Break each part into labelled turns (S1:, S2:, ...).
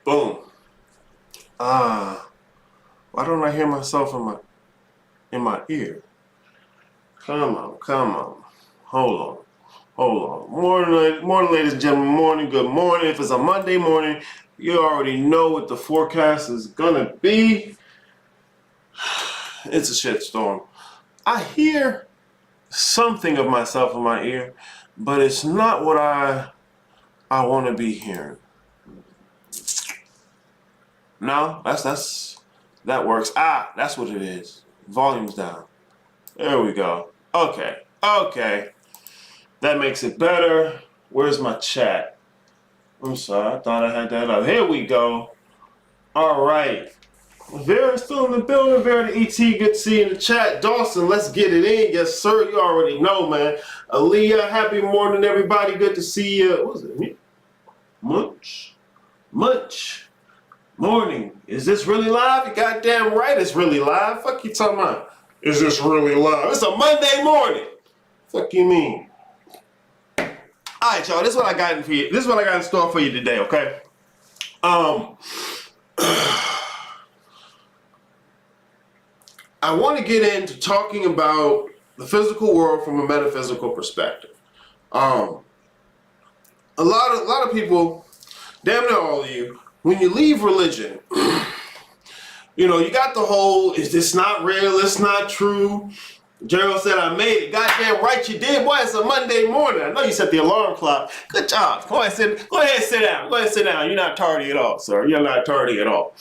S1: Boom. Why don't I hear myself in my ear? Come on. Hold on. Morning, ladies and gentlemen. Morning, good morning. If it's a Monday morning, you already know what the forecast is gonna be. It's a shitstorm. I hear something of myself in my ear, but it's not what I want to be hearing. No, that works. That's what it is. Volume's down. There we go. Okay. That makes it better. Where's my chat? I'm sorry, I thought I had that up. Here we go. All right. Vera's still in the building. Vera the ET, good to see you in the chat. Dawson, let's get it in. Yes, sir. You already know, man. Aaliyah, happy morning, everybody. Good to see you. What was it? Munch. Morning. Is this really live? You goddamn right it's really live. Fuck you talking about? Is this really live? It's a Monday morning. Fuck you mean? Alright, y'all. This is what I got for you. This is what I got in store for you today, okay? I want to get into talking about the physical world from a metaphysical perspective. A lot of people, damn near all of you, when you leave religion, you know, you got the whole, is this not real? It's not true. Gerald said, I made it. Goddamn right you did. Boy, it's a Monday morning. I know you set the alarm clock. Good job. Go ahead and sit down. You're not tardy at all, sir. You're not tardy at all.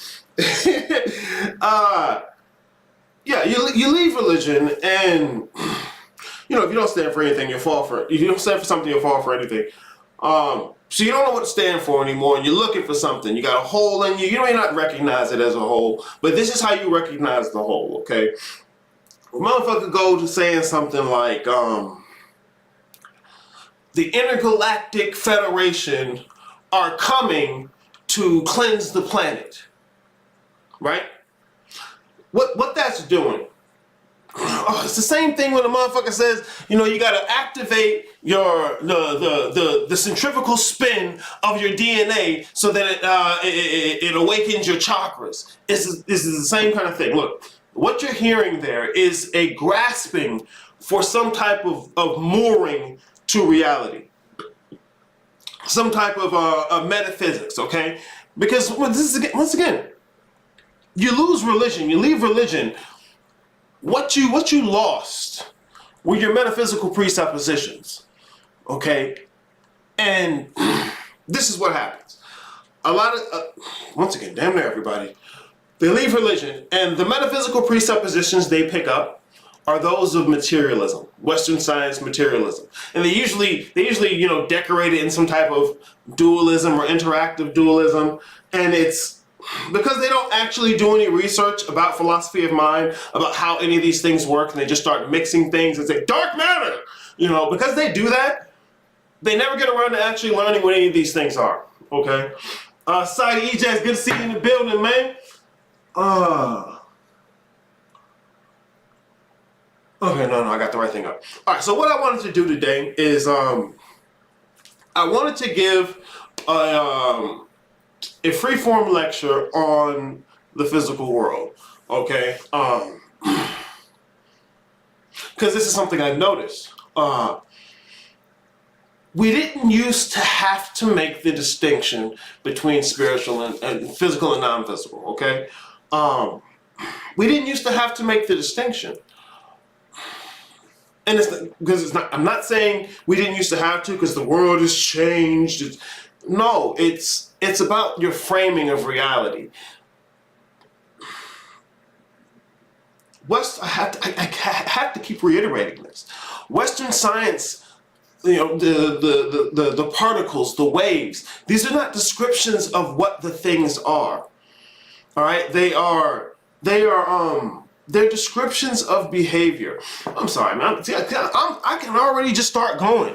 S1: Yeah, you leave religion, and you know, if you don't stand for anything, you'll fall for it. If you don't stand for something, you'll fall for anything. So you don't know what to stand for anymore, and you're looking for something. You got a hole in you. You may not recognize it as a hole, but this is how you recognize the hole, okay? A motherfucker go to saying something like, the Intergalactic Federation are coming to cleanse the planet, right? What that's doing? Oh, it's the same thing when a motherfucker says, you know, you gotta activate your the centrifugal spin of your DNA so that it awakens your chakras. This is the same kind of thing. Look, what you're hearing there is a grasping for some type of mooring to reality, some type of metaphysics. Okay, because this is once again. You lose religion, you leave religion. What you lost were your metaphysical presuppositions, okay? And this is what happens. A lot of, once again, damn near everybody, they leave religion, and the metaphysical presuppositions they pick up are those of materialism, Western science materialism. And they usually, you know, decorate it in some type of dualism or interactive dualism, and it's because they don't actually do any research about philosophy of mind, about how any of these things work, and they just start mixing things and say, dark matter! You know, because they do that, they never get around to actually learning what any of these things are, okay? Side EJ, good to see you in the building, man. Okay, no, I got the right thing up. All right, so what I wanted to do today is, I wanted to give a free-form lecture on the physical world, okay? Because this is something I've noticed. We didn't used to have to make the distinction between spiritual and physical and non-physical, okay? We didn't used to have to make the distinction. And I'm not saying we didn't used to have to because the world has changed. No, it's about your framing of reality. I have to keep reiterating this. Western science, you know, the particles, the waves, these are not descriptions of what the things are. All right, they're descriptions of behavior. I'm sorry, man. I can already just start going.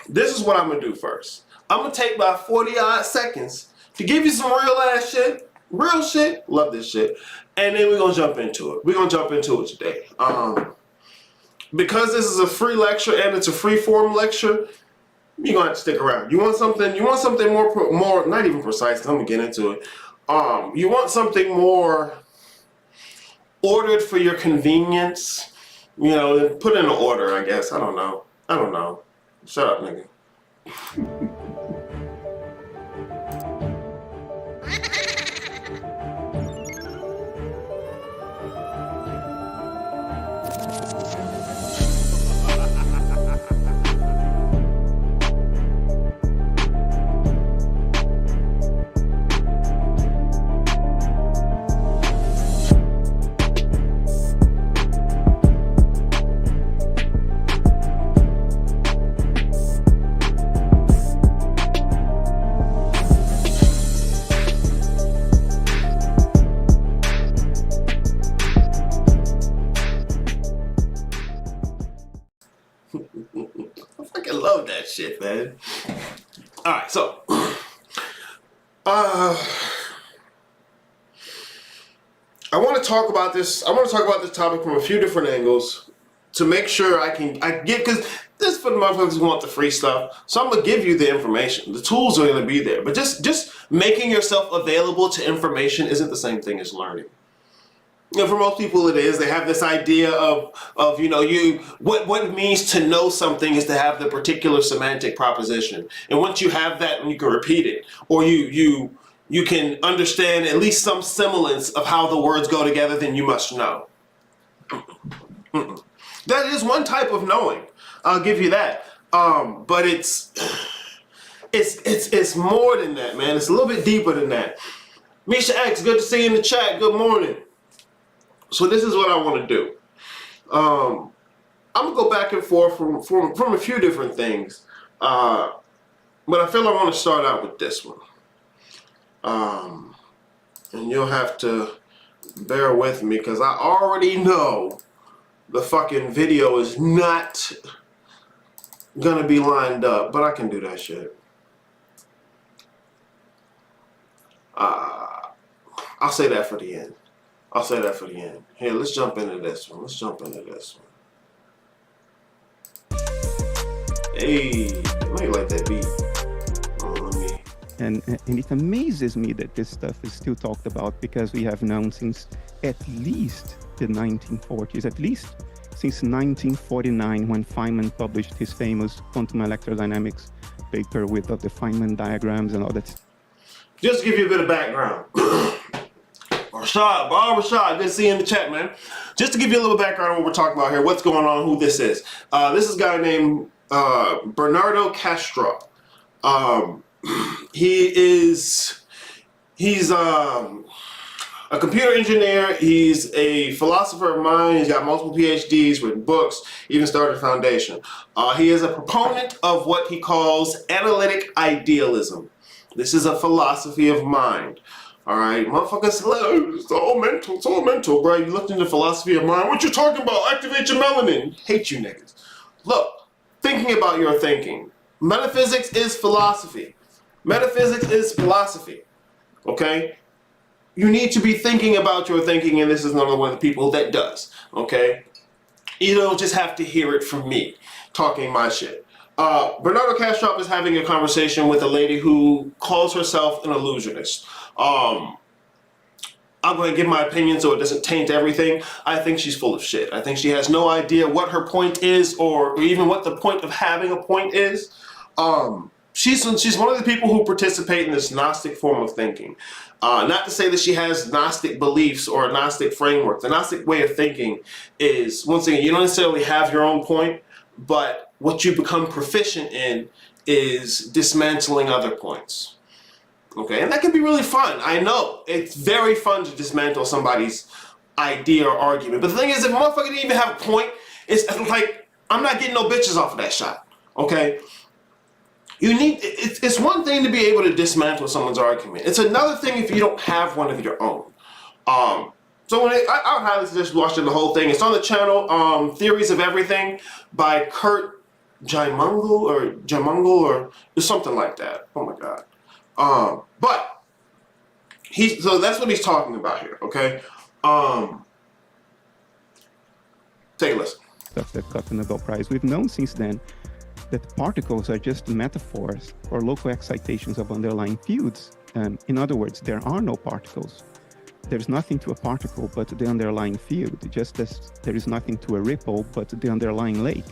S1: This is what I'm gonna do first. I'm gonna take about 40-odd seconds to give you some real shit, love this shit, and then we're gonna jump into it. We're gonna jump into it today. Because this is a free lecture and it's a free form lecture, you're gonna have to stick around. You want something more not even precise, 'cause I'm gonna get into it. You want something more ordered for your convenience, you know, put in an order, I guess. I don't know. Shut up, nigga. I fucking love that shit, man. All right, so I want to talk about this. I want to talk about this topic from a few different angles to make sure I get, because this for the motherfuckers who want the free stuff. So I'm gonna give you the information. The tools are gonna be there, but just making yourself available to information isn't the same thing as learning. You know, for most people it is. They have this idea of you know, what it means to know something is to have the particular semantic proposition. And once you have that, you can repeat it, or you can understand at least some semblance of how the words go together, then you must know. That is one type of knowing. I'll give you that. But it's more than that, man. It's a little bit deeper than that. Misha X, good to see you in the chat. Good morning. So this is what I want to do. I'm gonna go back and forth from a few different things, but I feel I want to start out with this one. And you'll have to bear with me because I already know the fucking video is not gonna be lined up, but I can do that shit. I'll say that for the end. Here, let's jump into this one. Hey, I might like that beat.
S2: And it amazes me that this stuff is still talked about, because we have known since at least the 1940s, at least since 1949, when Feynman published his famous quantum electrodynamics paper with the Feynman diagrams and all that.
S1: Just to give you a bit of background. Rashad, good to see you in the chat, man. Just to give you a little background on what we're talking about here, what's going on, who this is. This is a guy named Bernardo Castro. He's a computer engineer. He's a philosopher of mind. He's got multiple PhDs, written books, even started a foundation. He is a proponent of what he calls analytic idealism. This is a philosophy of mind. All right, motherfuckers, it's all mental, bro. You looked into philosophy of mind. What you talking about? Activate your melanin. Hate you niggas. Look, thinking about your thinking. Metaphysics is philosophy. Okay? You need to be thinking about your thinking, and this is another one of the people that does. Okay? You don't just have to hear it from me talking my shit. Bernardo Castro is having a conversation with a lady who calls herself an illusionist. I'm going to give my opinion so it doesn't taint everything. I think she's full of shit. I think she has no idea what her point is, or even what the point of having a point is. She's one of the people who participate in this Gnostic form of thinking. Not to say that she has Gnostic beliefs or a Gnostic framework. The Gnostic way of thinking is, once again, you don't necessarily have your own point, but what you become proficient in is dismantling other points. Okay, and that can be really fun. I know it's very fun to dismantle somebody's idea or argument. But the thing is, if a motherfucker didn't even have a point, it's like, I'm not getting no bitches off of that shot. Okay, it's one thing to be able to dismantle someone's argument. It's another thing if you don't have one of your own. So when I would highly suggest watching the whole thing. It's on the channel, Theories of Everything by Kurt Jamungle or something like that. Oh my god. But so that's what he's talking about here, okay?
S2: Take a listen. Stuff that got the Nobel Prize. We've known since then that particles are just metaphors or local excitations of underlying fields. In other words, there are no particles. There's nothing to a particle but the underlying field, just as there is nothing to a ripple but the underlying lake.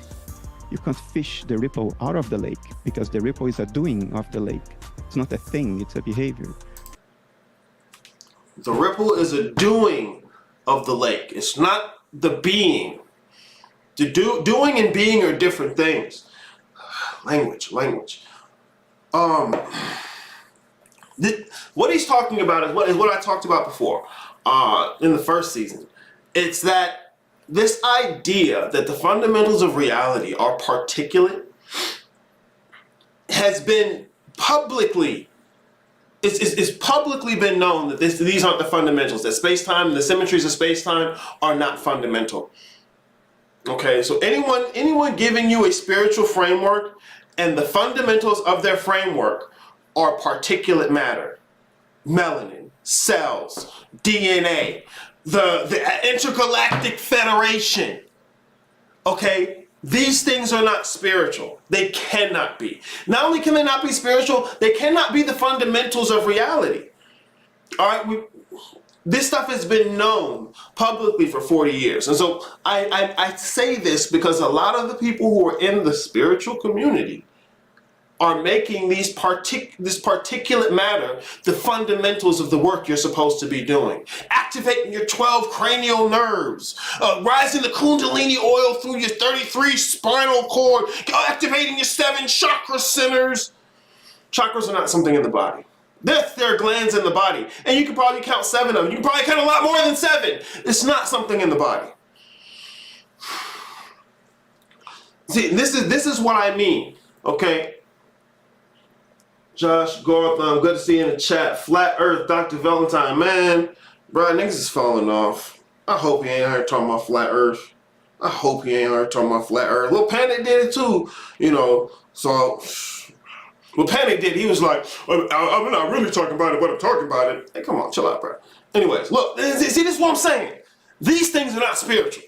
S2: You can't fish the ripple out of the lake because the ripple is a doing of the lake. It's not a thing, it's a behavior.
S1: The ripple is a doing of the lake. It's not the being. The doing and being are different things. Language. What he's talking about is what I talked about before in the first season. It's that this idea that the fundamentals of reality are particulate has been publicly, it's publicly been known that these aren't the fundamentals, that space-time and the symmetries of space-time are not fundamental. Okay, so anyone giving you a spiritual framework and the fundamentals of their framework are particulate matter, melanin, cells, DNA, the intergalactic federation. Okay, these things are not spiritual. They cannot be. Not only can they not be spiritual, they cannot be the fundamentals of reality. All right, this stuff has been known publicly for 40 years. And so I say this because a lot of the people who are in the spiritual community are making this particulate matter the fundamentals of the work you're supposed to be doing. Activating your 12 cranial nerves, rising the Kundalini oil through your 33 spinal cord, activating your 7 chakra centers. Chakras are not something in the body. There are glands in the body, and you can probably count 7 of them. You can probably count a lot more than 7. It's not something in the body. See, this is what I mean, okay? Josh Gortham, good to see you in the chat. Flat Earth, Dr. Valentine, man, bro, niggas is falling off. I hope he ain't heard talking about Flat Earth. I hope he ain't heard talking about Flat Earth. Lil Panic did it too, you know, so... Well, Panic did. He was like, I'm not really talking about it, but I'm talking about it. Hey, come on, chill out, bro. Anyways, look, see, this is what I'm saying. These things are not spiritual.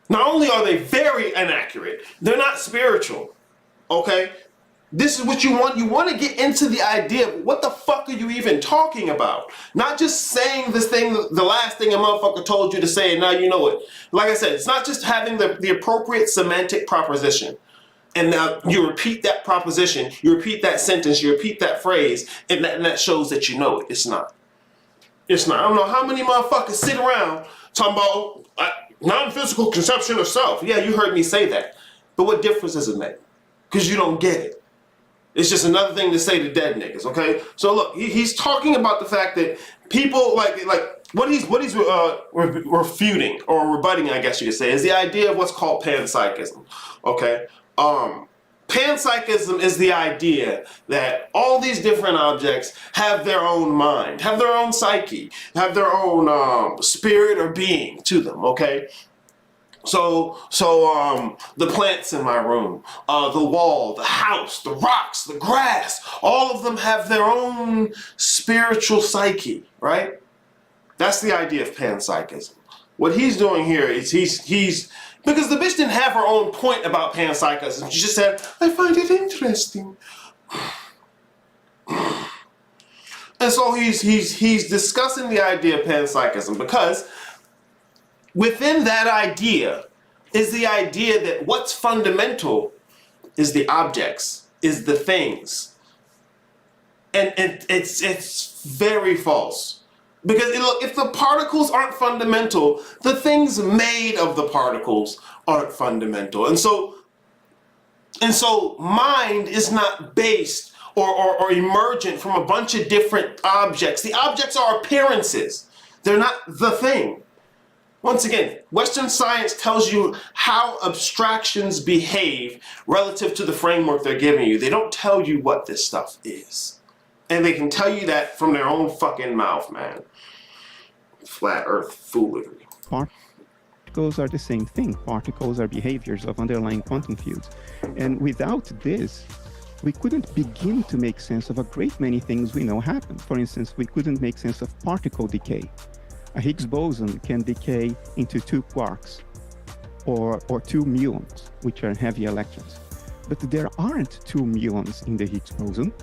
S1: Not only are they very inaccurate, they're not spiritual, okay? This is what you want. You want to get into the idea of what the fuck are you even talking about? Not just saying this thing, the last thing a motherfucker told you to say, and now you know it. Like I said, it's not just having the appropriate semantic proposition. And now you repeat that proposition, you repeat that sentence, you repeat that phrase, and that shows that you know it. It's not. It's not. I don't know how many motherfuckers sit around talking about non-physical conception of self. Yeah, you heard me say that. But what difference does it make? Because you don't get it. It's just another thing to say to dead niggas, okay? So look, he's talking about the fact that people, like what he's refuting, or rebutting, I guess you could say, is the idea of what's called panpsychism, okay? Panpsychism is the idea that all these different objects have their own mind, have their own psyche, have their own spirit or being to them, okay? So the plants in my room, the wall, the house, the rocks, the grass, all of them have their own spiritual psyche, right? That's the idea of panpsychism. What he's doing here is he's because the bitch didn't have her own point about panpsychism. She just said, I find it interesting. And so he's discussing the idea of panpsychism because within that idea is the idea that what's fundamental is the objects, is the things. And it's very false. Because look, if the particles aren't fundamental, the things made of the particles aren't fundamental. And so mind is not based or emergent from a bunch of different objects. The objects are appearances. They're not the thing. Once again, Western science tells you how abstractions behave relative to the framework they're giving you. They don't tell you what this stuff is. And they can tell you that from their own fucking mouth, man. Flat Earth foolery.
S2: Particles are the same thing. Particles are behaviors of underlying quantum fields. And without this, we couldn't begin to make sense of a great many things we know happen. For instance, we couldn't make sense of particle decay. A Higgs boson can decay into 2 quarks or 2 muons, which are heavy electrons. but there aren't 2 muons in the Higgs boson.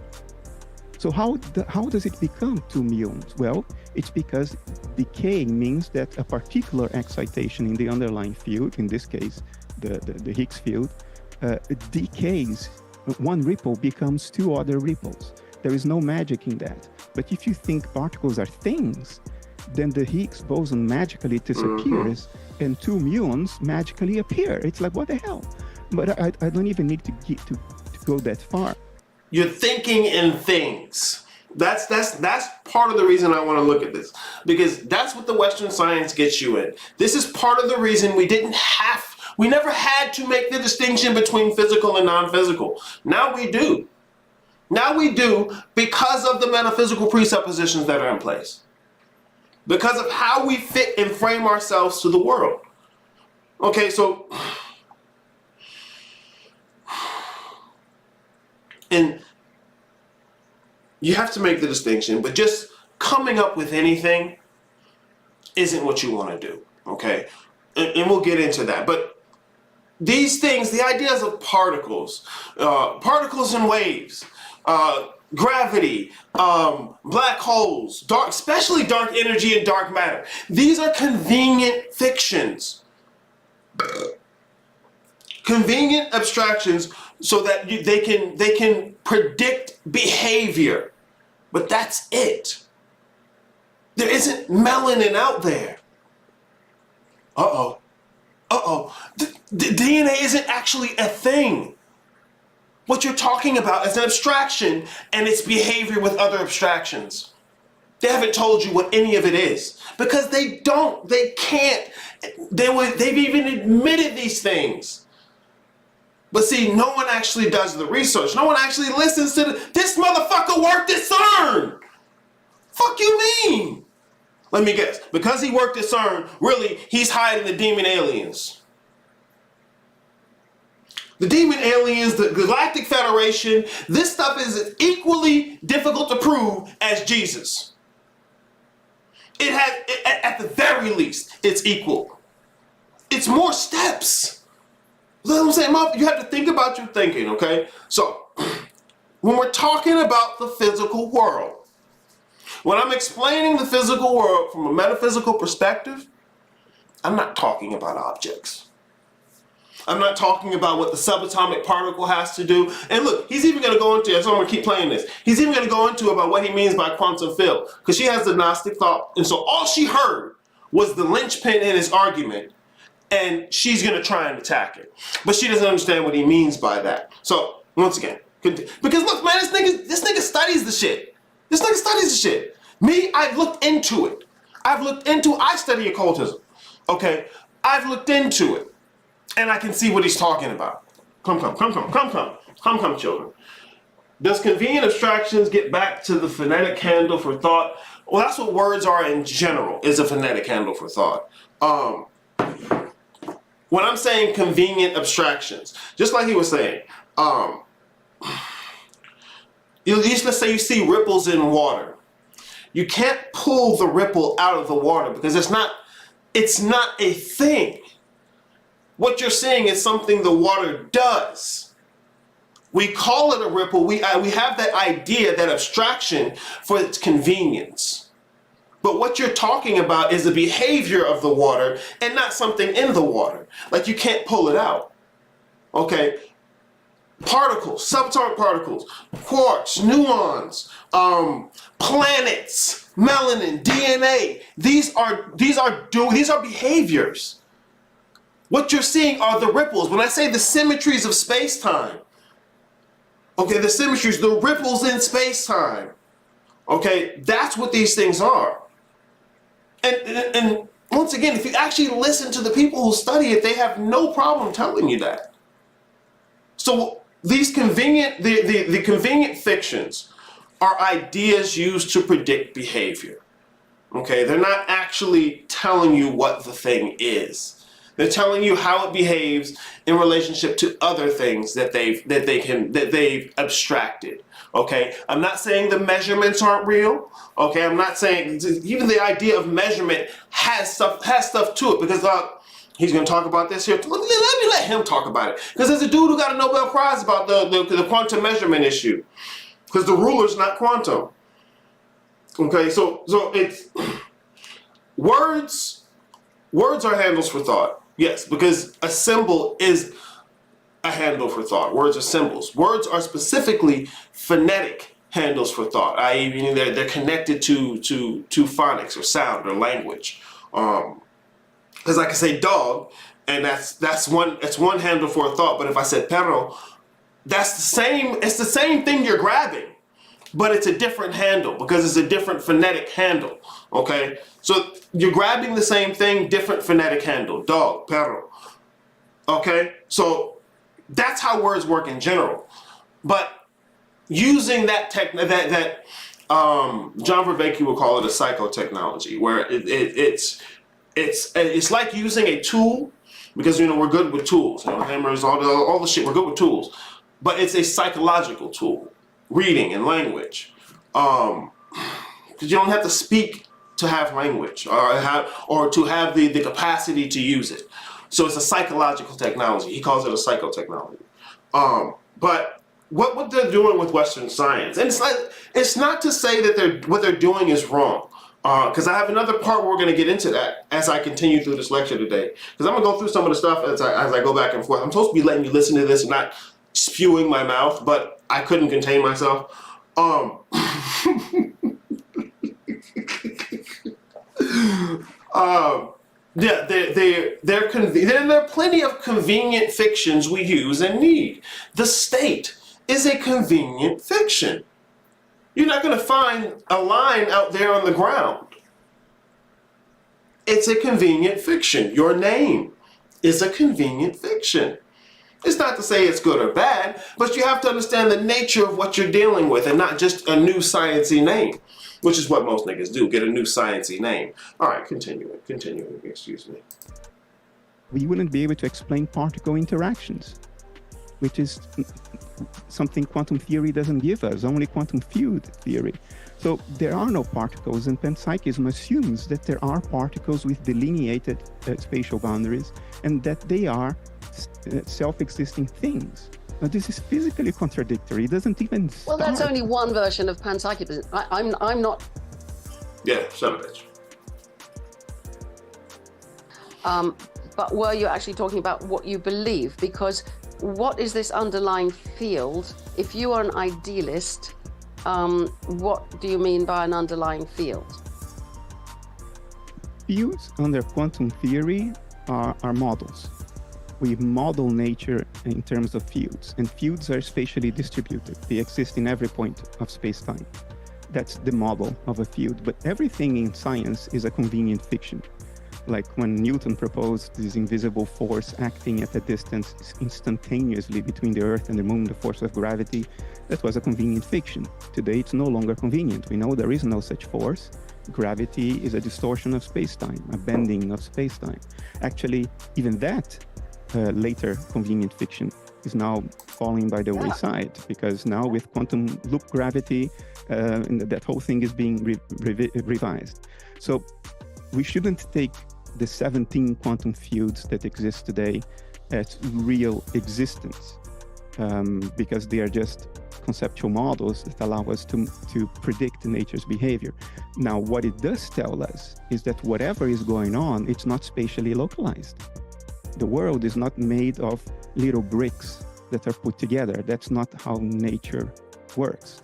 S2: So how does it become 2 muons? Well, it's because decaying means that a particular excitation in the underlying field, in this case, the Higgs field, decays. One ripple becomes 2 other ripples. There is no magic in that. But if you think particles are things, then the Higgs boson magically disappears and 2 muons magically appear. It's like, what the hell? But I don't even need to go that far.
S1: You're thinking in things. That's part of the reason I want to look at this, because that's what the Western science gets you in. This is part of the reason we never had to make the distinction between physical and non-physical. Now we do. Now we do because of the metaphysical presuppositions that are in place. Because of how we fit and frame ourselves to the world. Okay, so and you have to make the distinction, but just coming up with anything isn't what you want to do, okay? And we'll get into that. But these things, the ideas of particles, particles and waves, gravity, black holes, especially dark energy and dark matter, these are convenient fictions. Convenient abstractions so that they can predict behavior, but that's it. There isn't melanin out there. The DNA isn't actually a thing. What you're talking about is an abstraction and its behavior with other abstractions. They haven't told you what any of it is because they can't. They've even admitted these things. But see, no one actually does the research. No one actually listens to this motherfucker worked at CERN. Fuck you mean? Let me guess. Because he worked at CERN, really, he's hiding the demon aliens. The demon aliens, the Galactic Federation, this stuff is equally difficult to prove as Jesus. It has, at the very least, it's equal. It's more steps. You know what I'm saying? You have to think about your thinking, okay? So, when we're talking about the physical world, when I'm explaining the physical world from a metaphysical perspective, I'm not talking about objects. I'm not talking about what the subatomic particle has to do. And look, he's even going to go into, so I'm going to keep playing this. He's even going to go into about what he means by quantum field, because she has the Gnostic thought. And so all she heard was the linchpin in his argument, and she's going to try and attack it. But she doesn't understand what he means by that. So, once again, because look, man, this nigga studies the shit. This nigga studies the shit. Me, I've looked into it. I study occultism. Okay? I've looked into it. And I can see what he's talking about. Come, children. Does convenient abstractions get back to the phonetic handle for thought? Well, that's what words are in general, is a phonetic handle for thought. When I'm saying convenient abstractions, just like he was saying, let's say you see ripples in water. You can't pull the ripple out of the water because it's not a thing. What you're seeing is something the water does. We call it a ripple. We have that idea, that abstraction for its convenience. But what you're talking about is the behavior of the water and not something in the water. Like you can't pull it out. Okay? Particles, subatomic particles, quarks, nuance, planets, melanin, DNA. These are behaviors. What you're seeing are the ripples. When I say the symmetries of space-time, okay, the symmetries, the ripples in space-time, okay, that's what these things are. And once again, if you actually listen to the people who study it, they have no problem telling you that. So these convenient, the convenient fictions are ideas used to predict behavior. Okay, they're not actually telling you what the thing is. They're telling you how it behaves in relationship to other things that they've abstracted. Okay, I'm not saying the measurements aren't real. Okay, I'm not saying even the idea of measurement has stuff to it, because He's going to talk about this here. Let me let him talk about it. Because there's a dude who got a Nobel Prize about the quantum measurement issue. Because the ruler's not quantum. Okay, so it's words are handles for thought. Yes, because a symbol is a handle for thought. Words are symbols. Words are specifically phonetic handles for thought. I.e., meaning they're connected to phonics or sound or language. Because I can say dog, and that's one handle for a thought. But if I said perro, that's the same. It's the same thing you're grabbing, but it's a different handle because it's a different phonetic handle. Okay, so you're grabbing the same thing, different phonetic handle. Dog, perro. Okay, so that's how words work in general. But using that John Vervaeke would call it a psychotechnology, where it's like using a tool, because we're good with tools, hammers, all the shit. We're good with tools, but it's a psychological tool, reading and language, because you don't have to speak to have language or to have the capacity to use it. So it's a psychological technology. He calls it a psychotechnology. But what they're doing with Western science, and it's not to say that what they're doing is wrong. Because I have another part where we're going to get into that as I continue through this lecture today. Because I'm going to go through some of the stuff as I go back and forth. I'm supposed to be letting you listen to this and not spewing my mouth, but I couldn't contain myself. Yeah, there are plenty of convenient fictions we use and need. The state is a convenient fiction. You're not going to find a line out there on the ground. It's a convenient fiction. Your name is a convenient fiction. It's not to say it's good or bad, but you have to understand the nature of what you're dealing with and not just a new sciencey name, which is what most niggas do, get a new sciencey name. All right, continuing, excuse me.
S2: We wouldn't be able to explain particle interactions, which is something quantum theory doesn't give us, only quantum field theory. So there are no particles, and panpsychism assumes that there are particles with delineated spatial boundaries and that they are self-existing things. Now, this is physically contradictory. It doesn't even start.
S3: Well, that's only one version of panpsychism. I'm not...
S1: Yeah, son of a bitch.
S3: But were you actually talking about what you believe? Because what is this underlying field? If you are an idealist, what do you mean by an underlying field?
S2: Fields under quantum theory are models. We model nature in terms of fields, and fields are spatially distributed. They exist in every point of space-time. That's the model of a field, but everything in science is a convenient fiction. Like when Newton proposed this invisible force acting at a distance instantaneously between the Earth and the Moon, the force of gravity, that was a convenient fiction. Today, it's no longer convenient. We know there is no such force. Gravity is a distortion of space-time, a bending of space-time. Actually, even that later convenient fiction is now falling by the wayside, because now with quantum loop gravity, that whole thing is being revised. So we shouldn't take the 17 quantum fields that exist today as real existence, because they are just conceptual models that allow us to predict nature's behavior. Now, what it does tell us is that whatever is going on, it's not spatially localized. The world is not made of little bricks that are put together. That's not how nature works.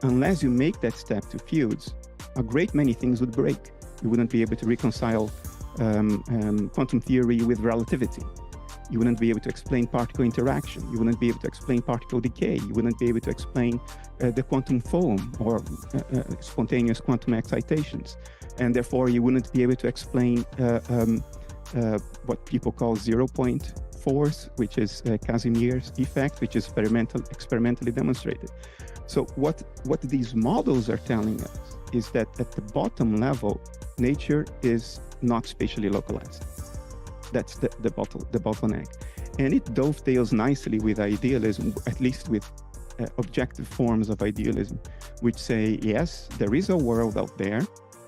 S2: Unless you make that step to fields, a great many things would break. You wouldn't be able to reconcile quantum theory with relativity. You wouldn't be able to explain particle interaction. You wouldn't be able to explain particle decay. You wouldn't be able to explain the quantum foam or spontaneous quantum excitations. And therefore, you wouldn't be able to explain what people call zero-point force, which is Casimir's effect, which is experimentally demonstrated. So what these models are telling us is that at the bottom level, nature is not spatially localized. That's the bottleneck. And it dovetails nicely with idealism, at least with objective forms of idealism, which say, yes, there is a world out there.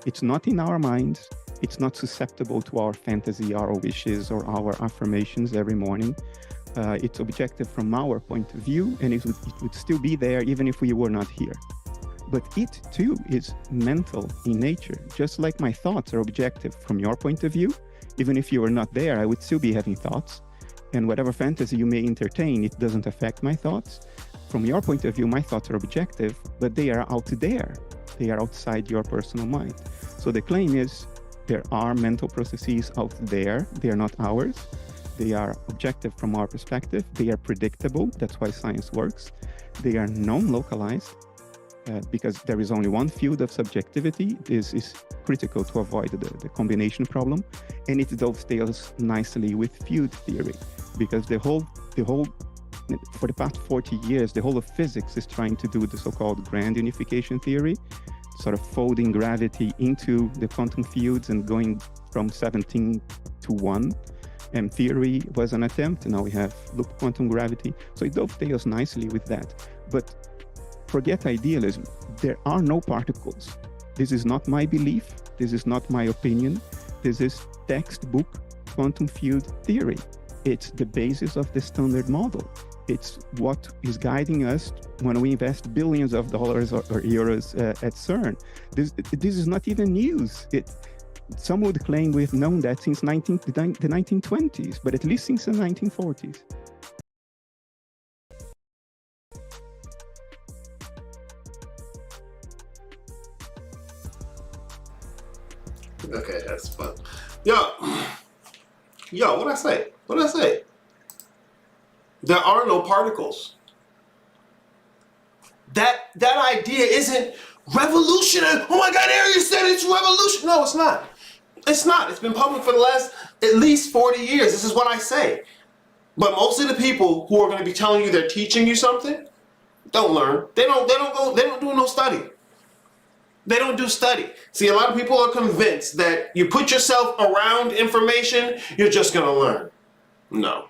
S2: It's not in our minds. It's not susceptible to our fantasy, our wishes, or our affirmations every morning. It's objective from our point of view, and it would still be there even if we were not here. But it too is mental in nature, just like my thoughts are objective from your point of view. Even if you were not there, I would still be having thoughts. And whatever fantasy you may entertain, it doesn't affect my thoughts. From your point of view, my thoughts are objective, but they are out there. They are outside your personal mind. So the claim is there are mental processes out there. They are not ours. They are objective from our perspective. They are predictable. That's why science works. They are non-localized because there is only one field of subjectivity. This is critical to avoid the combination problem. And it dovetails nicely with field theory because the whole, for the past 40 years, the whole of physics is trying to do the so-called grand unification theory, sort of folding gravity into the quantum fields and going from 17 to 1. And theory was an attempt, and now we have loop quantum gravity. So it dovetails nicely with that. But forget idealism. There are no particles. This is not my belief. This is not my opinion. This is textbook quantum field theory. It's the basis of the standard model. It's what is guiding us when we invest billions of dollars or euros at CERN. This is not even news. Some would claim we've known that since the 1920s, but at least since the 1940s.
S1: Okay, that's fun. Yo, what'd I say? What did I say? There are no particles. That idea isn't revolutionary. Oh my God, Arius said it's revolution. No, it's not. It's not. It's been public for the last at least 40 years. This is what I say. But most of the people who are going to be telling you they're teaching you something don't learn. They don't do no study. They don't do study. See, a lot of people are convinced that you put yourself around information, you're just going to learn. No.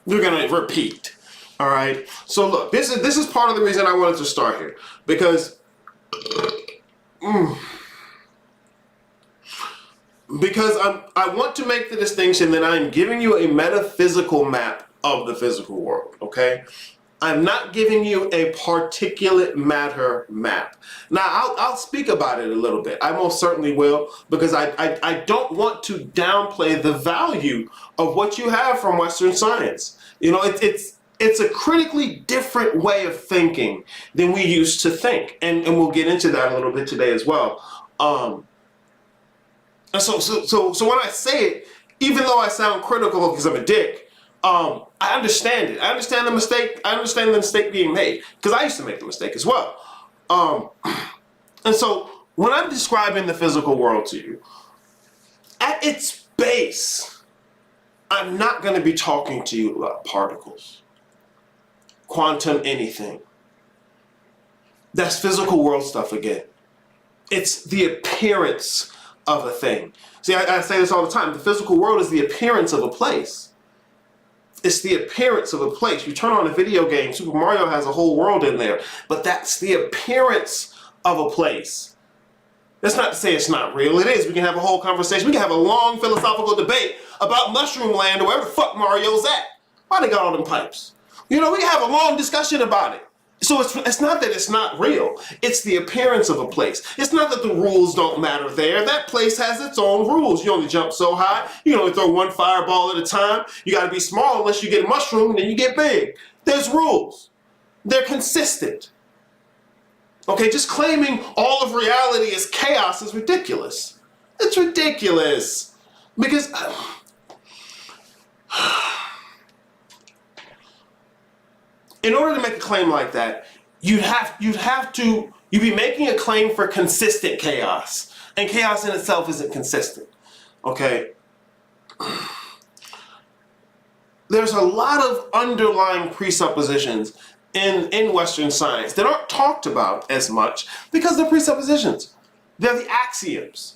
S1: You're going to repeat. All right? So look, this is part of the reason I wanted to start here. Because I want to make the distinction that I'm giving you a metaphysical map of the physical world, okay? I'm not giving you a particulate matter map. Now, I'll speak about it a little bit. I most certainly will, because I don't want to downplay the value of what you have from Western science. You know, it's a critically different way of thinking than we used to think. And we'll get into that a little bit today as well. So when I say it, even though I sound critical because I'm a dick, I understand it. I understand the mistake. I understand the mistake being made because I used to make the mistake as well. And so when I'm describing the physical world to you, at its base, I'm not going to be talking to you about particles, quantum anything. That's physical world stuff again. It's the appearance of a thing. See, I say this all the time. The physical world is the appearance of a place. It's the appearance of a place. You turn on a video game, Super Mario has a whole world in there, but that's the appearance of a place. That's not to say it's not real. It is. We can have a whole conversation. We can have a long philosophical debate about Mushroom Land or wherever the fuck Mario's at. Why they got all them pipes? You know, we can have a long discussion about it. So it's not that it's not real. It's the appearance of a place. It's not that the rules don't matter there. That place has its own rules. You only jump so high. You can only throw one fireball at a time. You got to be small unless you get a mushroom and then you get big. There's rules. They're consistent. Okay, just claiming all of reality is chaos is ridiculous. It's ridiculous. Because in order to make a claim like that, you'd be making a claim for consistent chaos. And chaos in itself isn't consistent. Okay? There's a lot of underlying presuppositions in Western science that aren't talked about as much because they're presuppositions. They're the axioms.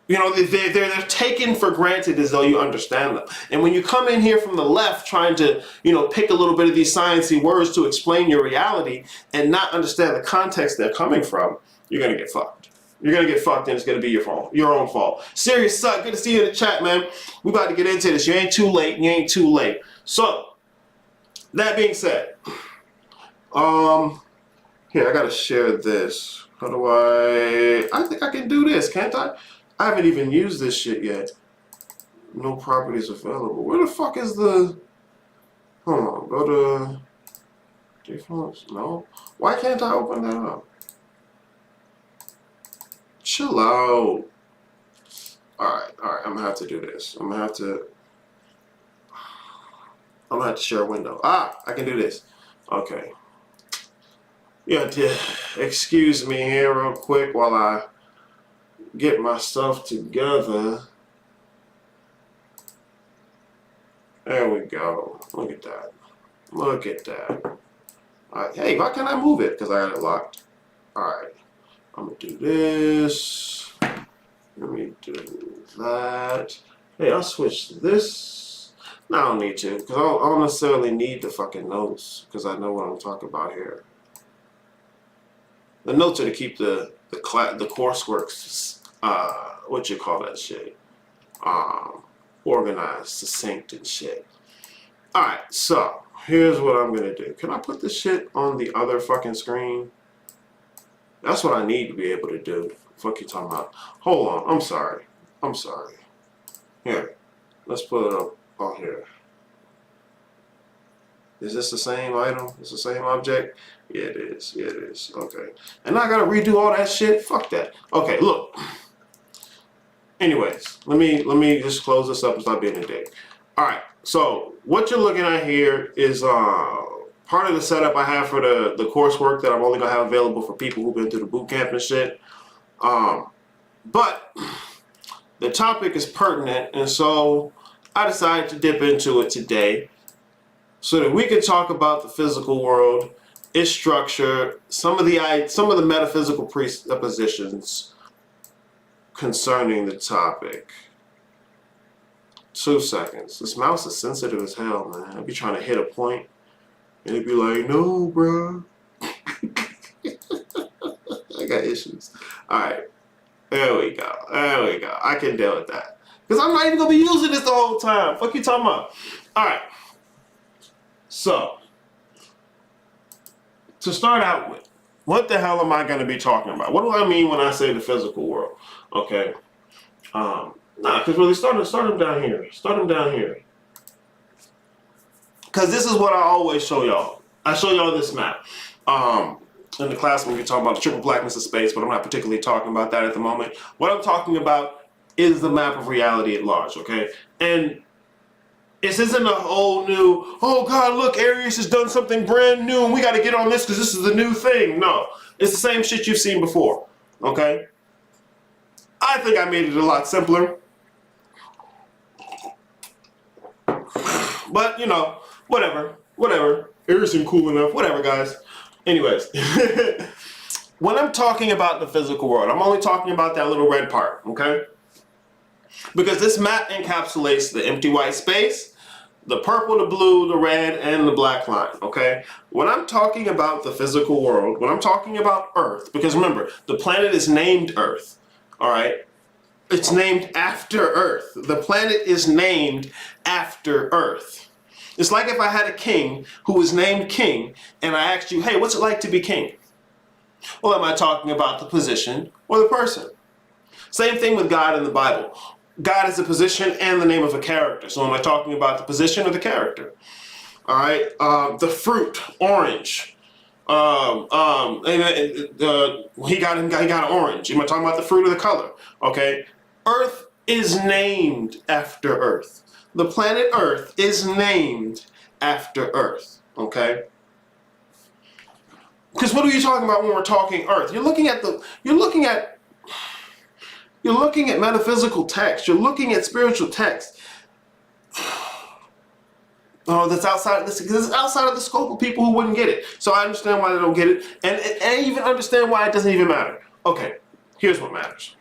S1: You know, they're taken for granted as though you understand them. And when you come in here from the left trying to, you know, pick a little bit of these sciencey words to explain your reality and not understand the context they're coming from, you're going to get fucked. You're gonna get fucked and it's gonna be your fault. Your own fault. Serious Suck, good to see you in the chat, man. We about to get into this. You ain't too late. You ain't too late. So, that being said, here, I gotta share this. How do I think I can do this, can't I? I haven't even used this shit yet. No properties available. Where the fuck is the... Hold on, go to... Defaults? No. Why can't I open that up? Chill out. Alright, I'm gonna have to do this. I'm gonna have to share a window. Ah, I can do this. Okay. Yeah, excuse me here real quick while I get my stuff together. There we go. Look at that. Look at that. Alright, hey, why can't I move it? Because I got it locked. Alright. I'm gonna do this. Let me do that. Hey, I'll switch this. No, I don't need to, because I don't necessarily need the fucking notes, because I know what I'm talking about here. The notes are to keep the coursework, what you call that shit, organized, succinct and shit. Alright, so here's what I'm gonna do. Can I put this shit on the other fucking screen? That's what I need to be able to do. Fuck you talking about? Hold on, I'm sorry. Here, let's put it up on here. Is this the same item? Is the same object? Yeah, it is. Yeah, it is. Okay. And I gotta redo all that shit? Fuck that. Okay, look. Anyways, let me just close this up and stop being a dick. Alright, so what you're looking at here is part of the setup I have for the coursework that I'm only gonna have available for people who've been through the boot camp and shit. But the topic is pertinent, and so I decided to dip into it today so that we could talk about the physical world, its structure, some of the metaphysical presuppositions concerning the topic. 2 seconds. This mouse is sensitive as hell, man. I'd be trying to hit a point and it'd be like, no, bro. I got issues. Alright. There we go. There we go. I can deal with that. Because I'm not even going to be using this the whole time. Fuck you talking about. Alright. So, to start out with, what the hell am I going to be talking about? What do I mean when I say the physical world? Okay. Because really, start them down here. Start them down here. Because this is what I always show y'all. I show y'all this map. In the class, we can talk about the triple blackness of space, but I'm not particularly talking about that at the moment. What I'm talking about is the map of reality at large, okay? And this isn't a whole new, oh God, look, Aries has done something brand new and we got to get on this because this is the new thing. No, it's the same shit you've seen before, okay? I think I made it a lot simpler. But, you know, whatever. Aries isn't cool enough. Whatever, guys. Anyways, when I'm talking about the physical world, I'm only talking about that little red part, okay? Because this map encapsulates the empty white space, the purple, the blue, the red, and the black line, okay? When I'm talking about the physical world, when I'm talking about Earth, because remember, the planet is named Earth, all right? It's named after Earth. The planet is named after Earth. It's like if I had a king who was named king and I asked you, hey, what's it like to be king? Well, am I talking about the position or the person? Same thing with God in the Bible. God is a position and the name of a character. So am I talking about the position or the character? All right. The fruit, orange. He got an orange. Am I talking about the fruit or the color? Okay. Earth is named after Earth. The planet Earth is named after Earth, okay? Because what are you talking about when we're talking Earth? You're looking at metaphysical text. You're looking at spiritual text. Oh, that's outside of this. Because it's outside of the scope of people who wouldn't get it. So I understand why they don't get it, and I even understand why it doesn't even matter. Okay, here's what matters.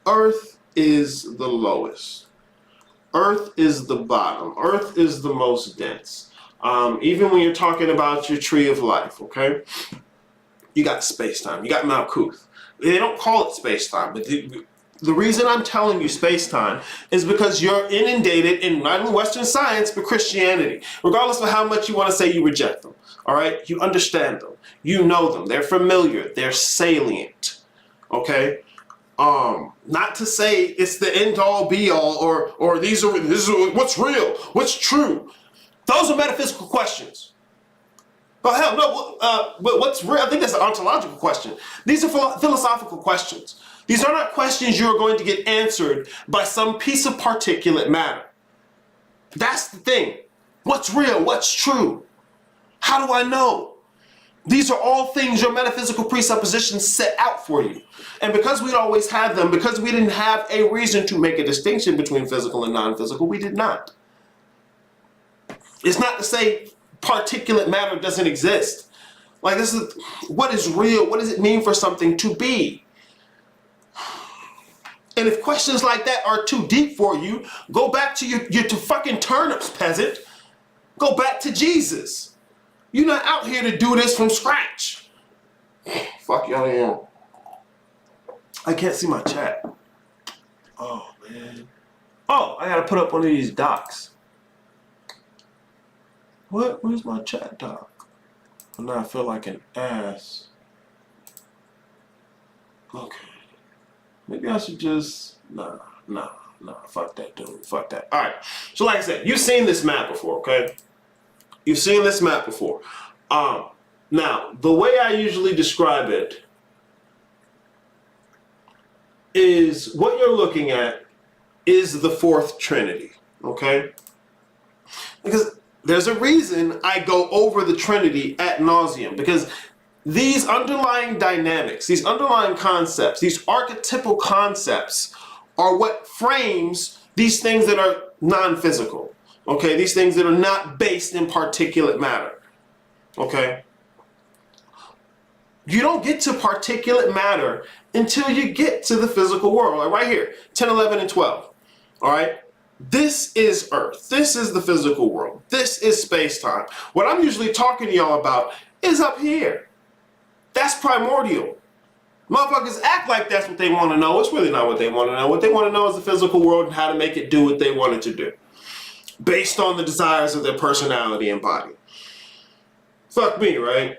S1: Earth is the lowest. Earth is the bottom. Earth is the most dense. Even when you're talking about your tree of life, okay? you got space-time, you got Malkuth. They don't call it space-time, but the reason I'm telling you space-time is because you're inundated in not only Western science, but Christianity. Regardless of how much you want to say you reject them, all right? You understand them. You know them. They're familiar. They're salient, okay? Not to say it's the end-all, be-all, or this is what's real, what's true. Those are metaphysical questions. Oh, hell no, but what's real? I think that's an ontological question. These are philosophical questions. These are not questions you're going to get answered by some piece of particulate matter. That's the thing. What's real? What's true? How do I know? These are all things your metaphysical presuppositions set out for you. And because we'd always had them, because we didn't have a reason to make a distinction between physical and non-physical, we did not. It's not to say particulate matter doesn't exist. Like, this is what is real? What does it mean for something to be? And if questions like that are too deep for you, go back to your to fucking turnips, peasant. Go back to Jesus. You're not out here to do this from scratch. Fuck y'all am. I can't see my chat. Oh, man. Oh, I gotta put up one of these docs. What? Where's my chat doc? And now I feel like an ass. Okay. Maybe I should just... Nah. Fuck that, dude. Fuck that. All right. So like I said, you've seen this map before, okay? You've seen this map before. Now, the way I usually describe it is what you're looking at is the fourth Trinity, okay? Because there's a reason I go over the Trinity ad nauseum, because these underlying dynamics, these underlying concepts, these archetypal concepts are what frames these things that are non-physical, okay? These things that are not based in particulate matter, okay? You don't get to particulate matter until you get to the physical world, like right here, 10, 11, and 12, all right? This is Earth. This is the physical world. This is space-time. What I'm usually talking to y'all about is up here. That's primordial. Motherfuckers act like that's what they want to know. It's really not what they want to know. What they want to know is the physical world and how to make it do what they want it to do, based on the desires of their personality and body. Fuck me, right?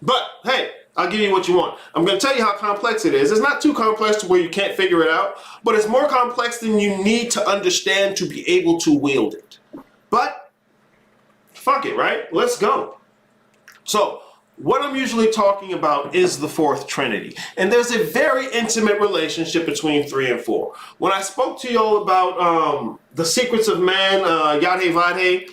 S1: But, hey, I'll give you what you want. I'm going to tell you how complex it is. It's not too complex to where you can't figure it out, but it's more complex than you need to understand to be able to wield it. But, fuck it, right? Let's go. So, what I'm usually talking about is the fourth Trinity. And there's a very intimate relationship between 3 and 4. When I spoke to y'all about the secrets of man, Yadhe Vadhe,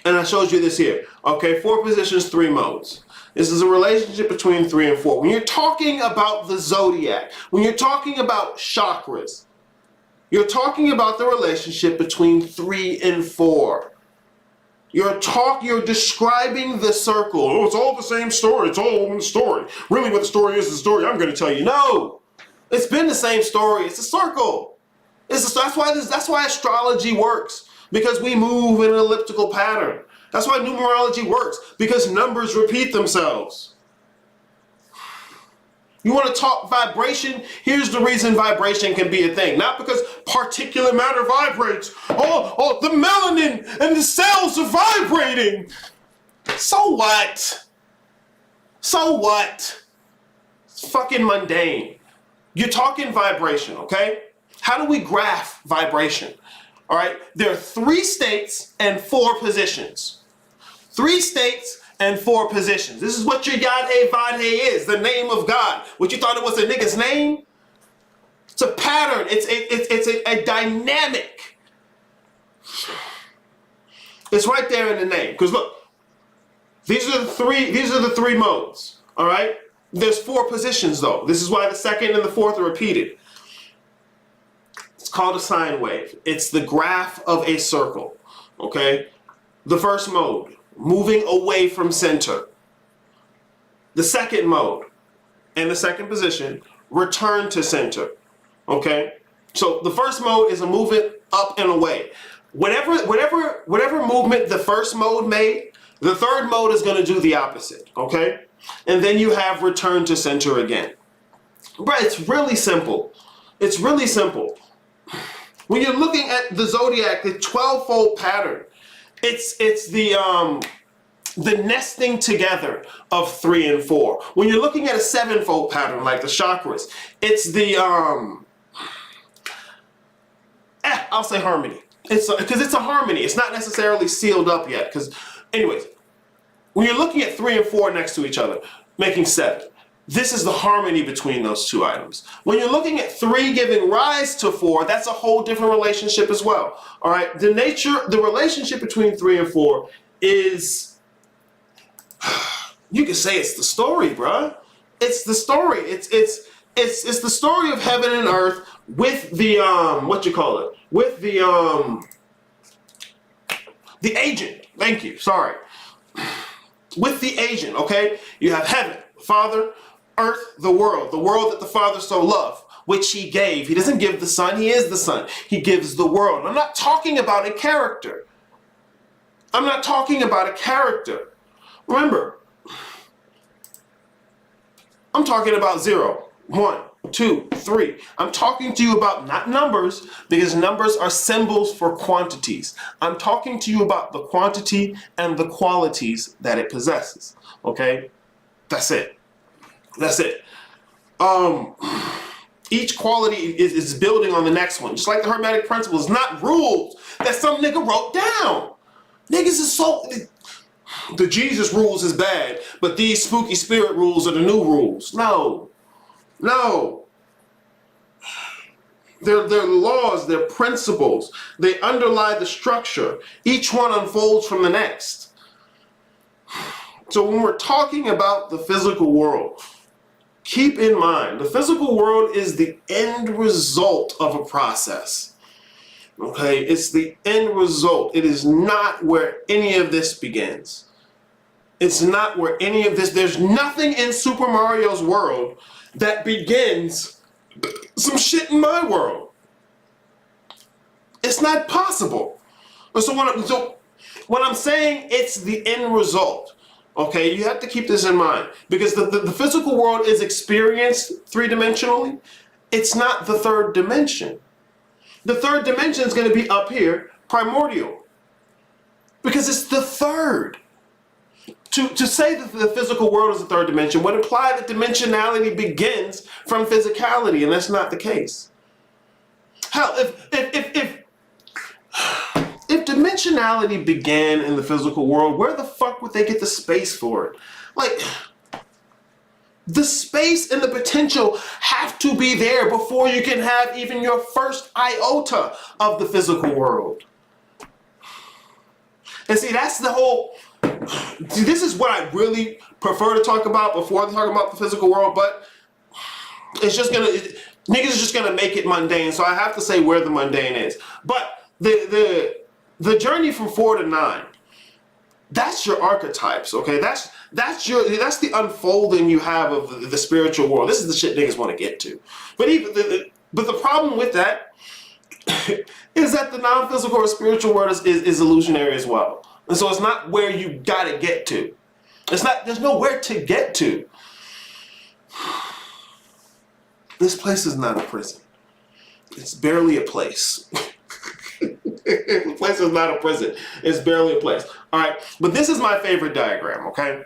S1: and I showed you this here. Okay, 4 positions, 3 modes. This is a relationship between 3 and 4. When you're talking about the zodiac, when you're talking about chakras, you're talking about the relationship between 3 and 4. You're describing the circle. Oh, it's all the same story. It's all one story. Really what the story is the story I'm going to tell you. No, it's been the same story. It's a circle. That's why astrology works, because we move in an elliptical pattern. That's why numerology works, because numbers repeat themselves. You want to talk vibration? Here's the reason vibration can be a thing. Not because particulate matter vibrates. Oh, the melanin and the cells are vibrating. So what? So what? It's fucking mundane. You're talking vibration, okay? How do we graph vibration? All right, there are 3 states and 4 positions. 3 states and 4 positions. This is what your Yadhe Vadhe is, the name of God. What, you thought it was a nigga's name? It's a pattern. It's a dynamic. It's right there in the name. Because look, these are the three modes. All right? There's 4 positions though. This is why the 2nd and the 4th are repeated. It's called a sine wave. It's the graph of a circle. Okay? The first mode, moving away from center. The 2nd mode, and the 2nd position, return to center. Okay? So the first mode is a movement up and away. Whatever movement the first mode made, The third mode is going to do the opposite, okay? And then you have return to center again. But it's really simple. It's really simple. When you're looking at the zodiac, the 12-fold pattern, it's the nesting together of 3 and 4. When you're looking at a 7-fold pattern, like the chakras, it's the I'll say harmony. It's because it's a harmony. It's not necessarily sealed up yet. Because, anyways, when you're looking at 3 and 4 next to each other, making 7, this is the harmony between those two items. When you're looking at 3 giving rise to 4, that's a whole different relationship as well. All right, the relationship between 3 and 4 is, you can say it's the story, bruh. It's the story. It's the story of heaven and earth with the with the agent. Thank you. Sorry. With the agent, okay? You have heaven, Father, earth, the world that the Father so loved, which he gave. He doesn't give the Son, he is the Son. He gives the world. I'm not talking about a character. I'm not talking about a character. Remember, I'm talking about 0, 1, 2, 3. I'm talking to you about not numbers, because numbers are symbols for quantities. I'm talking to you about the quantity and the qualities that it possesses. Okay? That's it. That's it. Each quality is building on the next one. Just like the Hermetic principles, not rules that some nigga wrote down. Niggas is so... The Jesus rules is bad, but these spooky spirit rules are the new rules. No. No. They're laws, they're principles. They underlie the structure. Each one unfolds from the next. So when we're talking about the physical world, keep in mind, the physical world is the end result of a process. Okay, it's the end result. It is not where any of this begins. It's not where any of this, there's nothing in Super Mario's world that begins some shit in my world. It's not possible. So when I'm saying it's the end result, okay, you have to keep this in mind, because the physical world is experienced 3-dimensionally. It's not the 3rd dimension. The 3rd dimension is going to be up here, primordial, because it's the 3rd. To say that the physical world is the 3rd dimension would imply that dimensionality begins from physicality, and that's not the case. Hell, if dimensionality began in the physical world, where the fuck would they get the space for it? Like, the space and the potential have to be there before you can have even your first iota of the physical world. And see, that's the whole... See, this is what I really prefer to talk about before talking about the physical world, but it's just gonna... Niggas is just gonna make it mundane, so I have to say where the mundane is. But the journey from 4 to 9, that's your archetypes, okay? That's the unfolding you have of the spiritual world. This is the shit niggas want to get to. But the problem with that is that the non-physical or spiritual world is illusionary as well. And so it's not where you gotta get to. There's nowhere to get to. This place is not a prison. It's barely a place. The place is not a prison. It's barely a place. All right, but this is my favorite diagram, okay?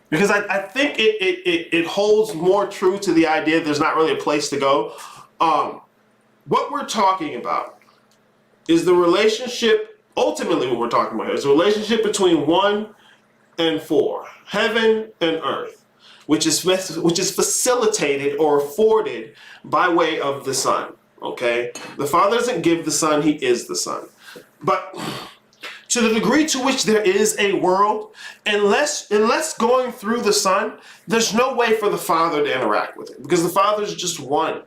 S1: Because I think it holds more true to the idea that there's not really a place to go. What we're talking about is the relationship, ultimately what we're talking about here, is the relationship between 1 and 4, heaven and earth, which is facilitated or afforded by way of the Son, okay? The Father doesn't give the Son, he is the Son. But to the degree to which there is a world, unless going through the Son, there's no way for the Father to interact with it, because the Father is just one.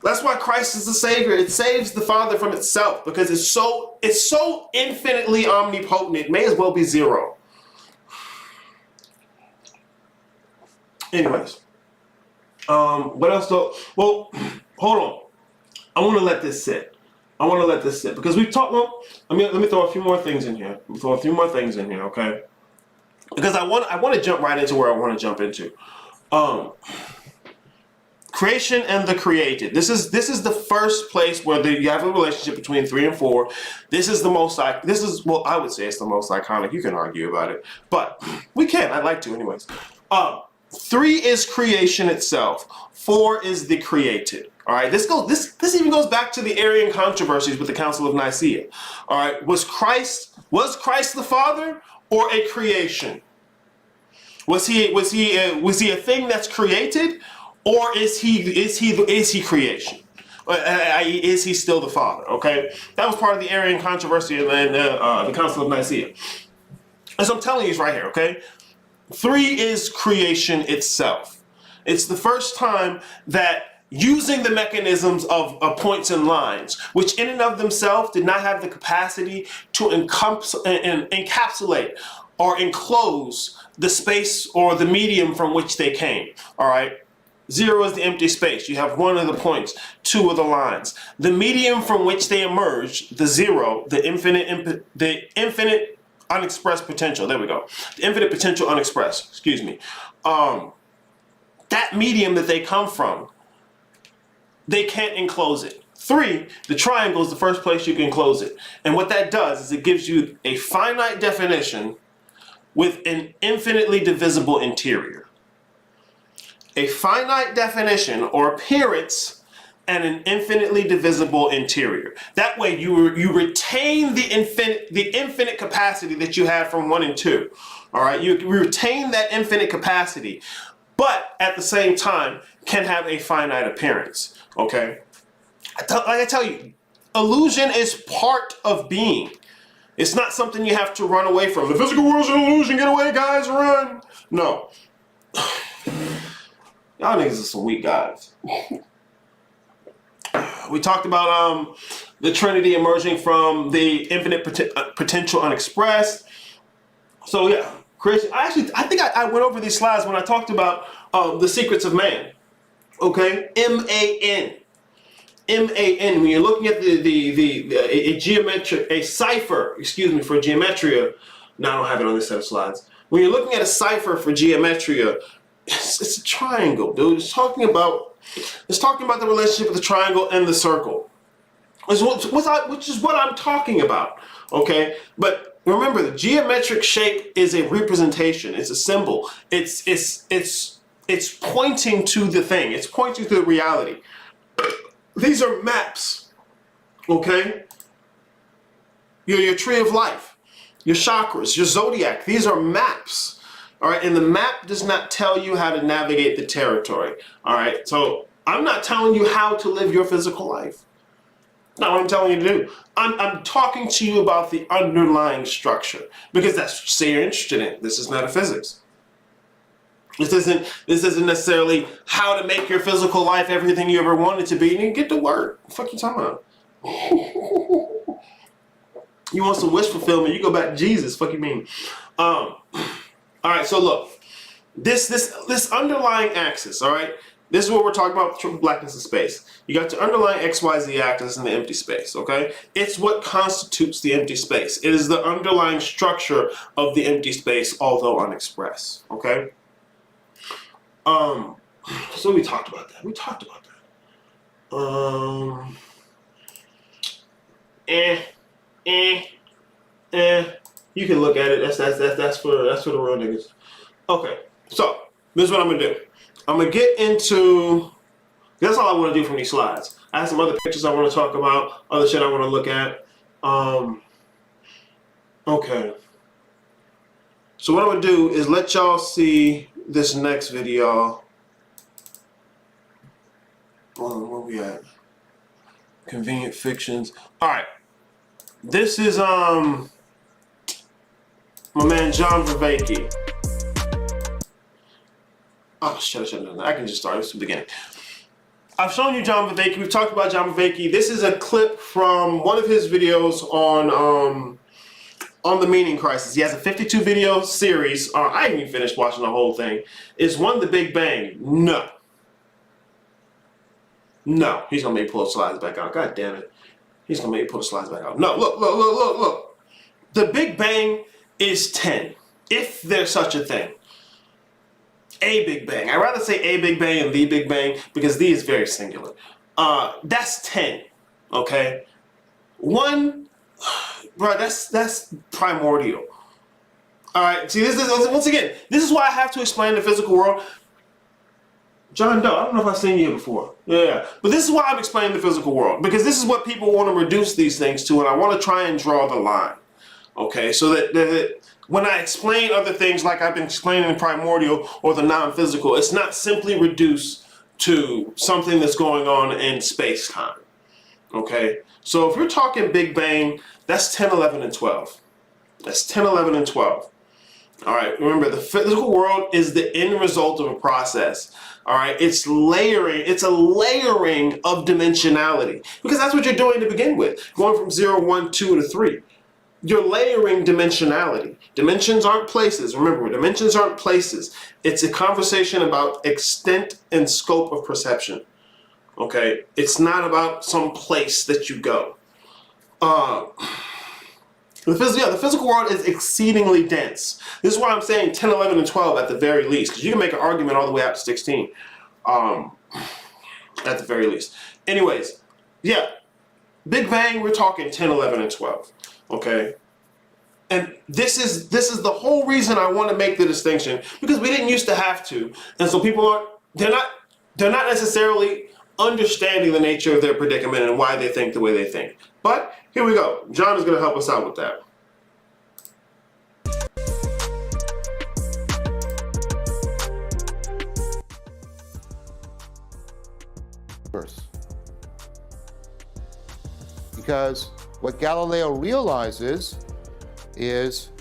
S1: That's why Christ is the Savior. It saves the Father from itself, because it's so infinitely omnipotent, it may as well be 0. Anyways, what else though? Well, hold on. I want to let this sit. Because we've talked, well, let me throw a few more things in here. Okay? because I want to jump right into where I want to jump into. Creation and the created. This is the first place where you have a relationship between 3 and 4. This is the most, well, I would say it's the most iconic. You can argue about it, but we can. I'd like to anyways. 3 is creation itself. 4 is the created. All right, this even goes back to the Arian controversies with the Council of Nicaea. All right, was Christ the Father or a creation? Was he a thing that's created, or is he creation? Is he still the Father? Okay, that was part of the Arian controversy in the Council of Nicaea. As I'm telling you, it's right here. Okay, 3 is creation itself. It's the first time that, using the mechanisms of points and lines, which in and of themselves did not have the capacity to encapsulate or enclose the space or the medium from which they came. All right. 0 is the empty space. You have 1 of the points, 2 of the lines. The medium from which they emerged, the 0, the infinite unexpressed potential. There we go. The infinite potential unexpressed. Excuse me. That medium that they come from, they can't enclose it. 3, the triangle is the first place you can close it. And what that does is it gives you a finite definition with an infinitely divisible interior. A finite definition or appearance and an infinitely divisible interior. That way you retain the infinite capacity that you have from 1 and 2. All right, you retain that infinite capacity, but at the same time can have a finite appearance. Okay, like I tell you, illusion is part of being. It's not something you have to run away from. The physical world's an illusion. Get away, guys, run. No. Y'all niggas are some weak guys. We talked about the Trinity emerging from the infinite potential unexpressed. So yeah, creation. I think I went over these slides when I talked about the secrets of man. Okay, M-A-N. M-A-N. When you're looking at a cipher, excuse me, for geometria. No, I don't have it on this set of slides. When you're looking at a cipher for geometria, it's a triangle, dude. It's talking about the relationship of the triangle and the circle, which is what I'm talking about. Okay, but remember, the geometric shape is a representation. It's a symbol. It's pointing to the thing. It's pointing to the reality. These are maps. Okay, your tree of life, your chakras, your zodiac. These are maps. All right, and the map does not tell you how to navigate the territory. All right, so I'm not telling you how to live your physical life. Not what I'm telling you to do. I'm talking to you about the underlying structure, because that's what you say you're interested in. This is metaphysics. This isn't necessarily how to make your physical life everything you ever wanted to be. And you get to work. What the fuck you talking about? You want some wish fulfillment? You go back to Jesus. Fuck you mean? All right, so look, this underlying axis, all right, this is what we're talking about, triple blackness of space. You got your underlying XYZ axis in the empty space, okay? It's what constitutes the empty space. It is the underlying structure of the empty space, although unexpressed, okay? So we talked about that. You can look at it. That's for the real niggas. Okay, so this is what I'm gonna do. I'm gonna get into. That's all I want to do from these slides. I have some other pictures I want to talk about, other shit I want to look at. Okay. So what I'm gonna do is let y'all see this next video. Where we at? Convenient fictions. All right. This is my man John Vervaeke. Oh shit! I can just start. It's the beginning. I've shown you John Vervaeke. We've talked about John Vervaeke. This is a clip from one of his videos on the meaning crisis. He has a 52 video series. I haven't even finished watching the whole thing. Is one the Big Bang? No. No. He's gonna make me pull the slides back out. God damn it. He's gonna make me pull the slides back out. No. Look. The Big Bang is 10. if there's such a thing. A Big Bang. I'd rather say a Big Bang and the Big Bang because the is very singular. That's 10. Okay? 1, bro, that's primordial. All right. See, this is once again. This is why I have to explain the physical world. John Doe. I don't know if I've seen you here before. Yeah. But this is why I'm explaining the physical world, because this is what people want to reduce these things to, and I want to try and draw the line. Okay. So that when I explain other things like I've been explaining primordial or the non-physical, it's not simply reduced to something that's going on in space-time. Okay. So if you're talking Big Bang, that's 10, 11, and 12. That's 10, 11, and 12. All right, remember the physical world is the end result of a process. All right, it's layering, it's a layering of dimensionality because that's what you're doing to begin with, going from 0, 1, 2 to 3. You're layering dimensionality. Dimensions aren't places. Remember, dimensions aren't places. It's a conversation about extent and scope of perception. Okay, it's not about some place that you go. The physical world is exceedingly dense. This is why I'm saying 10, 11, and 12 at the very least, because you can make an argument all the way out to 16, at the very least. Anyways, yeah, Big Bang, we're talking 10, 11, and 12, okay? And this is the whole reason I want to make the distinction, because we didn't used to have to, and so people they're not necessarily understanding the nature of their predicament and why they think the way they think. But here we go. John is going to help us out with that.
S4: Because what Galileo realizes is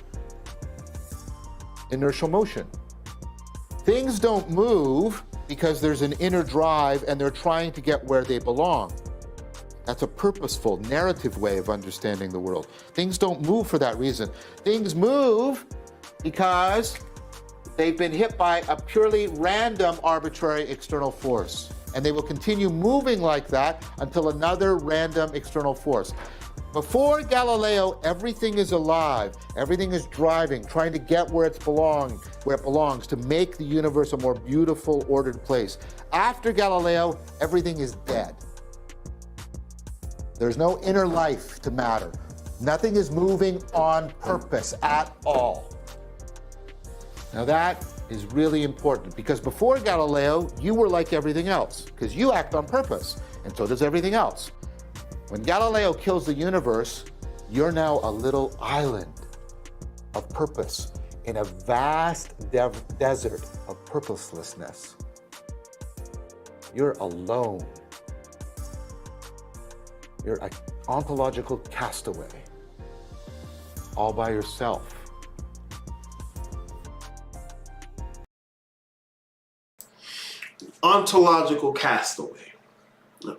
S4: inertial motion. Things don't move because there's an inner drive and they're trying to get where they belong. That's a purposeful, narrative way of understanding the world. Things don't move for that reason. Things move because they've been hit by a purely random, arbitrary external force. And they will continue moving like that until another random external force. Before Galileo, everything is alive, everything is driving, trying to get where it belongs, to make the universe a more beautiful, ordered place. After Galileo, everything is dead. There's no inner life to matter. Nothing is moving on purpose at all. Now that is really important, because before Galileo, you were like everything else, because you act on purpose, and so does everything else. When Galileo kills the universe, you're now a little island of purpose in a vast desert of purposelessness. You're alone. You're an ontological castaway, all by yourself.
S1: Ontological castaway.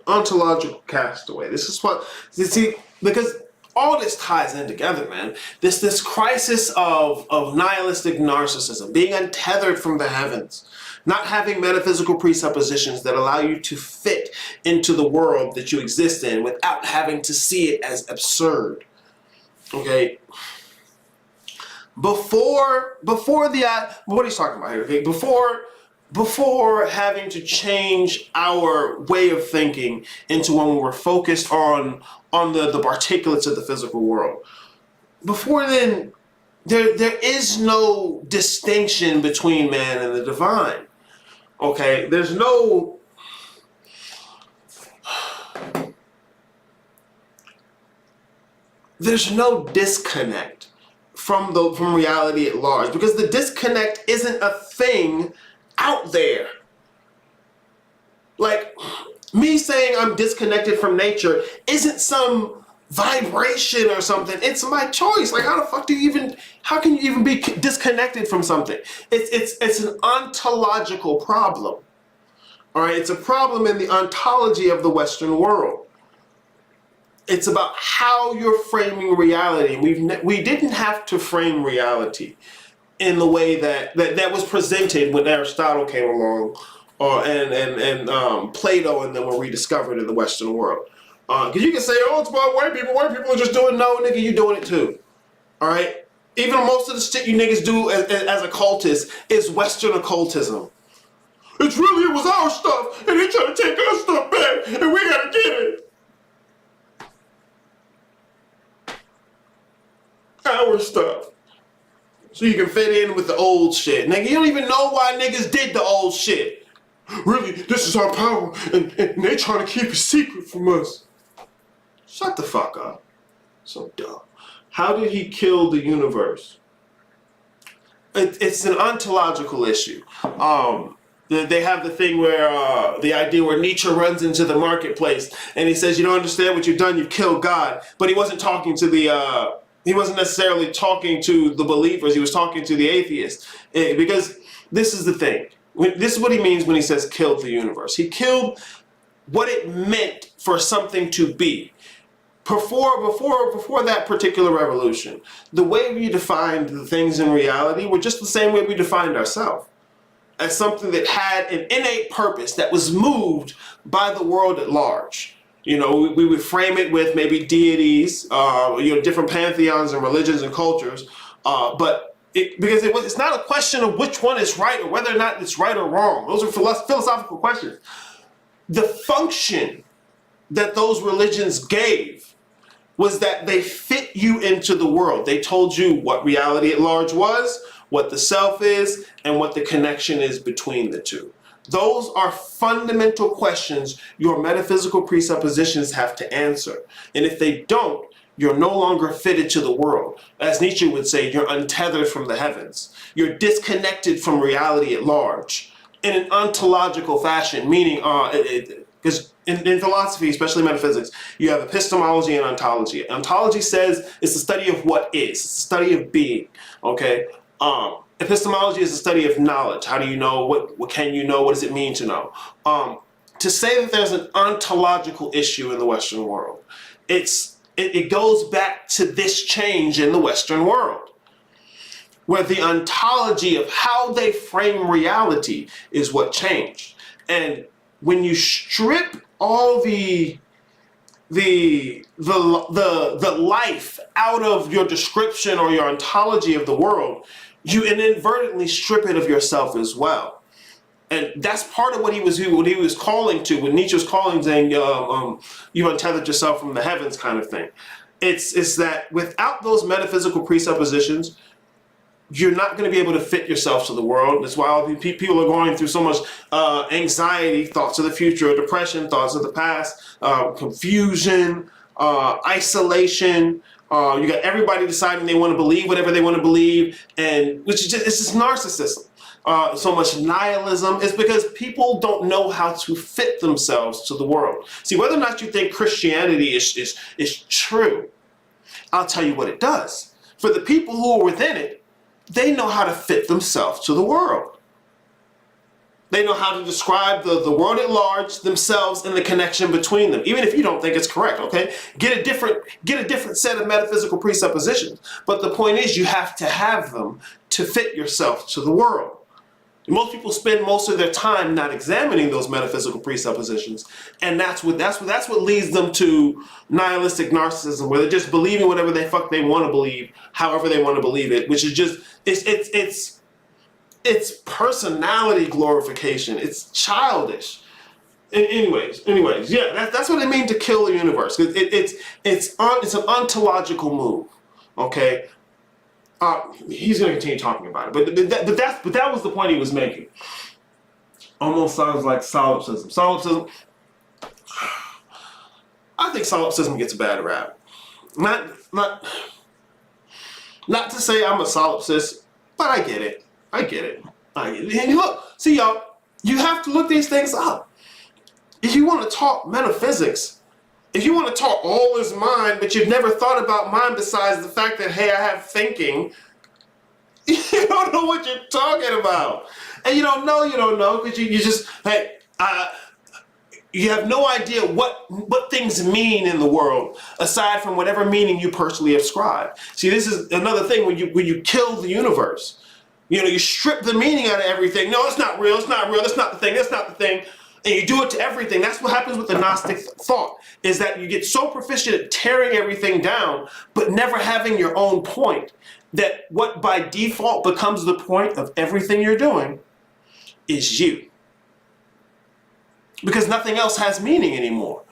S1: Ontological castaway. This is what you see, because all this ties in together, man. This crisis of nihilistic narcissism, being untethered from the heavens, not having metaphysical presuppositions that allow you to fit into the world that you exist in without having to see it as absurd. Okay. Before the what he's talking about here? Okay, before having to change our way of thinking into when we were focused on the particulates of the physical world. Before then, there is no distinction between man and the divine. Okay, there's no disconnect from reality at large, because the disconnect isn't a thing out there. Like, me saying I'm disconnected from nature isn't some vibration or something. It's my choice. Like, how can you even be disconnected from something? It's an ontological problem. All right, it's a problem in the ontology of the Western world. It's about how you're framing reality. We didn't have to frame reality in the way that was presented when Aristotle came along, and Plato and then were rediscovered in the Western world. Because you can say, oh, it's about white people. White people are just doing, no, nigga, you doing it too. All right? Even most of the shit you niggas do as occultists is Western occultism. It was our stuff, and they trying to take our stuff back, and we gotta get it. Our stuff. So you can fit in with the old shit. Nigga, you don't even know why niggas did the old shit. Really, this is our power, and they trying to keep it secret from us. Shut the fuck up. So dumb. How did he kill the universe? It's an ontological issue. They have the thing where the idea where Nietzsche runs into the marketplace and he says, "You don't understand what you've done. You've killed God." But he wasn't talking to the. He wasn't necessarily talking to the believers. He was talking to the atheists, because this is the thing. This is what he means when he says "killed the universe." He killed what it meant for something to be. Before that particular revolution, the way we defined the things in reality were just the same way we defined ourselves, as something that had an innate purpose that was moved by the world at large. You know, we would frame it with maybe deities, different pantheons and religions and cultures, but because it's not a question of which one is right or whether or not it's right or wrong. Those are philosophical questions. The function that those religions gave was that they fit you into the world. They told you what reality at large was, what the self is, and what the connection is between the two. Those are fundamental questions your metaphysical presuppositions have to answer. And if they don't, you're no longer fitted to the world. As Nietzsche would say, you're untethered from the heavens. You're disconnected from reality at large in an ontological fashion, meaning, because in philosophy, especially metaphysics, you have epistemology and ontology. Ontology says it's the study of what is. It's the study of being, okay? Epistemology is the study of knowledge. How do you know? What can you know? What does it mean to know? To say that there's an ontological issue in the Western world, it goes back to this change in the Western world, where the ontology of how they frame reality is what changed. And when you strip all the life out of your description or your ontology of the world, you inadvertently strip it of yourself as well. And that's part of what he was calling to, when Nietzsche was calling, saying, you untethered yourself from the heavens kind of thing. It's that without those metaphysical presuppositions, you're not going to be able to fit yourself to the world. That's why all these people are going through so much anxiety, thoughts of the future, depression, thoughts of the past, confusion, isolation. You got everybody deciding they want to believe whatever they want to believe, and which is just, it's just narcissism. So much nihilism is because people don't know how to fit themselves to the world. See, whether or not you think Christianity is true, I'll tell you what it does. For the people who are within it, they know how to fit themselves to the world. They know how to describe the world at large, themselves, and the connection between them, even if you don't think it's correct, okay? Get a different set of metaphysical presuppositions. But the point is, you have to have them to fit yourself to the world. Most people spend most of their time not examining those metaphysical presuppositions, and that's what leads them to nihilistic narcissism, where they're just believing whatever they want to believe, however they want to believe it, which is just it's personality glorification. It's childish. And anyways, yeah, that's what it means to kill the universe. It's an ontological move, okay. He's going to continue talking about it, but that was the point he was making. Almost sounds like solipsism. Solipsism. I think solipsism gets a bad rap. Not to say I'm a solipsist, but I get it. And look, see y'all, you have to look these things up. If you want to talk metaphysics, if you want to talk all is mind, but you've never thought about mind besides the fact that, hey, I have thinking, you don't know what you're talking about. And you don't know, because you just, hey, you have no idea what things mean in the world, aside from whatever meaning you personally ascribe. See, this is another thing when you kill the universe. You strip the meaning out of everything. No, it's not real, that's not the thing. And you do it to everything. That's what happens with the Gnostic thought, is that you get so proficient at tearing everything down, but never having your own point, that what by default becomes the point of everything you're doing is you. Because nothing else has meaning anymore.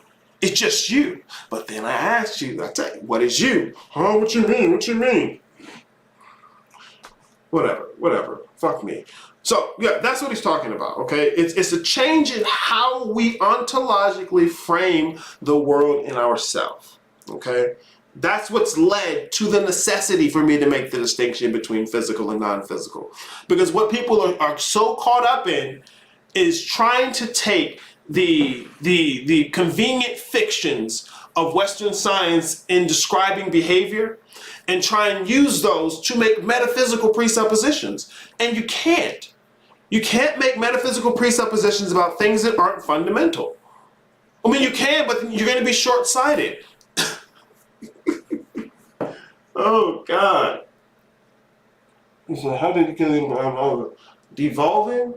S1: It's just you. But then I asked you, I tell you, what is you? Huh? What you mean? What you mean? Whatever. Fuck me. So, yeah, that's what he's talking about, okay? It's a change in how we ontologically frame the world in ourselves, okay? That's what's led to the necessity for me to make the distinction between physical and non-physical. Because what people are so caught up in is trying to take the convenient fictions of Western science in describing behavior and try and use those to make metaphysical presuppositions. And you can't. You can't make metaphysical presuppositions about things that aren't fundamental. I mean, you can, but you're going to be short-sighted. Oh, God. So how did it get devolving?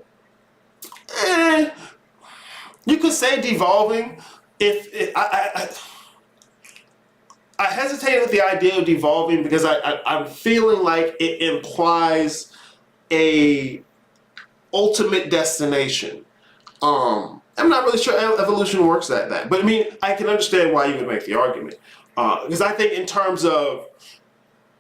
S1: You could say devolving if I hesitate with the idea of devolving because I'm feeling like it implies a ultimate destination. I'm not really sure evolution works like that, but I mean, I can understand why you would make the argument. Because I think in terms of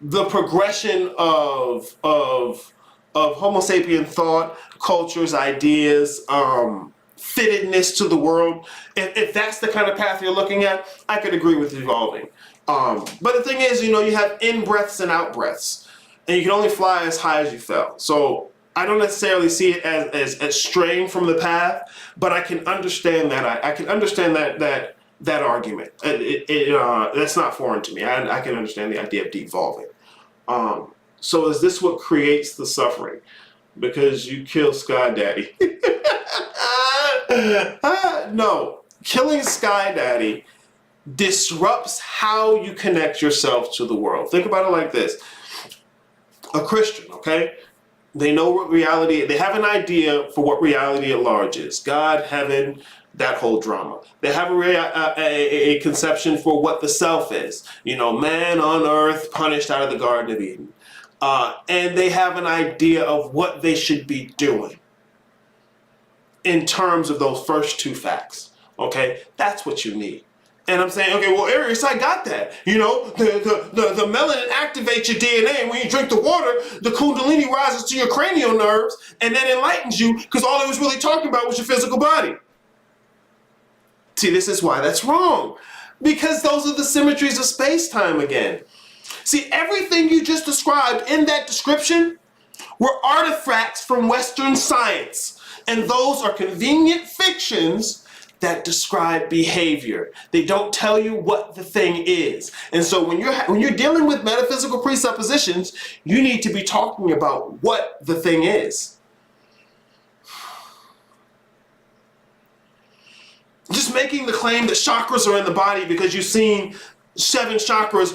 S1: the progression of Homo sapien thought, cultures, ideas, fittedness to the world, if that's the kind of path you're looking at, I could agree with evolving. But the thing is, you have in-breaths and out-breaths, and you can only fly as high as you fell. So I don't necessarily see it as straying from the path, but I can understand that. I can understand that argument. That's not foreign to me. I can understand the idea of devolving. So is this what creates the suffering? Because you kill Sky Daddy. No, killing Sky Daddy disrupts how you connect yourself to the world. Think about it like this. A Christian, okay? They know what reality, they have an idea for what reality at large is. God, heaven, that whole drama. They have a conception for what the self is. Man on earth punished out of the Garden of Eden. And they have an idea of what they should be doing in terms of those first two facts. Okay? That's what you need. And I'm saying, okay, well, Arius, I got that. The melanin activates your DNA, and when you drink the water, the Kundalini rises to your cranial nerves, and that enlightens you, because all it was really talking about was your physical body. See, this is why that's wrong. Because those are the symmetries of space-time again. See, everything you just described in that description were artifacts from Western science, and those are convenient fictions that describe behavior. They don't tell you what the thing is. And so when you're dealing with metaphysical presuppositions, you need to be talking about what the thing is. Just making the claim that chakras are in the body because you've seen 7 chakras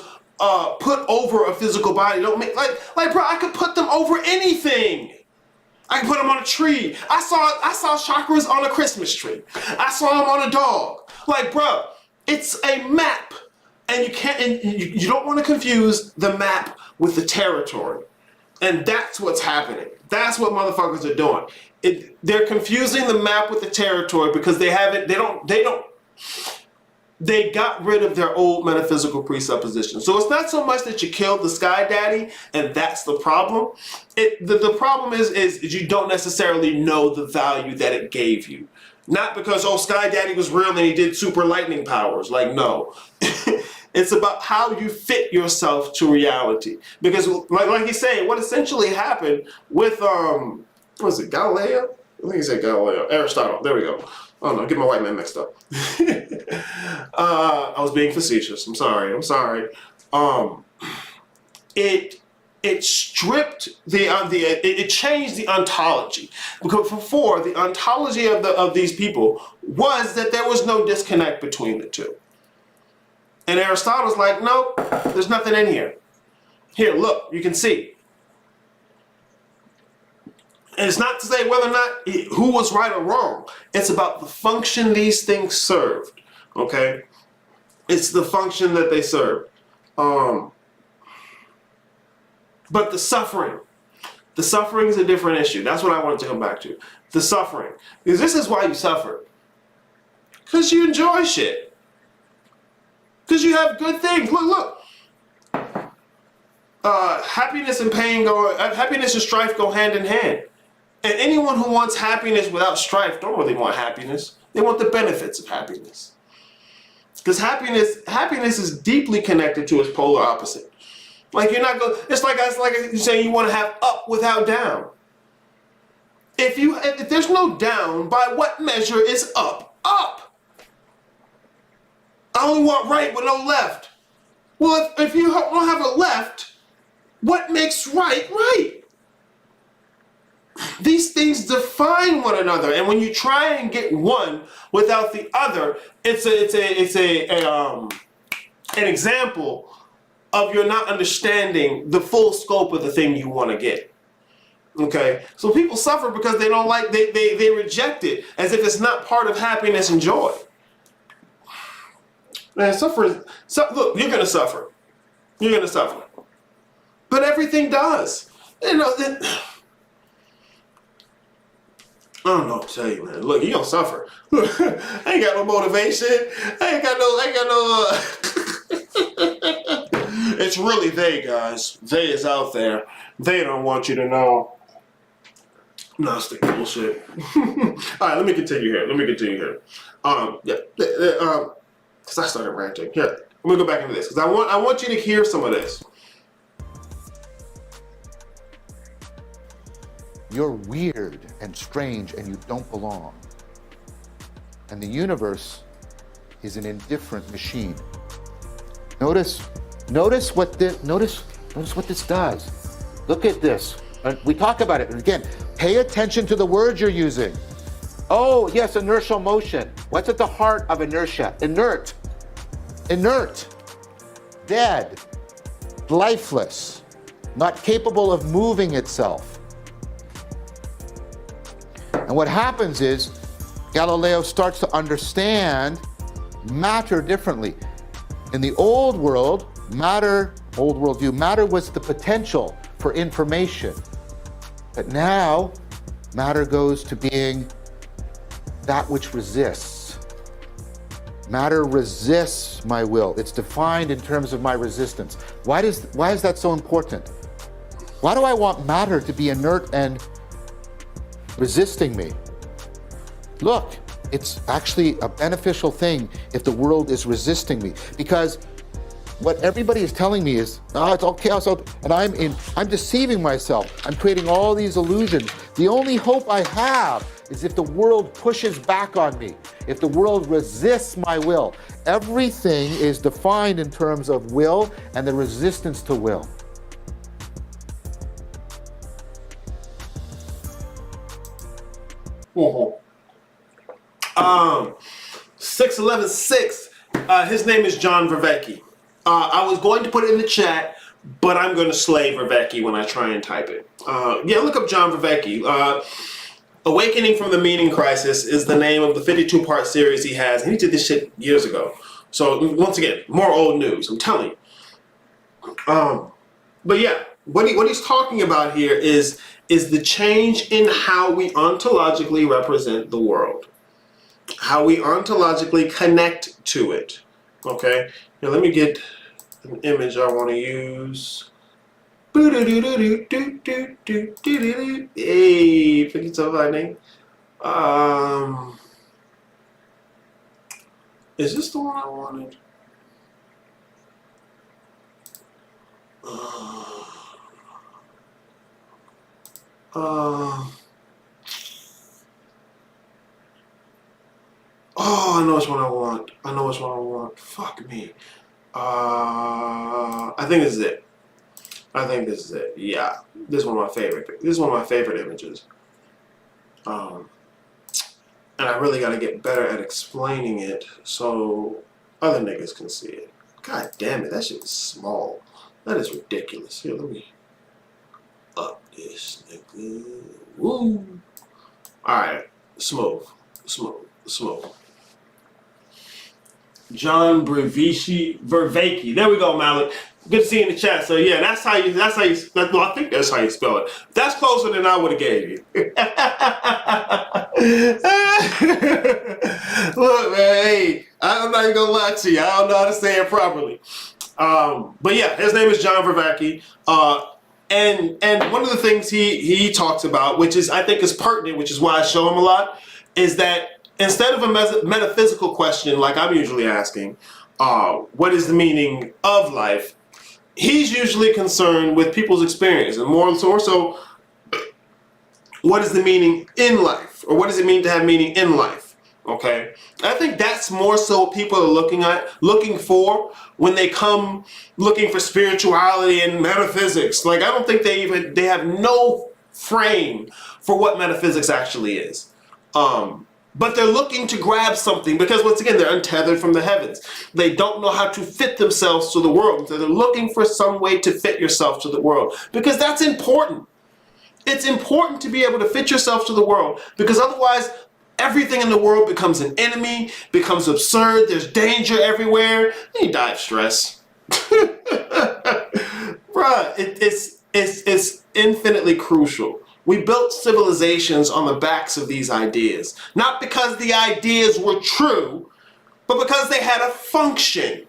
S1: put over a physical body don't make like bro, I could put them over anything. I can put them on a tree. I saw chakras on a Christmas tree. I saw them on a dog. Like, bro, it's a map, and you don't want to confuse the map with the territory, and that's what's happening. That's what motherfuckers are doing. They're confusing the map with the territory because they got rid of their old metaphysical presuppositions. So it's not so much that you killed the Sky Daddy and that's the problem. The problem is you don't necessarily know the value that it gave you. Not because, Sky Daddy was real and he did super lightning powers. Like, no. It's about how you fit yourself to reality. Because like he's saying, what essentially happened with, what was it, Galileo? I think he said Galileo. Aristotle. There we go. Oh no, get my white man mixed up. I was being facetious. I'm sorry. It stripped it changed the ontology, because before the ontology of these people was that there was no disconnect between the two. And Aristotle's like, no, there's nothing in here. Here, look, you can see. And it's not to say whether or not who was right or wrong. It's about the function these things served. Okay? It's the function that they serve. But the suffering is a different issue. That's what I wanted to come back to. The suffering. Because this is why you suffer. Because you enjoy shit. Because you have good things. Look. Happiness and pain happiness and strife go hand in hand. And anyone who wants happiness without strife don't really want happiness. They want the benefits of happiness. Because happiness is deeply connected to its polar opposite. Like you're not going. It's like you saying you want to have up without down. If there's no down, by what measure is up? Up. I only want right with no left. Well, if you don't have a left, what makes right right? These things define one another, and when you try and get one without the other, it's an example of you're not understanding the full scope of the thing you want to get. Okay, so people suffer because they don't like they reject it as if it's not part of happiness and joy. Man, look, you're gonna suffer. You're gonna suffer, but everything does. You know. I don't know what to tell you, man. Look, you gonna suffer. Look, I ain't got no motivation. I ain't got no. It's really they, guys. They is out there. They don't want you to know. Gnostic bullshit. All right, let me continue here. Because I started ranting. Yeah, I'm gonna go back into this because I want you to hear some of this.
S4: You're weird and strange and you don't belong. And the universe is an indifferent machine. Notice what this does. Look at this. We talk about it. And again, pay attention to the words you're using. Oh, yes, inertial motion. What's at the heart of inertia? Inert. Dead. Lifeless. Not capable of moving itself. And what happens is Galileo starts to understand matter differently. In the old worldview, matter was the potential for information. But now, matter goes to being that which resists. Matter resists my will. It's defined in terms of my resistance. Why is that so important? Why do I want matter to be inert and resisting me? Look, it's actually a beneficial thing if the world is resisting me, because what everybody is telling me is, it's all chaos, and I'm deceiving myself. I'm creating all these illusions. The only hope I have is if the world pushes back on me, if the world resists my will. Everything is defined in terms of will and the resistance to will.
S1: Mm-hmm. 6116. His name is John Vervecchi. I was going to put it in the chat, but I'm going to slay Vervecchi when I try and type it. Yeah, look up John Vervecchi. Awakening from the Meaning Crisis is the name of the 52-part series he has. And he did this shit years ago. So once again, more old news. I'm telling you. But yeah, what he's talking about here is the change in how we ontologically represent the world, how we ontologically connect to it. Okay, now let me get an image I want to use. Hey, pick yourself out, name. Is this the one I wanted? Oh, I know which one I want. Fuck me. I think this is it. Yeah, this is one of my favorite. This is one of my favorite images. And I really got to get better at explaining it so other niggas can see it. God damn it, that shit is small. That is ridiculous. Here, let me up This nigga. Woo. Alright. Smooth. John Vervaeke. There we go, Malik. Good to see you in the chat. So yeah, I think that's how you spell it. That's closer than I would have gave you. Look, man, hey, I'm not even gonna lie to you. I don't know how to say it properly. But yeah, his name is John Vervaeke. And one of the things he talks about, which is I think is pertinent, which is why I show him a lot, is that instead of a metaphysical question like I'm usually asking, what is the meaning of life? He's usually concerned with people's experience, and more so, what is the meaning in life, or what does it mean to have meaning in life? Okay, I think that's more so what people are looking for when they come looking for spirituality and metaphysics. Like I don't think they have no frame for what metaphysics actually is. But they're looking to grab something because, once again, they're untethered from the heavens. They don't know how to fit themselves to the world. So they're looking for some way to fit yourself to the world because that's important. It's important to be able to fit yourself to the world because otherwise everything in the world becomes an enemy, becomes absurd, there's danger everywhere, and you die of stress. Bruh, it's infinitely crucial. We built civilizations on the backs of these ideas. Not because the ideas were true, but because they had a function.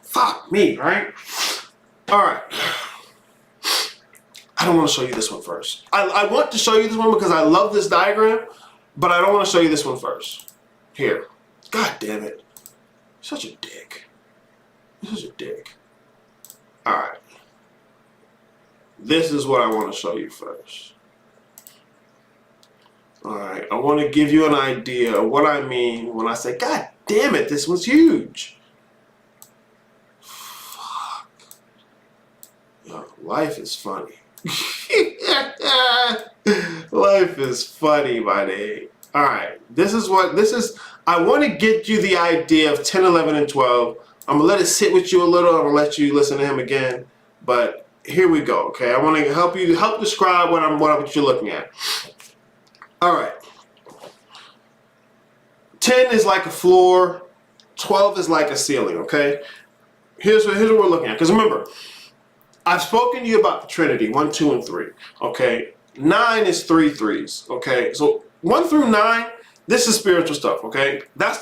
S1: Fuck me, right? Alright. I don't want to show you this one first. I want to show you this one because I love this diagram, but I don't want to show you this one first. Here. God damn it. Such a dick. Such a dick. Alright. This is what I want to show you first. Alright, I want to give you an idea of what I mean when I say, God damn it, this was huge. Fuck. Yo, life is funny. Life is funny, my name. Alright, I want to get you the idea of 10, 11, and 12. I'm going to let it sit with you a little. I'm going to let you listen to him again. But here we go, okay? I want to help describe what you're looking at. All right. 10 is like a floor. 12 is like a ceiling, okay? Here's what we're looking at. Because remember, I've spoken to you about the Trinity, 1, 2, and 3, okay? 9 is 3 threes, okay? So 1 through 9, this is spiritual stuff, okay? That's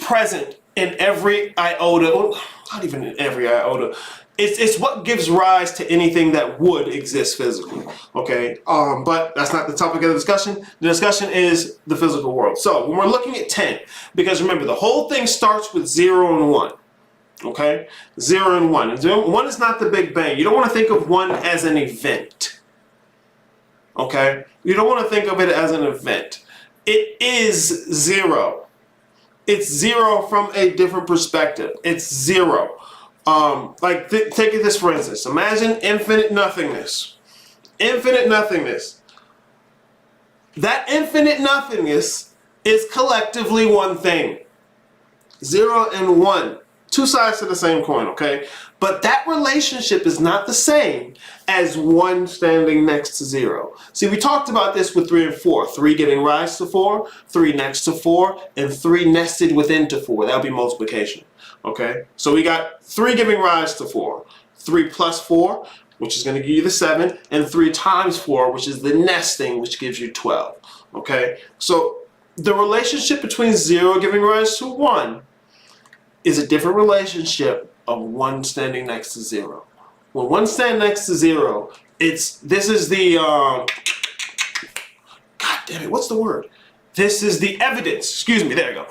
S1: present in every iota. Not even in every iota. It's what gives rise to anything that would exist physically. Okay, but that's not the topic of the discussion. The discussion is the physical world. So when we're looking at 10, because remember the whole thing starts with 0 and 1. Okay, 0 and 1. And 1 is not the Big Bang. You don't want to think of 1 as an event. Okay, you don't want to think of it as an event. It is 0. It's 0 from a different perspective. It's 0. Take this for instance. Imagine infinite nothingness. Infinite nothingness. That infinite nothingness is collectively one thing. 0 and 1. Two sides to the same coin, okay? But that relationship is not the same as 1 standing next to 0. See, we talked about this with 3 and 4. 3 giving rise to 4, 3 next to 4, and 3 nested within to 4. That would be multiplication, okay? So we got 3 giving rise to 4, 3 plus 4, which is going to give you the 7, and 3 times 4, which is the nesting, which gives you 12, okay? So the relationship between 0 giving rise to 1 is a different relationship of 1 standing next to 0. When 1 stands next to 0, this is the God damn it, what's the word? This is the evidence. Excuse me, there you go.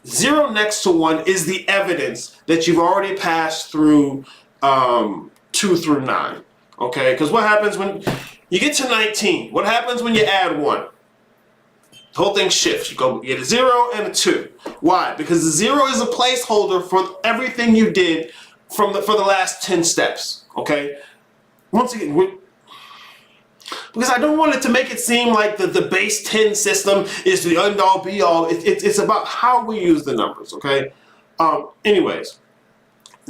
S1: 0 next to 1 is the evidence that you've already passed through 2 through 9. Okay, because what happens when you get to 19? What happens when you add 1? The whole thing shifts. You get a 0 and a 2. Why? Because the 0 is a placeholder for everything you did for the last 10 steps. Okay? Once again, because I don't want it to make it seem like the base 10 system is the end all be all. It's about how we use the numbers. Okay? Anyways,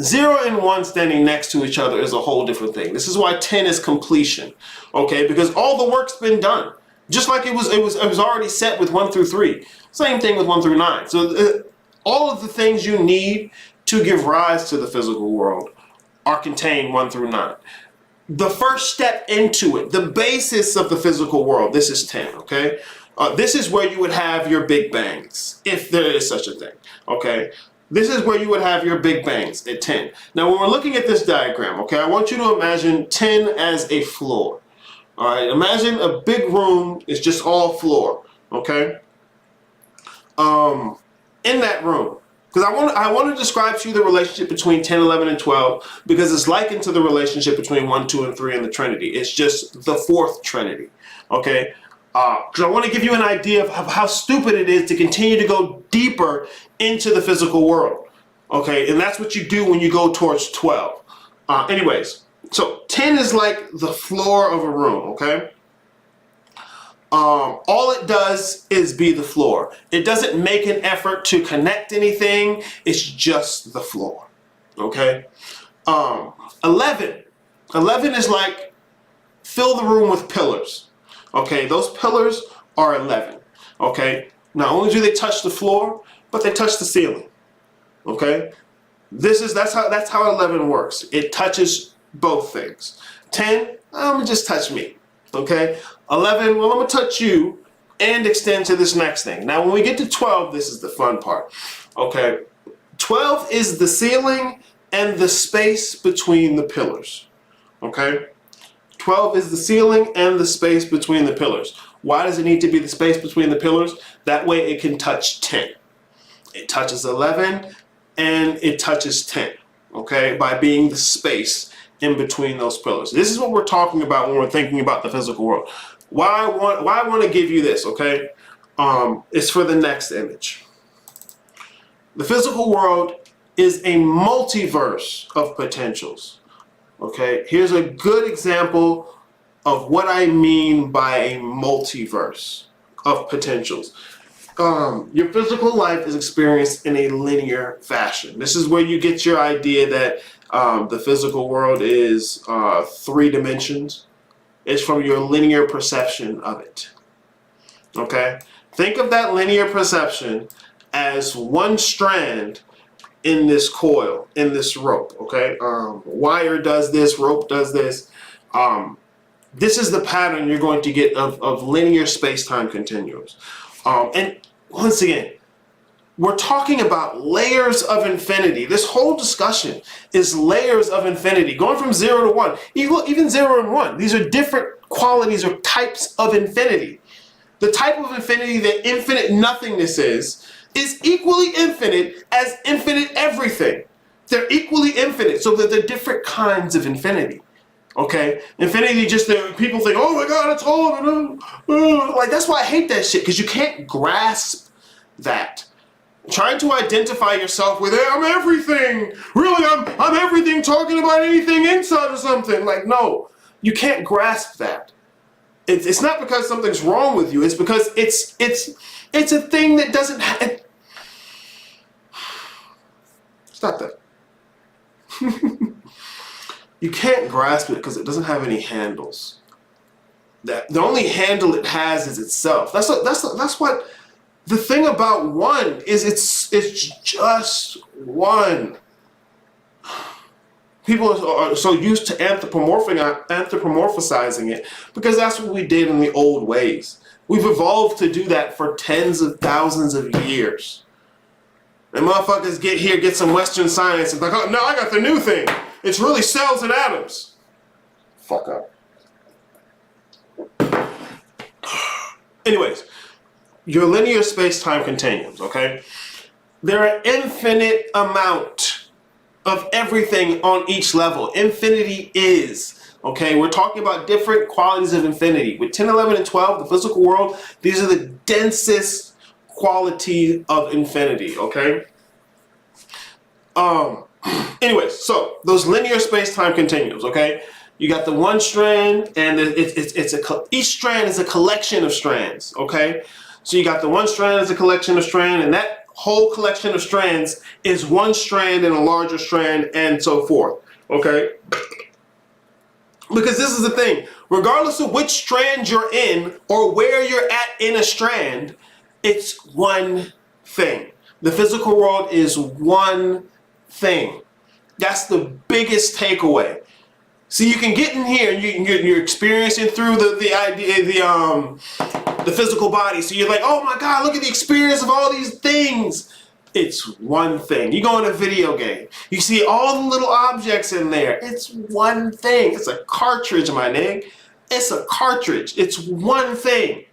S1: 0 and 1 standing next to each other is a whole different thing. This is why 10 is completion, okay? Because all the work's been done. Just like it was already set with 1 through 3. Same thing with 1 through 9. So all of the things you need to give rise to the physical world are contained 1 through 9. The first step into it, the basis of the physical world, this is 10, okay? This is where you would have your big bangs, if there is such a thing, okay? This is where you would have your big bangs at 10. Now, when we're looking at this diagram, okay, I want you to imagine 10 as a floor. All right, imagine a big room is just all floor, okay? In that room, because I want to describe to you the relationship between 10, 11, and 12, because it's likened to the relationship between 1, 2, and 3 in the Trinity. It's just the fourth Trinity, okay? Because I want to give you an idea of how stupid it is to continue to go deeper into the physical world, okay? And that's what you do when you go towards 12. Anyways, so 10 is like the floor of a room, okay? All it does is be the floor. It doesn't make an effort to connect anything. It's just the floor, okay? 11 is like fill the room with pillars. Okay, those pillars are 11. Okay, not only do they touch the floor, but they touch the ceiling. Okay, that's how 11 works. It touches both things. 10, I'm gonna just touch me. Okay, 11, well, I'm gonna touch you and extend to this next thing. Now, when we get to 12, this is the fun part. Okay, 12 is the ceiling and the space between the pillars. Okay. 12 is the ceiling and the space between the pillars. Why does it need to be the space between the pillars? That way it can touch 10. It touches 11 and it touches 10, okay, by being the space in between those pillars. This is what we're talking about when we're thinking about the physical world. Why I want to give you this, okay, is for the next image. The physical world is a multiverse of potentials. Okay, here's a good example of what I mean by a multiverse of potentials. Your physical life is experienced in a linear fashion. This is where you get your idea that the physical world is 3 dimensions. It's from your linear perception of it. Okay, think of that linear perception as one strand in this coil, in this rope, okay? Wire does this, rope does this. This is the pattern you're going to get of linear space-time continuums. And once again, we're talking about layers of infinity. This whole discussion is layers of infinity, going from 0 to 1. Even 0 and 1, these are different qualities or types of infinity. The type of infinity that infinite nothingness is equally infinite as infinite everything. They're equally infinite, so that they're different kinds of infinity. Okay? Infinity, just there, people think, oh my God, it's all, like, that's why I hate that shit, because you can't grasp that. Trying to identify yourself with, hey, I'm everything. Really, I'm everything, talking about anything inside of something. Like, no, you can't grasp that. It's not because something's wrong with you. It's because it's a thing that doesn't have. Stop that. You can't grasp it because it doesn't have any handles. That the only handle it has is itself. That's what the thing about one is. It's just one. People are so used to anthropomorphizing it because that's what we did in the old ways. We've evolved to do that for tens of thousands of years. And motherfuckers get some Western science and like, oh no, I got the new thing. It's really cells and atoms. Fuck up. Anyways, your linear space-time continuums, okay? There are infinite amount of everything on each level. Infinity is, okay? We're talking about different qualities of infinity. With 10, 11, and 12, the physical world, these are the densest quality of infinity, okay? Anyways, so those linear space-time continuums, okay? You got the one strand, and each strand is a collection of strands, okay? So you got the one strand as a collection of strands, and that whole collection of strands is one strand and a larger strand and so forth, okay? Because this is the thing, regardless of which strand you're in or where you're at in a strand, it's one thing. The physical world is one thing. That's the biggest takeaway. See, you can get in here and you're experiencing through the idea, the physical body. So you're like, oh my God, look at the experience of all these things. It's one thing. You go in a video game, you see all the little objects in there. It's one thing. It's a cartridge, my nigga. It's a cartridge. It's one thing.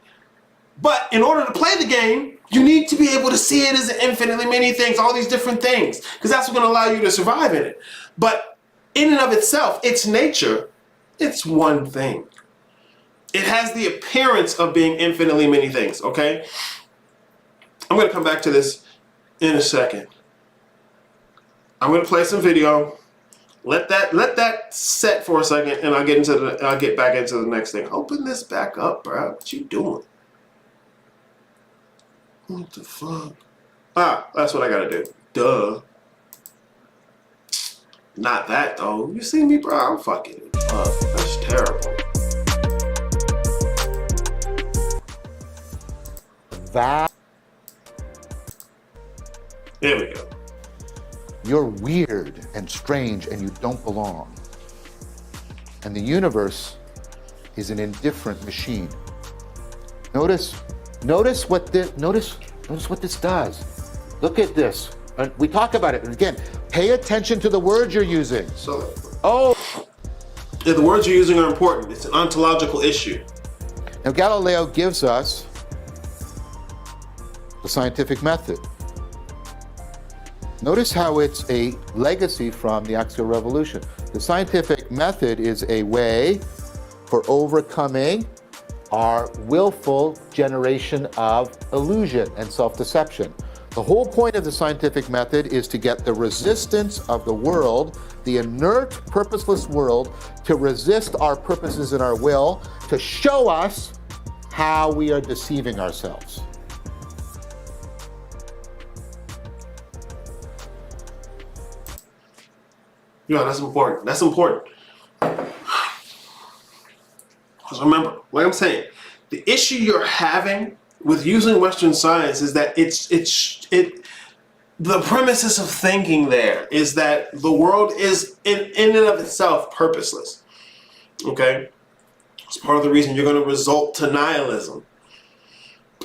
S1: But in order to play the game, you need to be able to see it as infinitely many things, all these different things, because that's what's going to allow you to survive in it. But in and of itself, its nature, it's one thing. It has the appearance of being infinitely many things, okay? I'm going to come back to this in a second. I'm going to play some video. Let that set for a second, and I'll get back into the next thing. Open this back up, bro. What you doing? What the fuck? Ah, that's what I gotta do. Duh. Not that though. You see me, bro? I'm fucking up. That's terrible.
S4: That
S1: There we go.
S4: you're weird and strange and you don't belong. And the universe is an indifferent machine. Notice what this does. Look at this. We talk about it. And again, pay attention to the words you're using.
S1: So,
S4: Oh.
S1: yeah, the words you're using are important. It's an ontological issue.
S4: Now Galileo gives us the scientific method. Notice how it's a legacy from the axial revolution. The scientific method is a way for overcoming our willful generation of illusion and self-deception. The whole point of the scientific method is to get the resistance of the world, the inert, purposeless world, to resist our purposes and our will, to show us how we are deceiving ourselves.
S1: Yeah, that's important. That's important. Because remember, like I'm saying, the issue you're having with using Western science is that the premises of thinking there is that the world is in and of itself purposeless. Okay? It's part of the reason you're going to result to nihilism.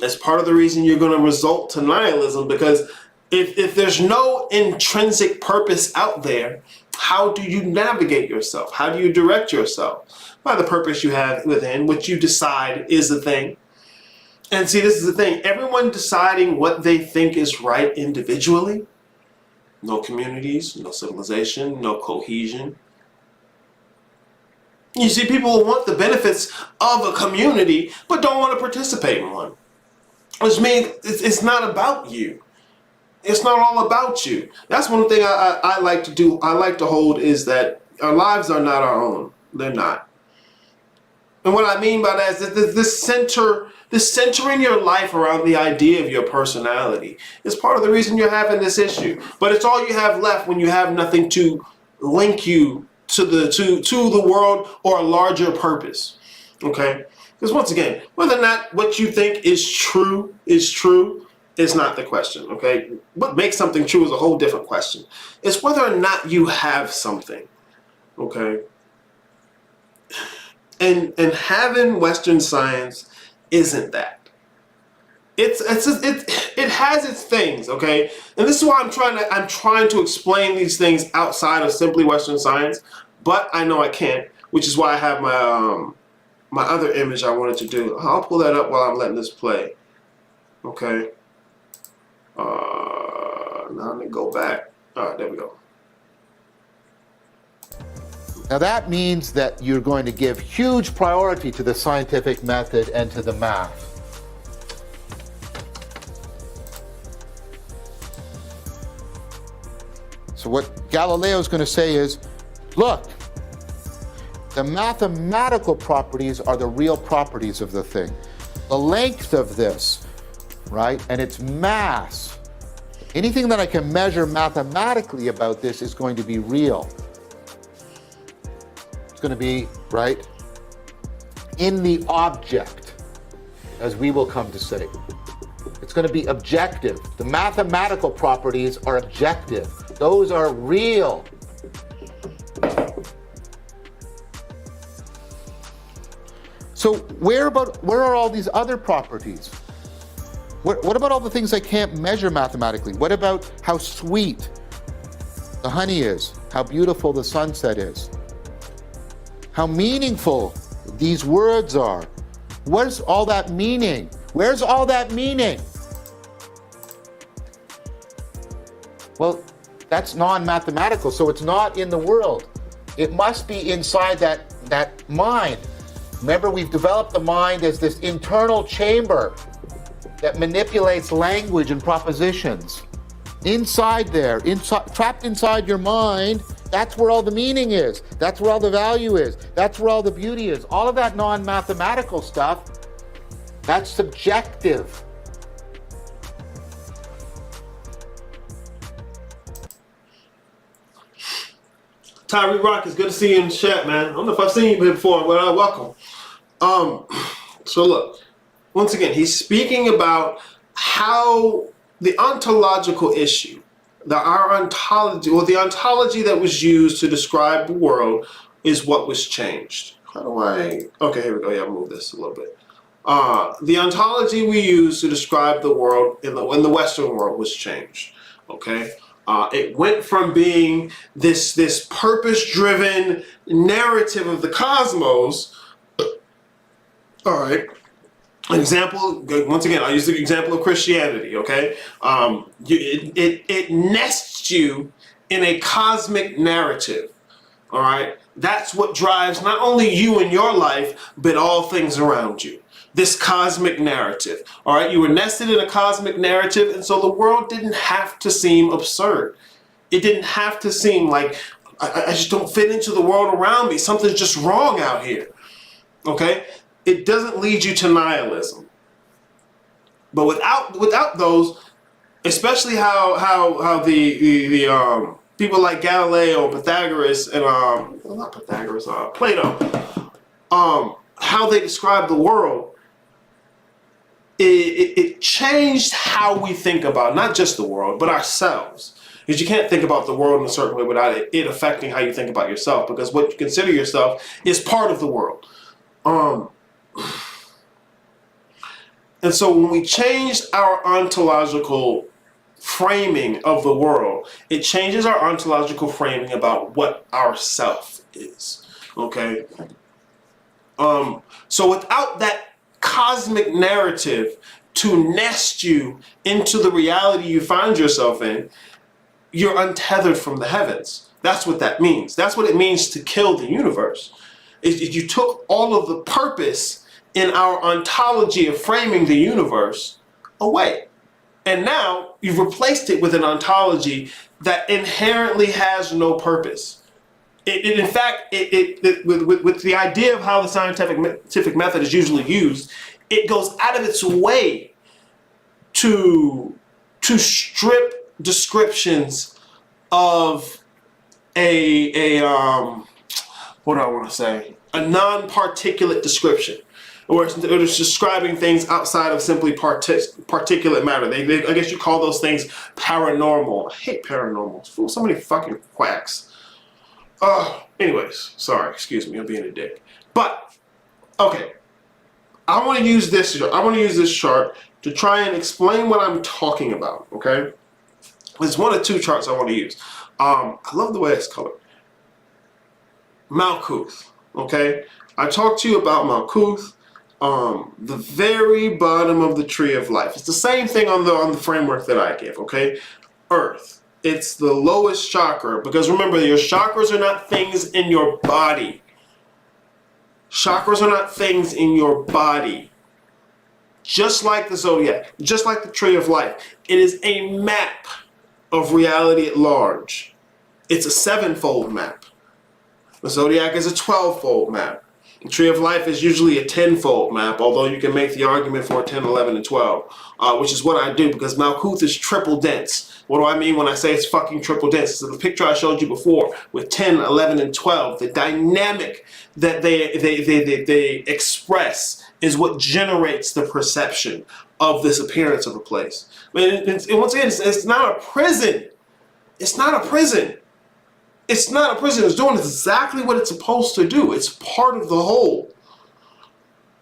S1: It's part of the reason you're going to result to nihilism, because if there's no intrinsic purpose out there, how do you navigate yourself? How do you direct yourself? By the purpose you have within, which you decide is the thing. And see, this is the thing. Everyone deciding what they think is right individually. No communities, no civilization, no cohesion. You see, people want the benefits of a community, but don't want to participate in one. Which means it's not about you. It's not all about you. That's one thing I like to do. I like to hold is that our lives are not our own. They're not. And what I mean by that is that this centering your life around the idea of your personality is part of the reason you're having this issue. But it's all you have left when you have nothing to link you to the world or a larger purpose. Okay? Because once again, whether or not what you think is true is not the question. Okay? What makes something true is a whole different question. It's whether or not you have something. Okay? And having Western science isn't that. It has its things, okay? And this is why I'm trying to explain these things outside of simply Western science, but I know I can't, which is why I have my other image I wanted to do. I'll pull that up while I'm letting this play. Okay. Now let me go back. All right, there we go.
S4: Now that means that you're going to give huge priority to the scientific method and to the math. So what Galileo is going to say is, look, the mathematical properties are the real properties of the thing. The length of this, right, and its mass Anything that I can measure mathematically about this is going to be real. It's going to be, right, in the object, as we will come to say. It's going to be objective. The mathematical properties are objective. Those are real. So where are all these other properties? What about all the things I can't measure mathematically? What about how sweet the honey is? How beautiful the sunset is? How meaningful these words are? Where's all that meaning? Where's all that meaning? Well, that's non-mathematical, so it's not in the world. It must be inside that mind. Remember, we've developed the mind as this internal chamber that manipulates language and propositions. Inside there, trapped inside your mind, that's where all the meaning is. That's where all the value is. That's where all the beauty is. All of that non-mathematical stuff, that's subjective.
S1: Tyree Rock, it's good to see you in the chat, man. I don't know if I've seen you before, but welcome. So look, once again, he's speaking about how the ontological issue, our ontology, or the ontology that was used to describe the world, is what was changed. How do I? Okay, here we go. Yeah, I'll move this a little bit. The ontology we use to describe the world in the Western world was changed. Okay. It went from being this purpose-driven narrative of the cosmos. All right. An example, once again, I'll use the example of Christianity, okay? It nests you in a cosmic narrative, all right? That's what drives not only you in your life, but all things around you. This cosmic narrative, all right? You were nested in a cosmic narrative, and so the world didn't have to seem absurd. It didn't have to seem like, I just don't fit into the world around me. Something's just wrong out here, okay? It doesn't lead you to nihilism. But without those, especially how the people like Galileo, Pythagoras, and not Pythagoras, Plato, how they describe the world, it changed how we think about not just the world, but ourselves. Because you can't think about the world in a certain way without it affecting how you think about yourself, because what you consider yourself is part of the world. And so when we changed our ontological framing of the world, it changes our ontological framing about what our self is. Okay? So without that cosmic narrative to nest you into the reality you find yourself in, you're untethered from the heavens. That's what that means. That's what it means to kill the universe. You took all of the purpose in our ontology of framing the universe away. And now you've replaced it with an ontology that inherently has no purpose. In fact, with the idea of how the scientific method is usually used, it goes out of its way to strip descriptions of what do I want to say? A non-particulate description, or it's describing things outside of simply particulate matter. I guess you call those things paranormal. I hate paranormal. So many fucking quacks. Anyways, sorry, excuse me, I'm being a dick. But okay, I want to use this chart to try and explain what I'm talking about. Okay, there's one of two charts I want to use. I love the way it's colored. Malkuth. Okay, I talked to you about Malkuth. The very bottom of the tree of life. It's the same thing on the framework that I give. Okay, Earth. It's the lowest chakra, because remember, your chakras are not things in your body. Chakras are not things in your body. Just like the zodiac, just like the tree of life, it is a map of reality at large. It's a 7-fold map. The zodiac is a 12-fold map. Tree of Life is usually a tenfold map, although you can make the argument for 10, 11, and 12, which is what I do because Malkuth is triple dense. What do I mean when I say it's fucking triple dense? So the picture I showed you before with 10, 11, and 12, the dynamic that they express is what generates the perception of this appearance of a place. I mean, once again, it's not a prison. It's not a prison. It's not a prison. It's doing exactly what it's supposed to do. It's part of the whole.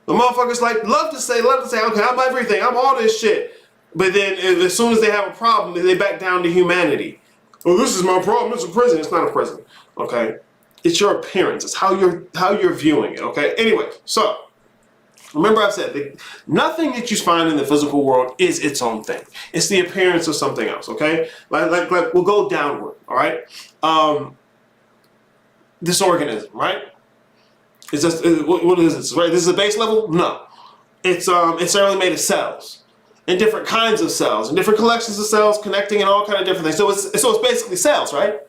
S1: The motherfuckers like love to say, okay, I'm everything. I'm all this shit. But then as soon as they have a problem, they back down to humanity. Oh, this is my problem. It's a prison. It's not a prison. Okay? It's your appearance. It's how you're viewing it. Okay? Anyway, so remember I've said that nothing that you find in the physical world is its own thing. It's the appearance of something else. Okay? Like we'll go downward. All right? This organism, right? Is this what is this? Right? This is a base level? No. It's certainly made of cells, and different kinds of cells, and different collections of cells connecting and all kind of different things. So it's basically cells, right?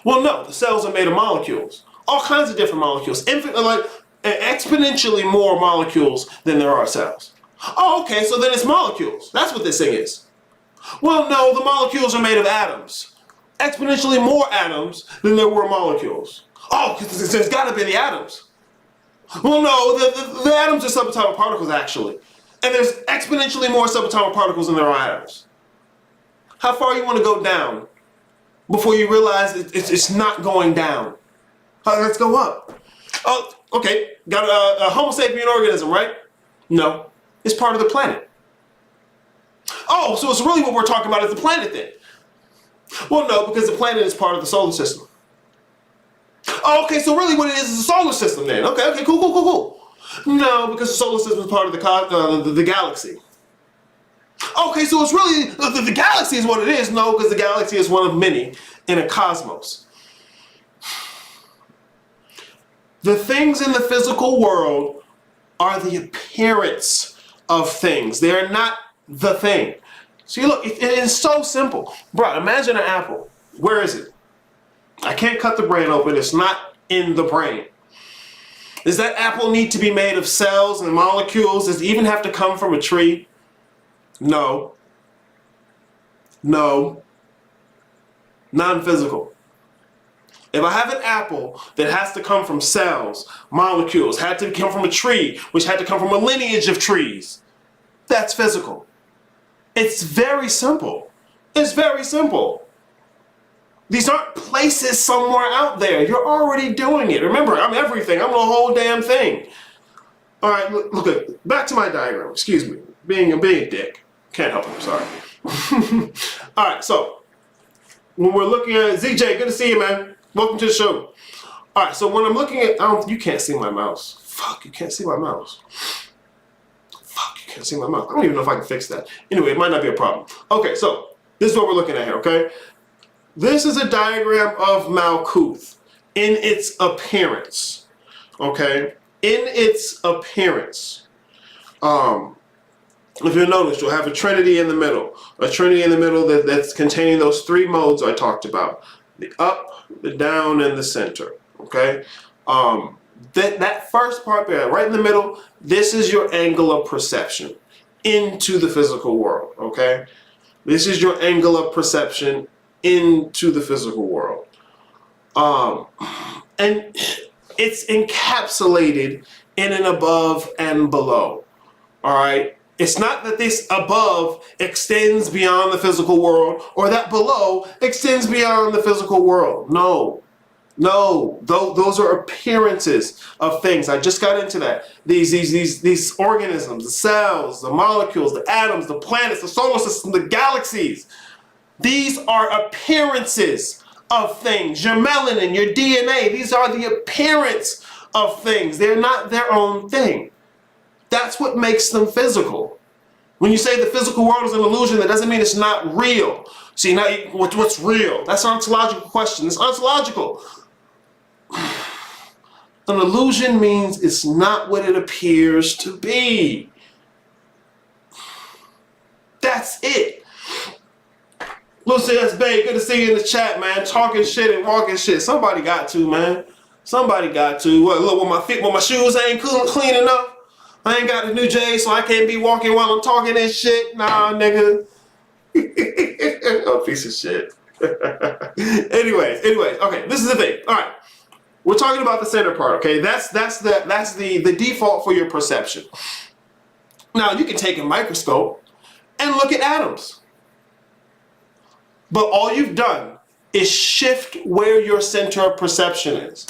S1: Well, no. The cells are made of molecules, all kinds of different molecules, exponentially more molecules than there are cells. Oh, okay. So then it's molecules. That's what this thing is. Well, no. The molecules are made of atoms. Exponentially more atoms than there were molecules. Oh, because there's got to be the atoms. Well, no, the atoms are subatomic particles, actually. And there's exponentially more subatomic particles than there are atoms. How far you want to go down before you realize it's not going down? Let's go up. Oh, okay. Got a Homo sapien organism, right? No. It's part of the planet. Oh, so it's really what we're talking about is the planet then. Well, no, because the planet is part of the solar system. Oh, okay, so really what it is the solar system then. Okay, cool. No, because the solar system is part of the galaxy. Okay, so it's really, the galaxy is what it is. No, because the galaxy is one of many in a cosmos. The things in the physical world are the appearance of things. They are not the thing. See, look, it is so simple. Bro, imagine an apple. Where is it? I can't cut the brain open. It's not in the brain. Does that apple need to be made of cells and molecules? Does it even have to come from a tree? No. Non-physical. If I have an apple that has to come from cells, molecules, had to come from a tree, which had to come from a lineage of trees, that's physical. It's very simple. It's very simple. These aren't places somewhere out there. You're already doing it. Remember, I'm everything. I'm the whole damn thing. All right, look, back to my diagram. Excuse me. Being a dick. Can't help it. I'm sorry. All right, so when we're looking at ZJ, good to see you, man. Welcome to the show. All right, so when I'm looking at, you can't see my mouse. Fuck, you can't see my mouse. Can't see my mouth. I don't even know if I can fix that. Anyway, it might not be a problem. Okay, so this is what we're looking at here, okay? This is a diagram of Malkuth in its appearance, okay? In its appearance. If you notice, you'll have a trinity in the middle. A trinity in the middle that's containing those three modes I talked about. The up, the down, and the center, okay? That first part there, right in the middle, this is your angle of perception into the physical world, okay? This is your angle of perception into the physical world. And it's encapsulated in an above and below, all right? It's not that this above extends beyond the physical world or that below extends beyond the physical world. No. Those are appearances of things. I just got into that. These organisms, the cells, the molecules, the atoms, the planets, the solar system, the galaxies. These are appearances of things. Your melanin, your DNA, these are the appearance of things. They're not their own thing. That's what makes them physical. When you say the physical world is an illusion, that doesn't mean it's not real. See, now what's real? That's an ontological question. It's ontological. An illusion means it's not what it appears to be. That's it. Lucy S. Bay, good to see you in the chat, man. Talking shit and walking shit. Somebody got to, man. Somebody got to. What, look, when my shoes ain't clean enough, I ain't got the new J's, so I can't be walking while I'm talking and shit. Nah, nigga. Oh, piece of shit. anyways, okay, this is the thing. All right, we're talking about the center part. Okay, that's the default for your perception. Now you can take a microscope and look at atoms, but all you've done is shift where your center of perception is,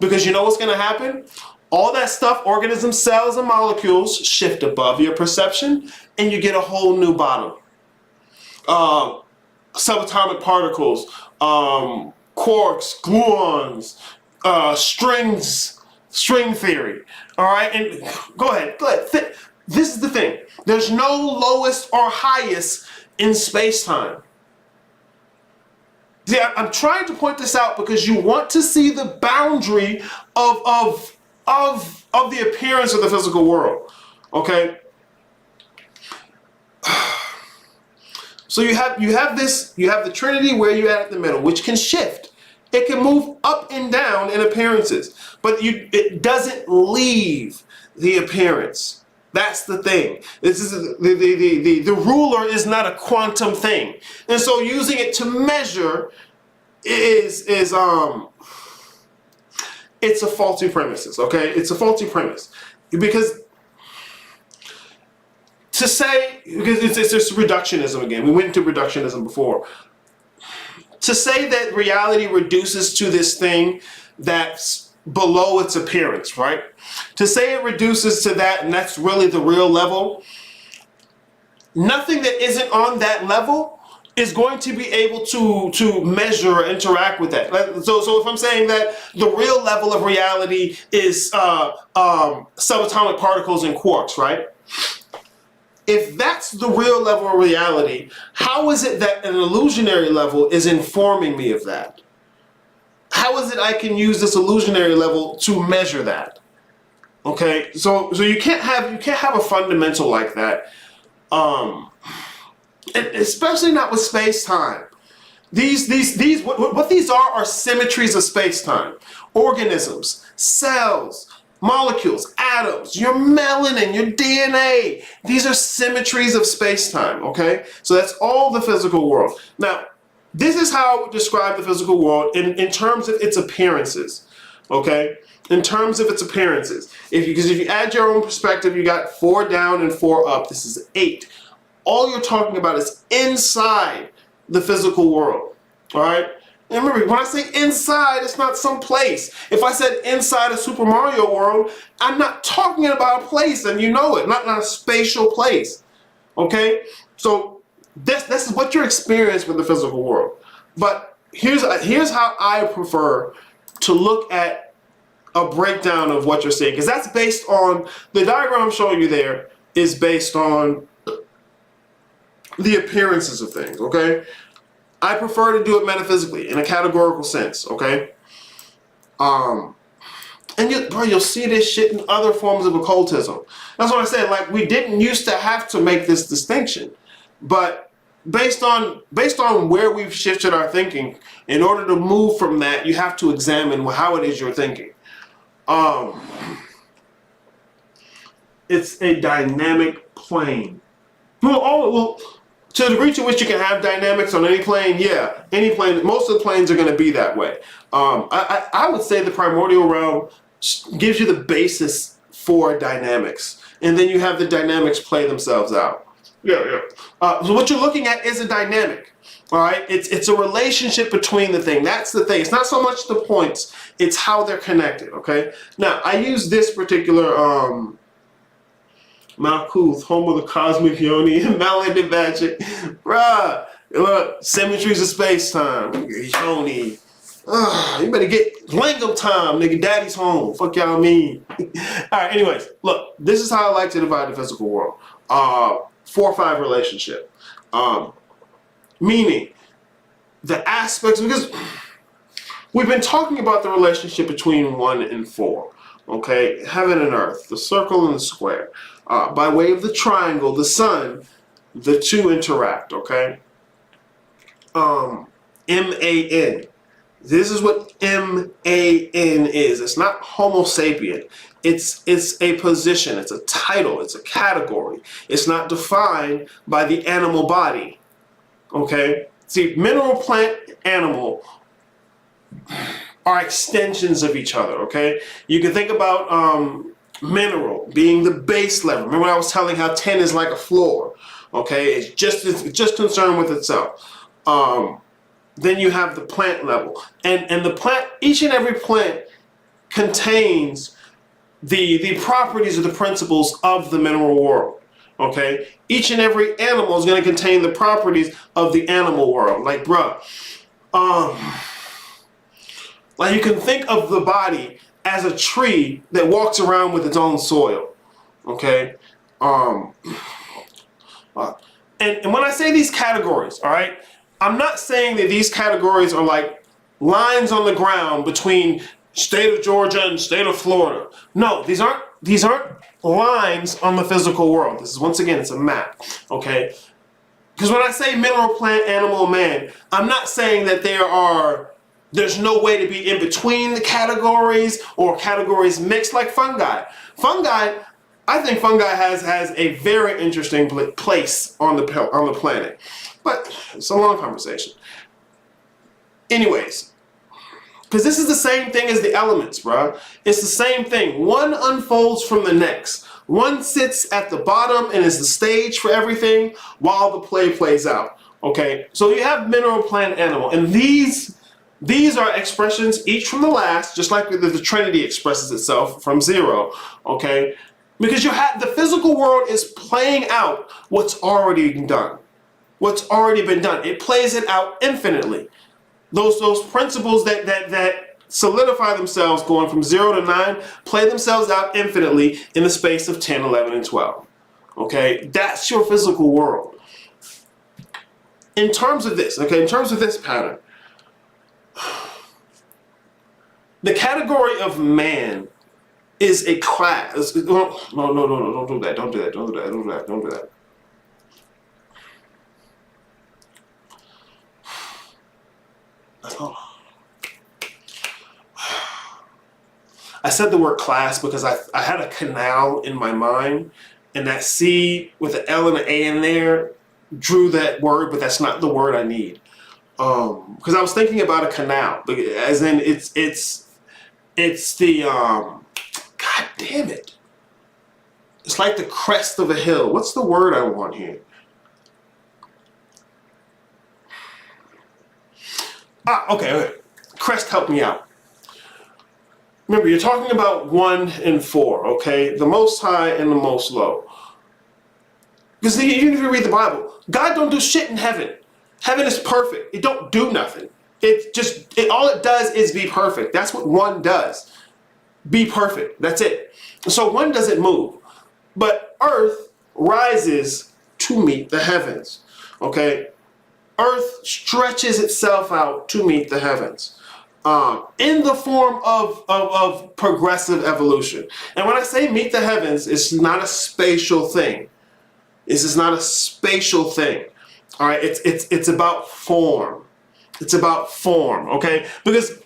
S1: because you know what's going to happen. All that stuff, organisms, cells, and molecules, shift above your perception, and you get a whole new bottom. Subatomic particles, quarks, gluons, string theory. All right, and go ahead. This is the thing. There's no lowest or highest in space-time. See, I'm trying to point this out because you want to see the boundary of the appearance of the physical world. Okay. So you have the Trinity where you're at the middle, which can shift. It can move up and down in appearances, but it doesn't leave the appearance. That's the thing. This is the ruler is not a quantum thing, and so using it to measure is it's a faulty premise. Okay, it's a faulty premise because. To say, because it's just reductionism again. We went into reductionism before. To say that reality reduces to this thing that's below its appearance, right? To say it reduces to that and that's really the real level, nothing that isn't on that level is going to be able to measure or interact with that. So if I'm saying that the real level of reality is subatomic particles and quarks, right? If that's the real level of reality, how is it that an illusionary level is informing me of that? How is it I can use this illusionary level to measure that? Okay, so you can't have a fundamental like that, and especially not with space-time. What these are symmetries of space-time. Organisms, cells, molecules, atoms, your melanin, your DNA. These are symmetries of space-time, okay? So that's all the physical world. Now, this is how I would describe the physical world in terms of its appearances, okay? In terms of its appearances. Because if you add your own perspective, you got 4 down and 4 up. This is 8. All you're talking about is inside the physical world, all right? And remember, when I say inside, it's not some place. If I said inside a Super Mario world, I'm not talking about a place, and you know it, not a spatial place. Okay? So this is what you're experiencing with the physical world. But here's how I prefer to look at a breakdown of what you're seeing, because that's based on the diagram I'm showing you there is based on the appearances of things. Okay? I prefer to do it metaphysically in a categorical sense, okay? And you'll see this shit in other forms of occultism. That's what I said. Like, we didn't used to have to make this distinction, but based on where we've shifted our thinking, in order to move from that, you have to examine how it is you're thinking. It's a dynamic plane. To the degree to which you can have dynamics on any plane, yeah, any plane, most of the planes are going to be that way. I would say the primordial realm gives you the basis for dynamics, and then you have the dynamics play themselves out. Yeah. So what you're looking at is a dynamic, all right? It's a relationship between the thing. That's the thing. It's not so much the points, it's how they're connected, okay? Now, I use this particular Malkuth, home of the cosmic yoni, melanin magic. Bruh, look, symmetries of space-time. Yoni. You better get Langum time, nigga. Daddy's home. Fuck y'all mean. Alright, anyways, look, this is how I like to divide the physical world. 4-5 relationship. Meaning, the aspects, because we've been talking about the relationship between 1 and 4. Okay, heaven and earth, the circle and the square. By way of the triangle, the sun, the two interact, okay? MAN. This is what M-A-N is. It's not Homo sapien. It's a position. It's a title. It's a category. It's not defined by the animal body. Okay? See, mineral, plant, animal are extensions of each other. Okay? You can think about mineral being the base level. Remember I was telling how 10 is like a floor. Okay? It's just concerned with itself. Then you have the plant level, and the plant, each and every plant contains the properties or the principles of the mineral world. Okay, each and every animal is going to contain the properties of the animal world. Like, bruh, like you can think of the body as a tree that walks around with its own soil. Okay, and when I say these categories, all right. I'm not saying that these categories are like lines on the ground between state of Georgia and state of Florida. No, these aren't lines on the physical world. This is, once again, it's a map, okay? Because when I say mineral, plant, animal, man, I'm not saying that there's no way to be in between the categories or categories mixed like fungi. Fungi, I think fungi has a very interesting place on the planet. But it's a long conversation. Anyways, because this is the same thing as the elements, bro. It's the same thing. One unfolds from the next. One sits at the bottom and is the stage for everything while the play plays out. Okay, so you have mineral, plant, animal, and these are expressions, each from the last, just like the Trinity expresses itself from zero. Okay, because the physical world is playing out what's already done. What's already been done. It plays it out infinitely. Those principles that solidify themselves going from 0 to 9 play themselves out infinitely in the space of 10, 11, and 12. Okay? That's your physical world. In terms of this, okay, in terms of this pattern, the category of man is a class. No, don't do that. Don't do that. Don't do that. Don't do that. Don't do that. I said the word class because I had a canal in my mind, and that C with an L and an A in there drew that word, but that's not the word I need. Because I was thinking about a canal, as in it's the God damn it. It's like the crest of a hill. What's the word I want here? Okay. Crest, help me out. Remember, you're talking about 1 and 4, okay? The most high and the most low. Because even if you read the Bible, God don't do shit in heaven. Heaven is perfect. It don't do nothing. All it does is be perfect. That's what 1 does. Be perfect. That's it. So 1 doesn't move. But earth rises to meet the heavens, okay? Earth stretches itself out to meet the heavens in the form of progressive evolution. And when I say meet the heavens, it's not a spatial thing. This is not a spatial thing. All right, it's about form. It's about form, okay? Because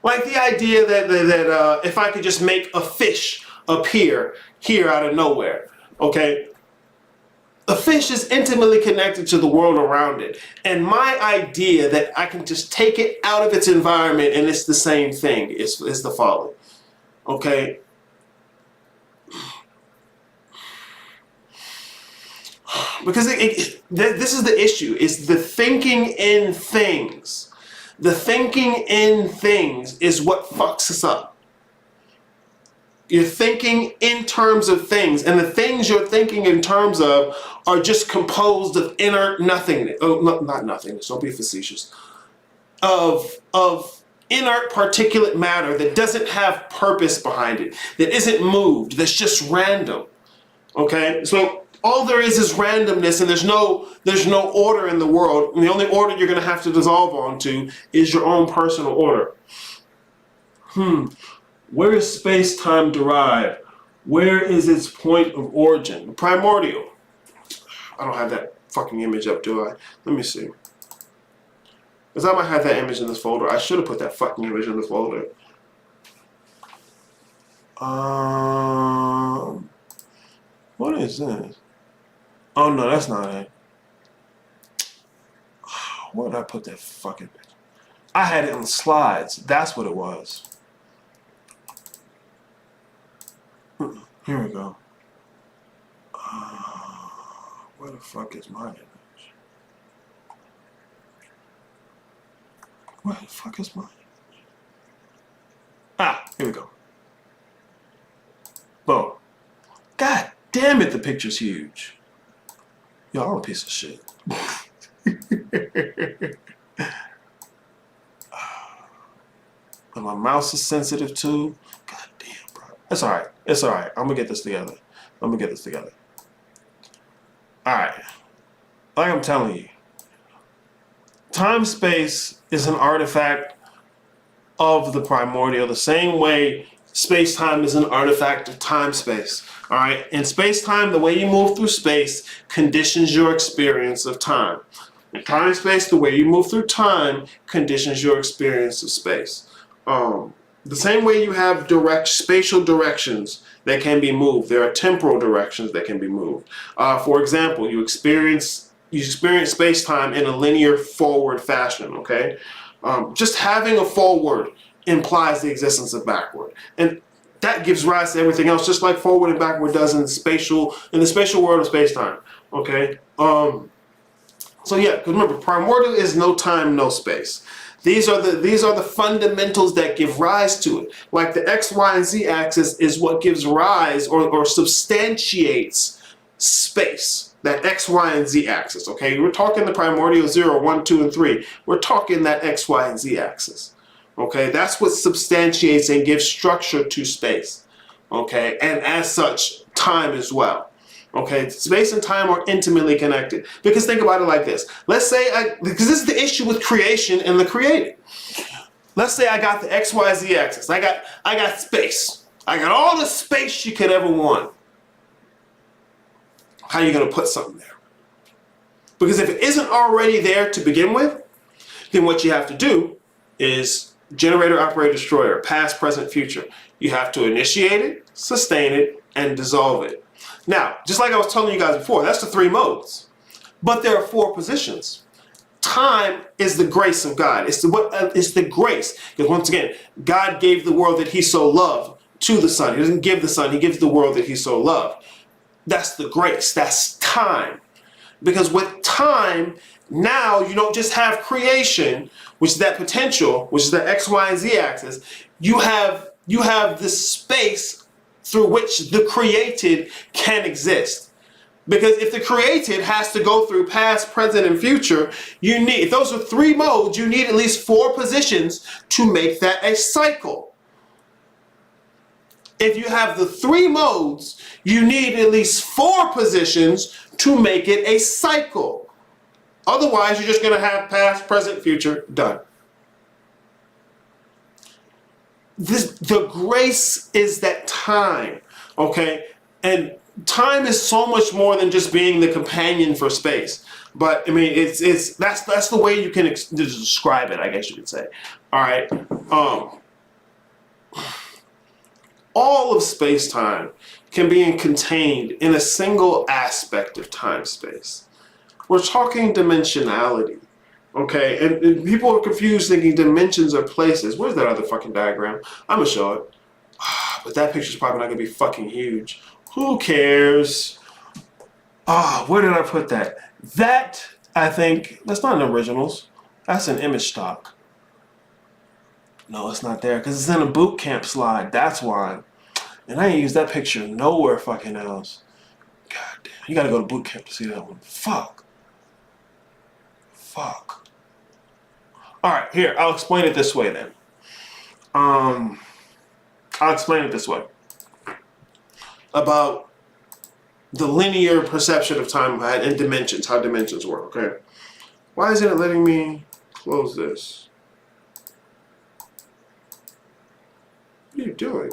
S1: like the idea that if I could just make a fish appear here out of nowhere, okay? A fish is intimately connected to the world around it. And my idea that I can just take it out of its environment and it's the same thing is the following. Okay? Because this is the issue, is the thinking in things. The thinking in things is what fucks us up. You're thinking in terms of things, and the things you're thinking in terms of are just composed of inert nothingness. Oh, not nothingness, don't be facetious. Of inert particulate matter that doesn't have purpose behind it, that isn't moved, that's just random. Okay? So all there is randomness, and there's no order in the world, and the only order you're going to have to dissolve onto is your own personal order. Where is space-time derived? Where is its point of origin? Primordial. I don't have that fucking image up, do I? Let me see. Because I might have that image in this folder. I should have put that fucking image in the folder. What is this? Oh no, that's not it. Where did I put that fucking bitch? I had it in the slides. That's what it was. Here we go. Where the fuck is my image? Where the fuck is my image? Ah, here we go. Boom. God damn it, the picture's huge. Yo, I'm a piece of shit. And my mouse is sensitive too. God damn, bro. It's alright. It's alright. I'm gonna get this together. Alright. Like I'm telling you, time-space is an artifact of the primordial, the same way space-time is an artifact of time-space. All right, in space-time, the way you move through space conditions your experience of time. In time-space, the way you move through time conditions your experience of space. The same way you have spatial directions that can be moved, there are temporal directions that can be moved. For example, you experience space-time in a linear forward fashion. Okay, just having a forward implies the existence of backward, and that gives rise to everything else, just like forward and backward does in the spatial world of space-time. Okay, so yeah, because remember, primordial is no time, no space. These are the fundamentals that give rise to it. Like the X, Y, and Z axis is what gives rise or substantiates space. That X, Y, and Z axis. Okay, we're talking the primordial 0, 1, 2, and 3. We're talking that X, Y, and Z axis. Okay, that's what substantiates and gives structure to space. Okay, and as such, time as well. Okay, space and time are intimately connected. Because think about it like this. Let's say, because this is the issue with creation and the created. Let's say I got the X, Y, Z axis. I got space. I got all the space you could ever want. How are you going to put something there? Because if it isn't already there to begin with, then what you have to do is generator, operator, destroyer, past, present, future. You have to initiate it, sustain it, and dissolve it. Now, just like I was telling you guys before, that's the 3 modes. But there are 4 positions. Time is the grace of God. It's the grace. Because once again, God gave the world that he so loved to the Son. He doesn't give the Son, he gives the world that he so loved. That's the grace. That's time. Because with time, now you don't just have creation, which is that potential, which is the X, Y, and Z axis. You have this space through which the created can exist. Because if the created has to go through past, present, and future, if those are 3 modes, you need at least 4 positions to make that a cycle. If you have the 3 modes, you need at least 4 positions to make it a cycle. Otherwise, you're just going to have past, present, future, done. The grace is that time, okay? And time is so much more than just being the companion for space. But I mean, that's the way you can describe it, I guess you could say. All right. All of space-time can be contained in a single aspect of time-space. We're talking dimensionality. Okay, and people are confused thinking dimensions are places. Where's that other fucking diagram? I'm gonna show it. But that picture's probably not gonna be fucking huge. Who cares? Where did I put that? That, I think, that's not an originals. That's an image stock. No, it's not there, because it's in a boot camp slide. That's why. And I ain't used that picture nowhere fucking else. God damn, you gotta go to boot camp to see that one. Fuck. Alright, here, I'll explain it this way then. I'll explain it this way. About the linear perception of time and dimensions, how dimensions work, okay? Why isn't it letting me close this? What are you doing?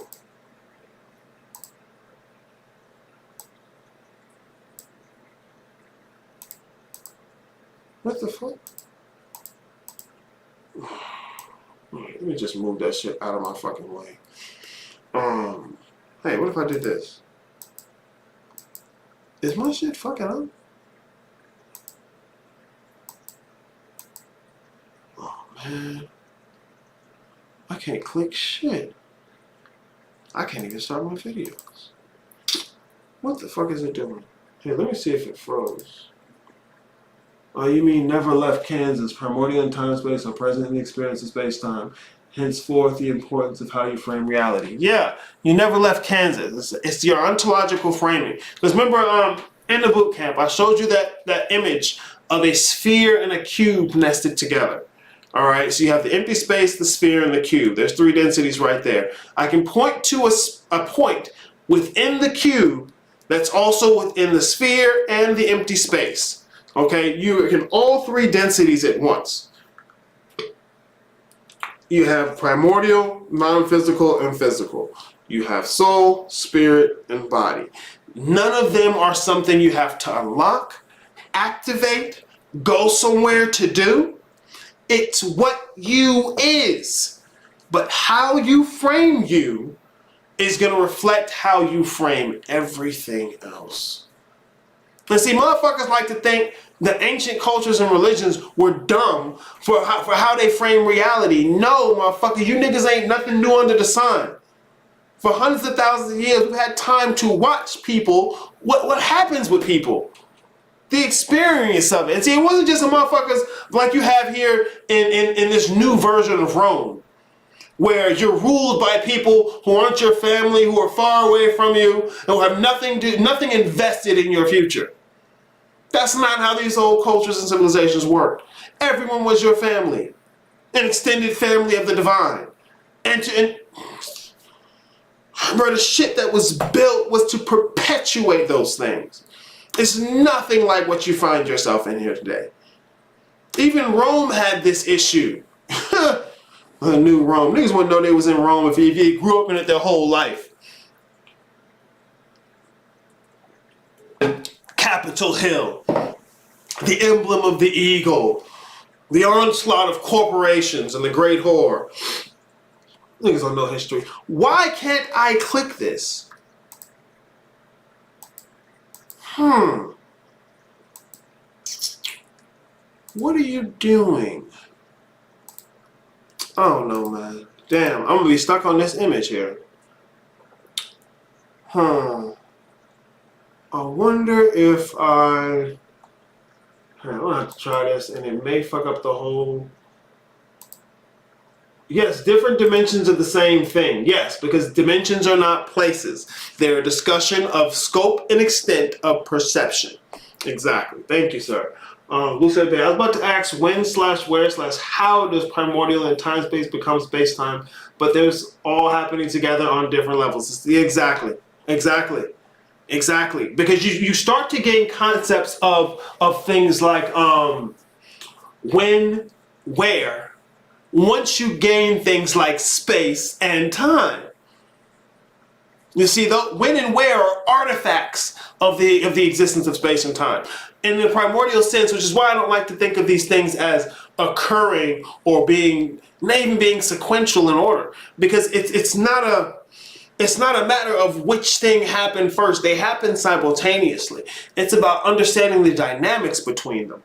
S1: What the fuck? Let me just move that shit out of my fucking way. Hey, what if I did this? Is my shit fucking up? Oh man, I can't click shit. I can't even start my videos. What the fuck is it doing? Hey, let me see if it froze. Oh, you mean never left Kansas, primordial in time space, or present in the experience of space time. Henceforth, the importance of how you frame reality. Yeah, you never left Kansas. It's your ontological framing. Because remember, in the boot camp, I showed you that image of a sphere and a cube nested together. All right, so you have the empty space, the sphere, and the cube. There's three densities right there. I can point to a point within the cube that's also within the sphere and the empty space. Okay, you can all three densities at once. You have primordial, non-physical, and physical. You have soul, spirit, and body. None of them are something you have to unlock, activate, go somewhere to do. It's what you is. But how you frame you is going to reflect how you frame everything else. And see, motherfuckers like to think that ancient cultures and religions were dumb for how they frame reality. No, motherfucker, you niggas ain't nothing new under the sun. For hundreds of thousands of years, we've had time to watch people, what happens with people. The experience of it. And see, it wasn't just the motherfuckers like you have here in this new version of Rome, where you're ruled by people who aren't your family, who are far away from you, and who have nothing invested in your future. That's not how these old cultures and civilizations worked. Everyone was your family, an extended family of the divine. And bro, the shit that was built was to perpetuate those things. It's nothing like what you find yourself in here today. Even Rome had this issue. The new Rome. Niggas wouldn't know they was in Rome if you grew up in it their whole life. Capitol Hill, the emblem of the eagle, the onslaught of corporations and the great whore. Niggas don't know history. Why can't I click this? What are you doing? I don't know, man. Damn, I'm gonna be stuck on this image here. I wonder if I'm gonna have to try this, and it may fuck up the whole. Yes, different dimensions of the same thing. Yes, because dimensions are not places. They're a discussion of scope and extent of perception. Exactly. Thank you, sir. Who said that? I was about to ask when/where/how does primordial and time space become space time, but there's all happening together on different levels. Exactly. Because you start to gain concepts of things like when, where, once you gain things like space and time. You see, when and where are artifacts of the existence of space and time. In the primordial sense, which is why I don't like to think of these things as occurring or not even being sequential in order, because it's not a matter of which thing happened first. They happen simultaneously. It's about understanding the dynamics between them.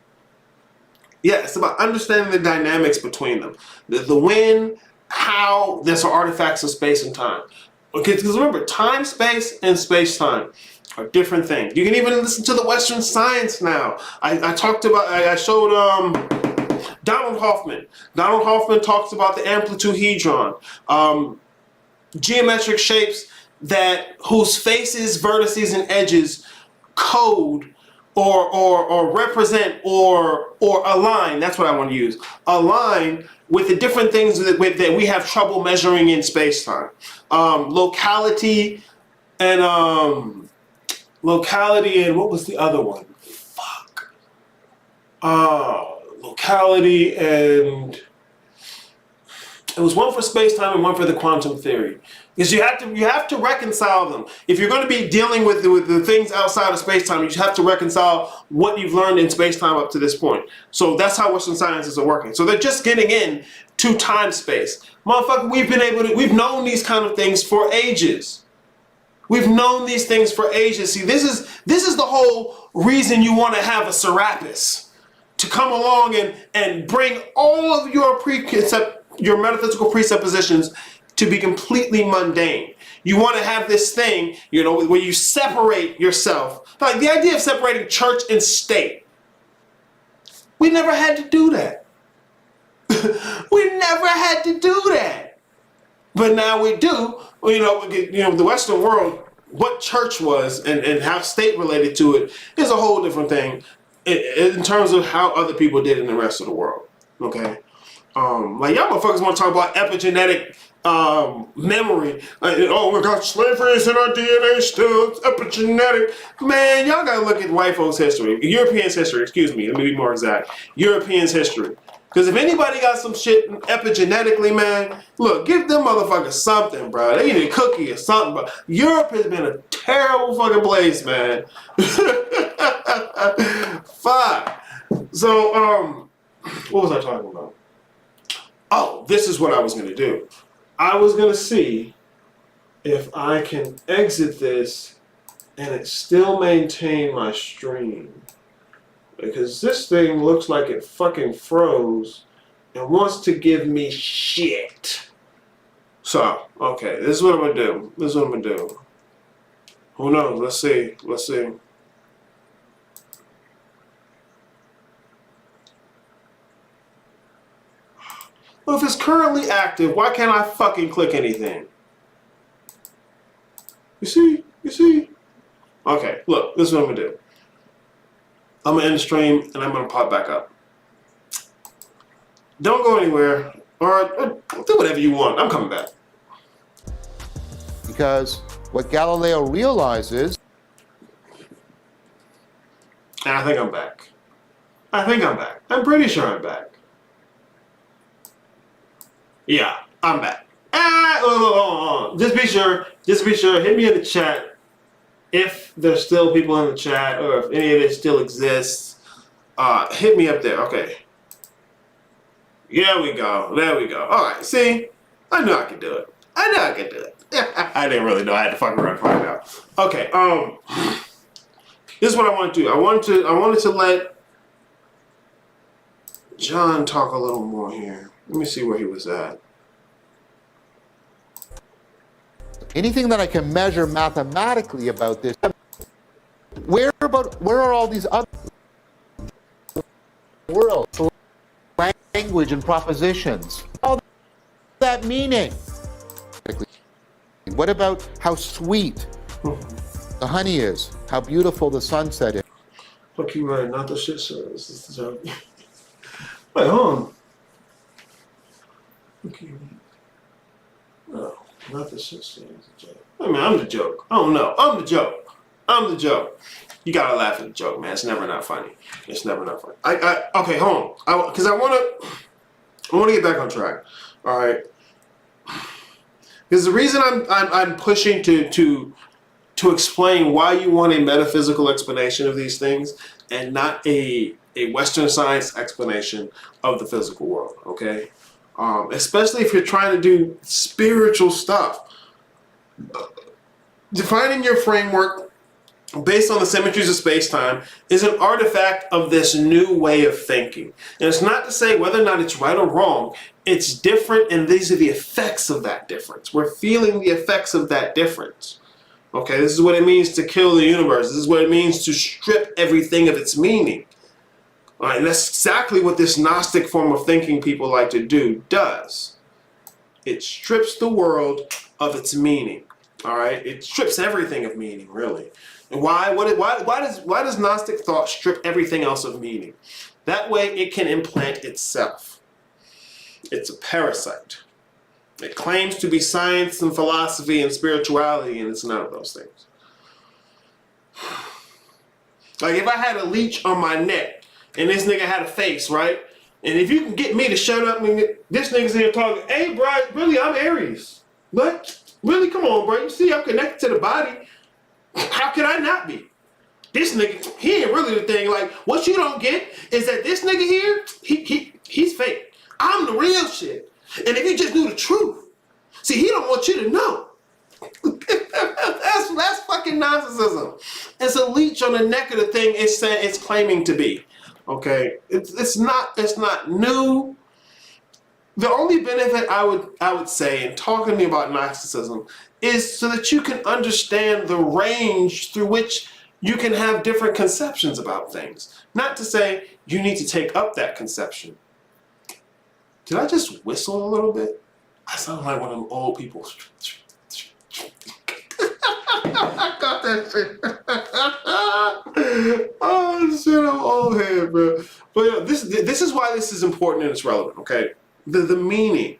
S1: Yeah, it's about understanding the dynamics between them. The when, how, these are artifacts of space and time. Okay, because remember, time, space, and space-time are different things. You can even listen to the Western science now. I showed Donald Hoffman. Donald Hoffman talks about the amplituhedron, geometric shapes whose faces, vertices, and edges code or represent or align. That's what I want to use. Align with the different things that we have trouble measuring in space-time. Locality and what was the other one? Fuck. Locality and it was one for space-time and one for the quantum theory. Because you have to reconcile them. If you're going to be dealing with the things outside of space-time, you have to reconcile what you've learned in space-time up to this point. So that's how Western sciences are working. So they're just getting in to time-space. Motherfucker, we've known these kind of things for ages. We've known these things for ages. See, this is the whole reason you want to have a Serapis to come along and bring all of your metaphysical presuppositions to be completely mundane. You want to have this thing, where you separate yourself. Like the idea of separating church and state. We never had to do that. We never had to do that. But now we do. The Western world, what church was and how state related to it is a whole different thing in terms of how other people did in the rest of the world. Okay? Like y'all motherfuckers want to talk about epigenetic memory. Oh my God, slavery is in our DNA still. It's epigenetic. Man, y'all gotta look at white folks' history. Europeans' history, excuse me. Let me be more exact. Europeans' history. Because if anybody got some shit epigenetically, man, look, give them motherfuckers something, bro. They need a cookie or something, bro. Europe has been a terrible fucking place, man. Fuck. So, what was I talking about? Oh, this is what I was going to do. I was going to see if I can exit this and it still maintain my stream. Because this thing looks like it fucking froze and wants to give me shit. So, okay, this is what I'm going to do. This is what I'm going to do. Who knows? Let's see. Let's see. Well, if it's currently active, why can't I fucking click anything? You see? You see? Okay, look, this is what I'm gonna do. I'm gonna end the stream and I'm gonna pop back up. Don't go anywhere, or do whatever you want. I'm coming back.
S4: Because what Galileo realizes...
S1: And I think I'm back. I think I'm back. I'm pretty sure I'm back. Yeah, I'm back. Just be sure, hit me in the chat if there's still people in the chat or if any of it still exists. Hit me up there, okay. There we go, there we go. All right, see, I knew I could do it. I knew I could do it. I didn't really know, I had to fucking run find out. Okay, this is what I want to do. I wanted to let John talk a little more here. Let me see where he was at.
S4: Anything that I can measure mathematically about this, where are all these other worlds, language and propositions? All that meaning. What about how sweet the honey is? How beautiful the sunset is?
S1: Fuck you right, not the shit show. This is the joke. Wait, hold on. Okay. No, not the shit show. It's a joke. I mean, I'm the joke. I don't know. I'm the joke. I'm the joke. You gotta laugh at the joke, man. It's never not funny. It's never not funny. Okay, hold on. Because I wanna get back on track. All right. Because the reason I'm pushing to explain why you want a metaphysical explanation of these things and not a Western science explanation of the physical world, okay? Especially if you're trying to do spiritual stuff. Defining your framework based on the symmetries of space-time is an artifact of this new way of thinking. And it's not to say whether or not it's right or wrong. It's different, and these are the effects of that difference. We're feeling the effects of that difference. Okay, this is what it means to kill the universe. This is what it means to strip everything of its meaning. All right, and that's exactly what this Gnostic form of thinking people like to do does. It strips the world of its meaning. All right, it strips everything of meaning, really. And why? Why does Gnostic thought strip everything else of meaning? That way, it can implant itself. It's a parasite. It claims to be science and philosophy and spirituality, and it's none of those things. Like if I had a leech on my neck and this nigga had a face, right? And if you can get me to shut up and this nigga's in here talking, hey, bro, really, I'm Aries. What? Really? Come on, bro. You see, I'm connected to the body. How could I not be? This nigga, he ain't really the thing. Like, what you don't get is that this nigga here, he's fake. I'm the real shit. And if you just knew the truth, see, he don't want you to know. that's fucking narcissism. It's a leech on the neck of the thing it's claiming to be. Okay, it's not new. The only benefit I would say in talking to you about narcissism is so that you can understand the range through which you can have different conceptions about things. Not to say you need to take up that conception. Did I just whistle a little bit? I sound like one of them old people. I got that shit. Oh shit, I'm old head, bro. But you know, this is why this is important and it's relevant, okay? The meaning.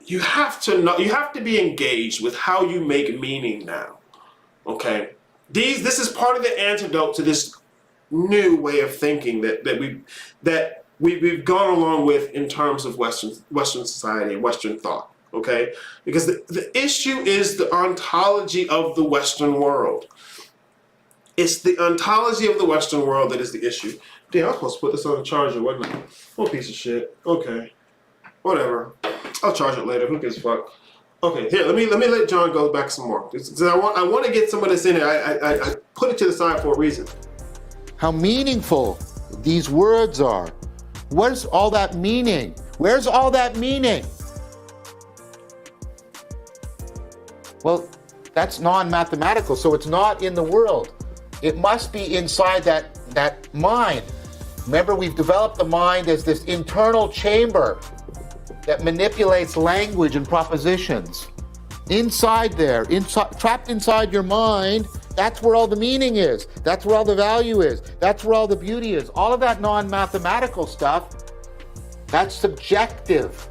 S1: You have to know, you have to be engaged with how you make meaning now. Okay? This is part of the antidote to this new way of thinking that we've gone along with in terms of Western society and Western thought. Okay? Because the issue is the ontology of the Western world. It's the ontology of the Western world that is the issue. Damn, I was supposed to put this on the charger, wasn't I? Oh, piece of shit. Okay. Whatever. I'll charge it later. Who gives a fuck? Okay, here, let me let John go back some more. I want to get some of this in here. I put it to the side for a reason.
S4: How meaningful these words are. Where's all that meaning? Where's all that meaning? Well, that's non-mathematical, so it's not in the world. It must be inside that mind. Remember, we've developed the mind as this internal chamber that manipulates language and propositions. Inside there, trapped inside your mind, that's where all the meaning is. That's where all the value is. That's where all the beauty is. All of that non-mathematical stuff, that's subjective.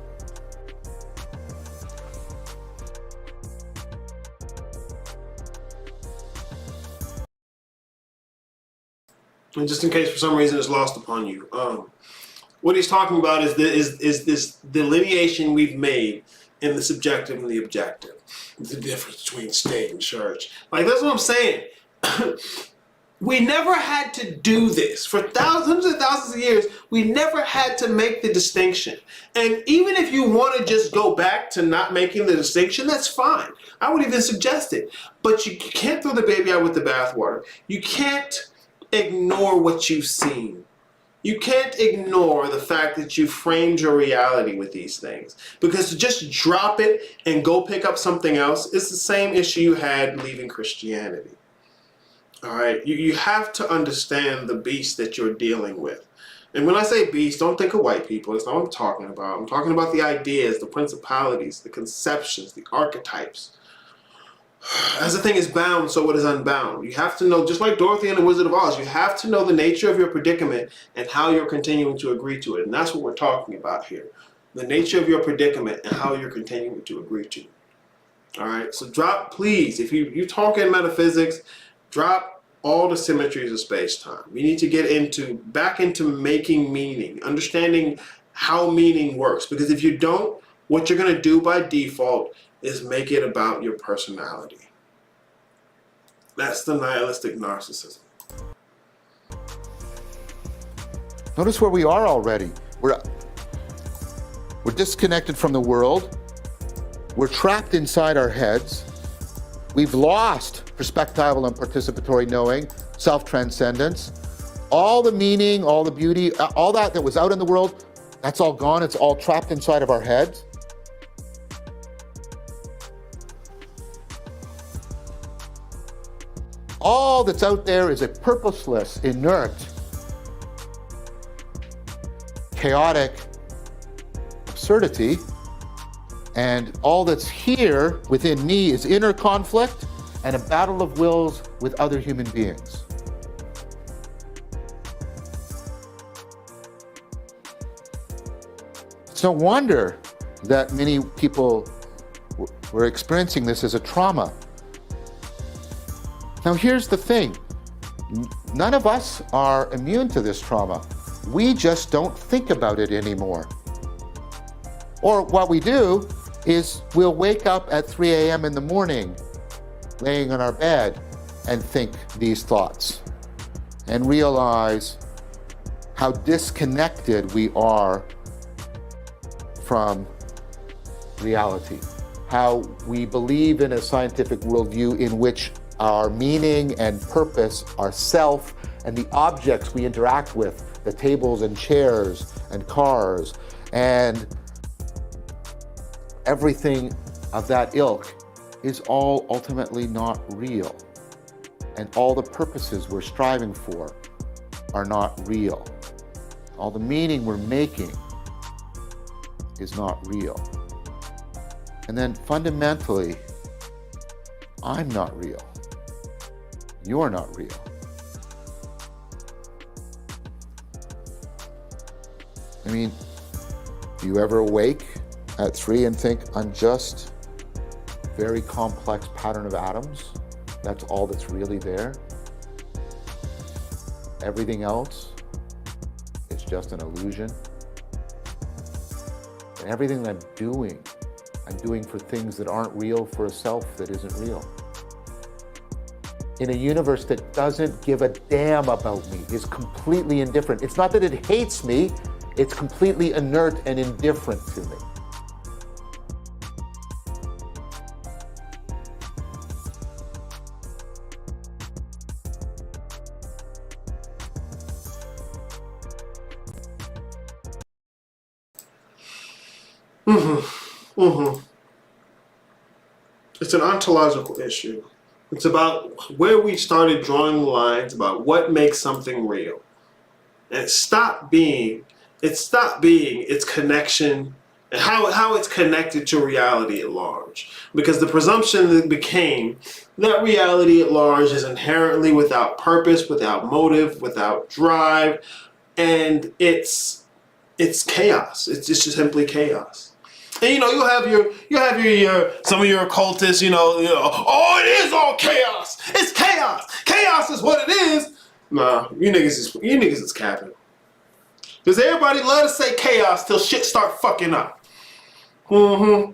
S1: And just in case for some reason it's lost upon you, what he's talking about is this delineation we've made in the subjective and the objective. The difference between state and church. Like, that's what I'm saying. We never had to do this. For thousands and thousands of years, we never had to make the distinction. And even if you want to just go back to not making the distinction, that's fine. I would even suggest it. But you can't throw the baby out with the bathwater. You can't ignore what you've seen. You can't ignore the fact that you framed your reality with these things. Because to just drop it and go pick up something else is the same issue you had leaving Christianity. All right? You have to understand the beast that you're dealing with. And when I say beast, don't think of white people. That's not what I'm talking about. I'm talking about the ideas, the principalities, the conceptions, the archetypes. As a thing is bound, so it is unbound. You have to know, just like Dorothy and the Wizard of Oz, you have to know the nature of your predicament and how you're continuing to agree to it. And that's what we're talking about here. The nature of your predicament and how you're continuing to agree to it. All right? So drop, please, if you talk in metaphysics, drop all the symmetries of space-time. You need to get back into making meaning, understanding how meaning works. Because if you don't, what you're going to do by default is make it about your personality. That's the nihilistic narcissism.
S4: Notice where we are already. We're disconnected from the world. We're trapped inside our heads. We've lost perspectival and participatory knowing, self-transcendence. All the meaning, all the beauty, all that was out in the world, that's all gone. It's all trapped inside of our heads. All that's out there is a purposeless, inert, chaotic absurdity. And all that's here within me is inner conflict and a battle of wills with other human beings. It's no wonder that many people were experiencing this as a trauma. Now here's the thing, none of us are immune to this trauma. We just don't think about it anymore. Or what we do is we'll wake up at 3 a.m. in the morning, laying on our bed, and think these thoughts and realize how disconnected we are from reality, how we believe in a scientific worldview in which our meaning and purpose are self, and the objects we interact with, the tables and chairs and cars and everything of that ilk, is all ultimately not real. And all the purposes we're striving for are not real. All the meaning we're making is not real. And then fundamentally, I'm not real. You're not real. I mean, do you ever awake at 3 and think, I'm just a very complex pattern of atoms? That's all that's really there? Everything else is just an illusion? And everything that I'm doing for things that aren't real for a self that isn't real. In a universe that doesn't give a damn about me, is completely indifferent. It's not that it hates me, it's completely inert and indifferent to me.
S1: It's an ontological issue. It's about where we started drawing the lines about what makes something real. And it stopped being its connection and how it's connected to reality at large. Because the presumption that became that reality at large is inherently without purpose, without motive, without drive, and it's chaos. It's just simply chaos. And you'll have your some of your occultists, oh, it is all chaos. It's chaos. Chaos is what it is. Nah, you niggas is capping. Because everybody love to say chaos till shit start fucking up. Anyway,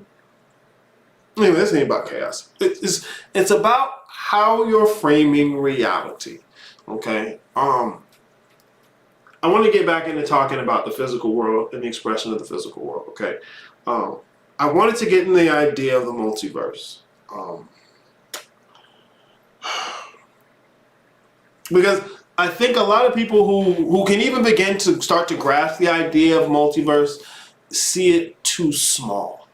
S1: this ain't about chaos. It's about how you're framing reality. Okay. I want to get back into talking about the physical world and the expression of the physical world. Okay. I wanted to get in the idea of the multiverse. Because I think a lot of people who can even begin to start to grasp the idea of multiverse see it too small.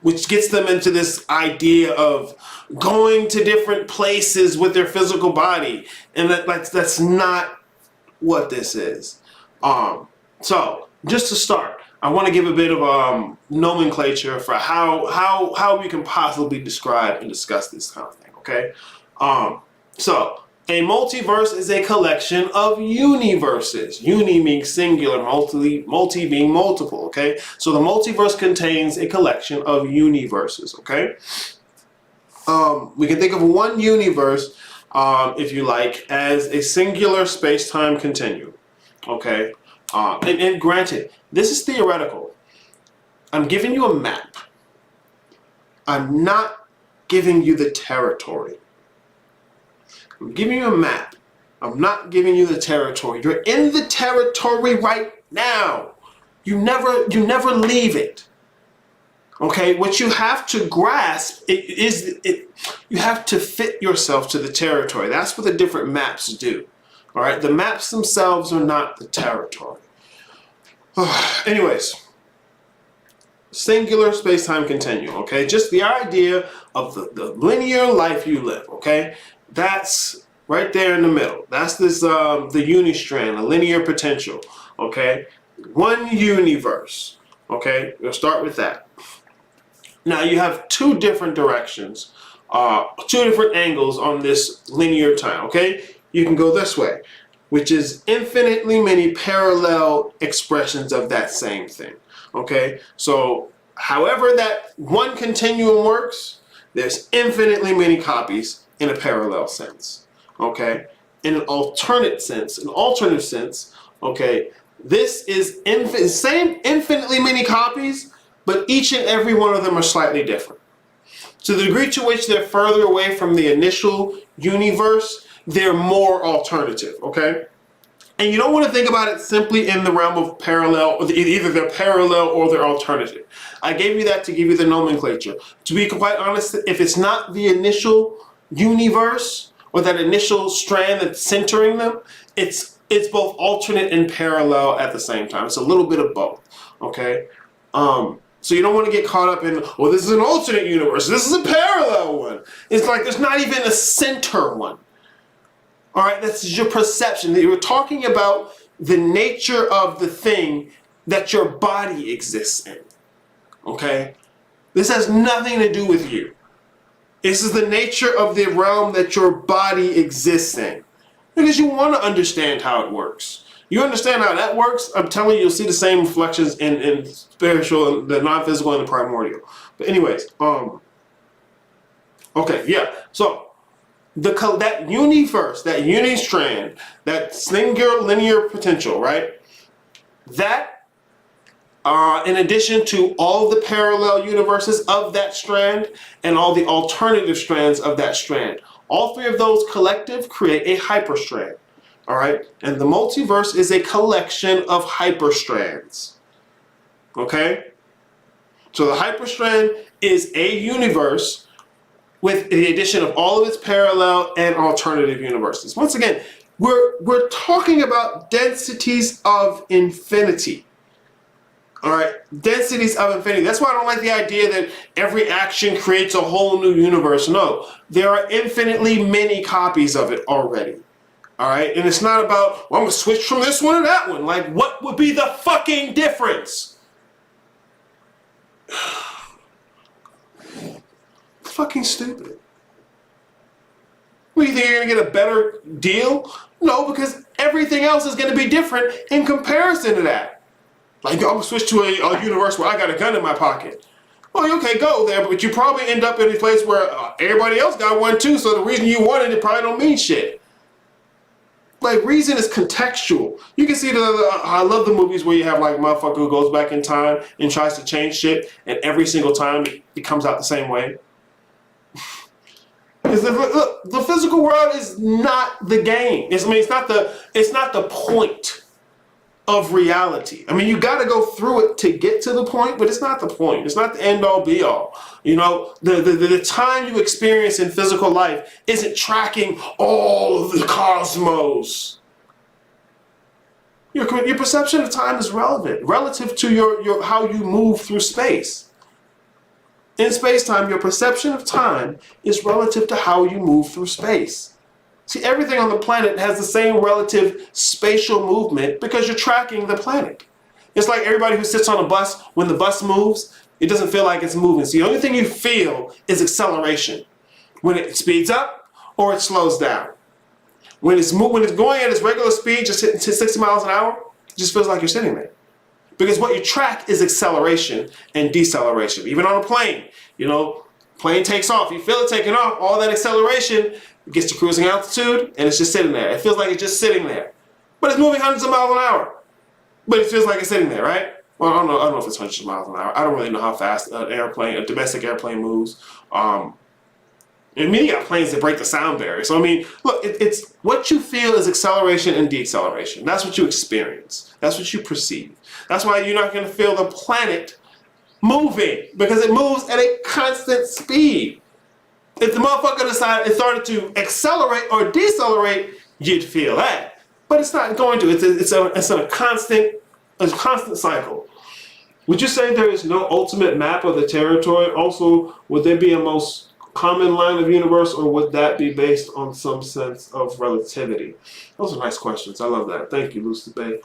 S1: Which gets them into this idea of going to different places with their physical body. And that's not what this is. So, just to start, I want to give a bit of nomenclature for how we can possibly describe and discuss this kind of thing, okay? So, a multiverse is a collection of universes. Uni means singular, multi being multiple, okay? So the multiverse contains a collection of universes, okay? We can think of one universe, if you like, as a singular space-time continuum, okay? And granted, this is theoretical. I'm giving you a map. I'm not giving you the territory. I'm giving you a map. I'm not giving you the territory. You're in the territory right now. You never leave it. Okay, what you have to grasp you have to fit yourself to the territory. That's what the different maps do. All right, the maps themselves are not the territory. Anyways, singular space-time continuum, okay? Just the idea of the linear life you live, okay? That's right there in the middle. That's this the unistrand, the linear potential, okay? One universe, okay? We'll start with that. Now you have two different directions, two different angles on this linear time, okay? You can go this way, which is infinitely many parallel expressions of that same thing, okay? So however that one continuum works, there's infinitely many copies in a parallel sense, okay? In an alternative sense, okay, This is same infinitely many copies, but each and every one of them are slightly different. To the degree to which they're further away from the initial universe, they're more alternative, okay? And you don't want to think about it simply in the realm of parallel, or either they're parallel or they're alternative. I gave you that to give you the nomenclature. To be quite honest, if it's not the initial universe or that initial strand that's centering them, it's both alternate and parallel at the same time. It's a little bit of both, okay? So you don't want to get caught up in, well, this is an alternate universe, this is a parallel one. It's like there's not even a center one. All right, that's your perception. You're talking about the nature of the thing that your body exists in, okay? This has nothing to do with you. This is the nature of the realm that your body exists in. Because you want to understand how it works. You understand how that works, I'm telling you, you'll see the same reflections in spiritual, the non-physical, and the primordial. But anyways, okay, yeah, so that universe, that unistrand, that singular linear potential, right? That, in addition to all the parallel universes of that strand and all the alternative strands of that strand, all three of those collective create a hyperstrand, all right? And the multiverse is a collection of hyperstrands, okay? So the hyperstrand is a universe with the addition of all of its parallel and alternative universes. Once again, we're talking about densities of infinity. All right, densities of infinity. That's why I don't like the idea that every action creates a whole new universe. No, there are infinitely many copies of it already. All right, and it's not about, well, I'm gonna switch from this one to that one. Like, what would be the fucking difference? Fucking stupid. What, do you think you're gonna get a better deal? No, because everything else is gonna be different in comparison to that. Like, I'm gonna switch to a universe where I got a gun in my pocket. Well, okay, go there, but you probably end up in a place where everybody else got one too, so the reason you wanted it probably don't mean shit. Like, reason is contextual. You can see I love the movies where you have like a motherfucker who goes back in time and tries to change shit, and every single time it comes out the same way. Look, the physical world is not the game. It's not the point of reality. I mean, you got to go through it to get to the point, but it's not the point. It's not the end all be all. You know, the time you experience in physical life isn't tracking all of the cosmos. Your perception of time is relevant, relative to your how you move through space. In space-time, your perception of time is relative to how you move through space. See, everything on the planet has the same relative spatial movement because you're tracking the planet. It's like everybody who sits on a bus, when the bus moves, it doesn't feel like it's moving. So the only thing you feel is acceleration. When it speeds up or it slows down. When it's going at its regular speed, just hitting 60 miles an hour, it just feels like you're sitting there. Because what you track is acceleration and deceleration. Even on a plane, you know, plane takes off. You feel it taking off, all that acceleration gets to cruising altitude, and it's just sitting there. It feels like it's just sitting there. But it's moving hundreds of miles an hour. But it feels like it's sitting there, right? Well, I don't know if it's hundreds of miles an hour. I don't really know how fast a domestic airplane moves. I mean, you got planes that break the sound barrier. So, I mean, look, it's what you feel is acceleration and deceleration. That's what you experience. That's what you perceive. That's why you're not going to feel the planet moving, because it moves at a constant speed. If the motherfucker decided it started to accelerate or decelerate, you'd feel that. But it's not going to. It's a constant cycle. Would you say there is no ultimate map of the territory? Also, would there be a most common line of universe, or would that be based on some sense of relativity? Those are nice questions. I love that. Thank you, Lucy Bay.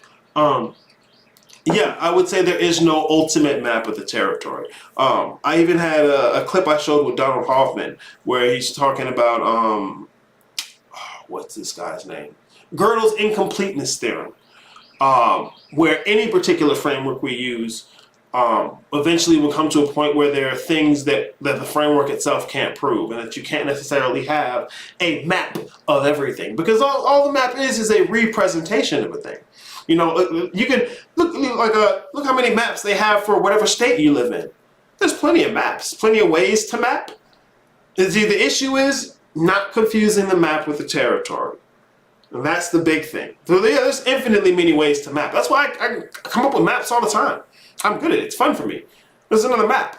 S1: Yeah, I would say there is no ultimate map of the territory. I even had a clip I showed with Donald Hoffman where he's talking about, what's this guy's name? Gödel's incompleteness theorem, where any particular framework we use eventually will come to a point where there are things that the framework itself can't prove, and that you can't necessarily have a map of everything, because all the map is a representation of a thing. You know, you can look how many maps they have for whatever state you live in. There's plenty of maps, plenty of ways to map. The issue is not confusing the map with the territory. And that's the big thing. So yeah, there's infinitely many ways to map. That's why I come up with maps all the time. I'm good at it. It's fun for me. There's another map.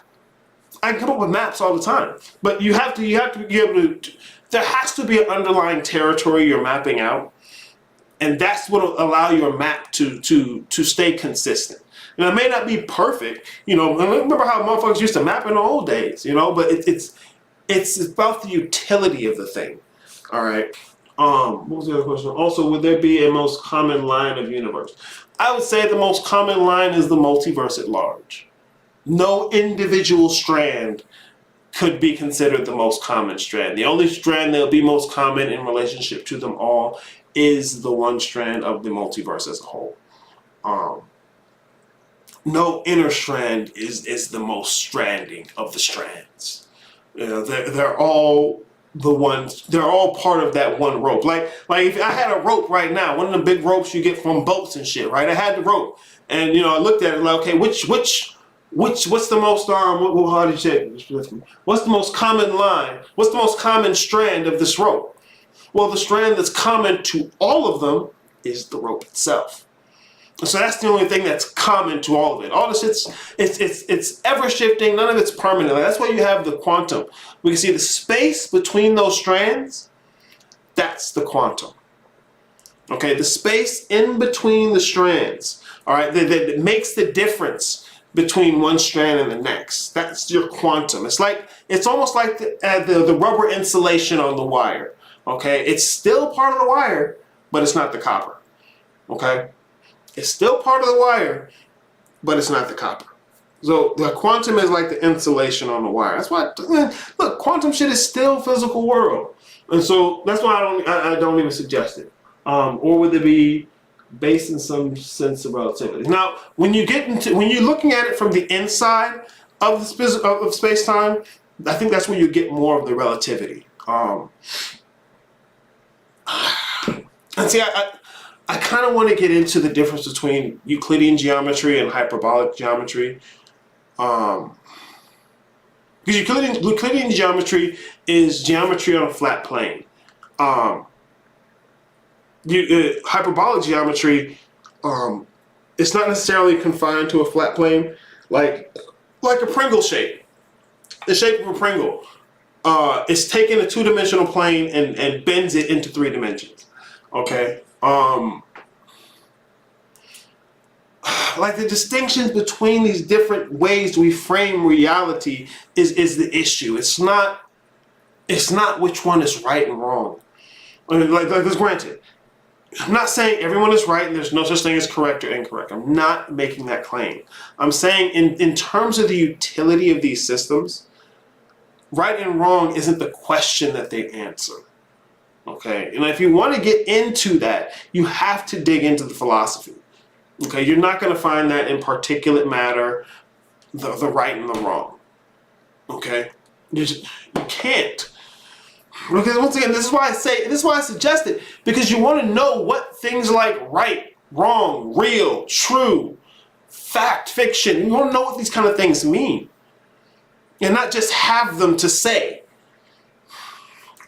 S1: I come up with maps all the time. But you have to be able to, there has to be an underlying territory you're mapping out. And that's what will allow your map to stay consistent. And it may not be perfect, you know. Remember how motherfuckers used to map in the old days, you know. But it's about the utility of the thing. All right. What was the other question? Also, would there be a most common line of universe? I would say the most common line is the multiverse at large. No individual strand could be considered the most common strand. The only strand that will be most common in relationship to them all is the one strand of the multiverse as a whole. No inner strand is the most stranding of the strands. You know, they're all the ones. They're all part of that one rope. Like if I had a rope right now, one of the big ropes you get from boats and shit, right? I had the rope, and you know, I looked at it like, okay, what's the most how do you say it? What's the most common line? What's the most common strand of this rope? Well, the strand that's common to all of them is the rope itself. So that's the only thing that's common to all of it. All this, it's ever shifting. None of it's permanent. That's why you have the quantum. We can see the space between those strands. That's the quantum. Okay, the space in between the strands. All right, that makes the difference between one strand and the next. That's your quantum. It's almost like the rubber insulation on the wire. Okay, it's still part of the wire, but it's not the copper. Okay. It's still part of the wire, but it's not the copper. So the quantum is like the insulation on the wire. That's why, look, quantum shit is still physical world, and so that's why I don't even suggest it. Or would it be based in some sense of relativity? Now, when you're looking at it from the inside of the space time, I think that's where you get more of the relativity. And see, I kind of want to get into the difference between Euclidean geometry and hyperbolic geometry. Because Euclidean geometry is geometry on a flat plane. Hyperbolic geometry, it's not necessarily confined to a flat plane, like a Pringle shape. The shape of a Pringle is taking a two-dimensional plane and bends it into 3 dimensions. Okay. Like the distinctions between these different ways we frame reality is the issue. It's not which one is right and wrong. Like this, granted, I'm not saying everyone is right and there's no such thing as correct or incorrect. I'm not making that claim. I'm saying in terms of the utility of these systems, right and wrong isn't the question that they answer. Okay, and if you want to get into that, you have to dig into the philosophy. Okay, you're not going to find that in particulate matter, the right and the wrong. Okay, you can't. Because once again, this is why I suggest it, because you want to know what things like right, wrong, real, true, fact, fiction. You want to know what these kind of things mean, and not just have them to say.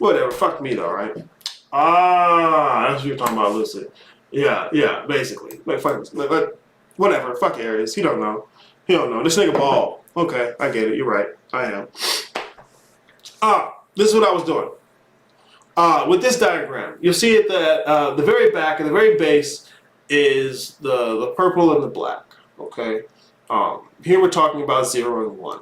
S1: Whatever, fuck me though, right? That's what you're talking about, Lucid. Yeah, basically. Like, fuck, whatever, fuck Aries. He don't know. This nigga bald. Okay, I get it. You're right. I am. This is what I was doing. With this diagram, you'll see at the very back and the very base is the purple and the black. Okay. Here we're talking about 0 and 1.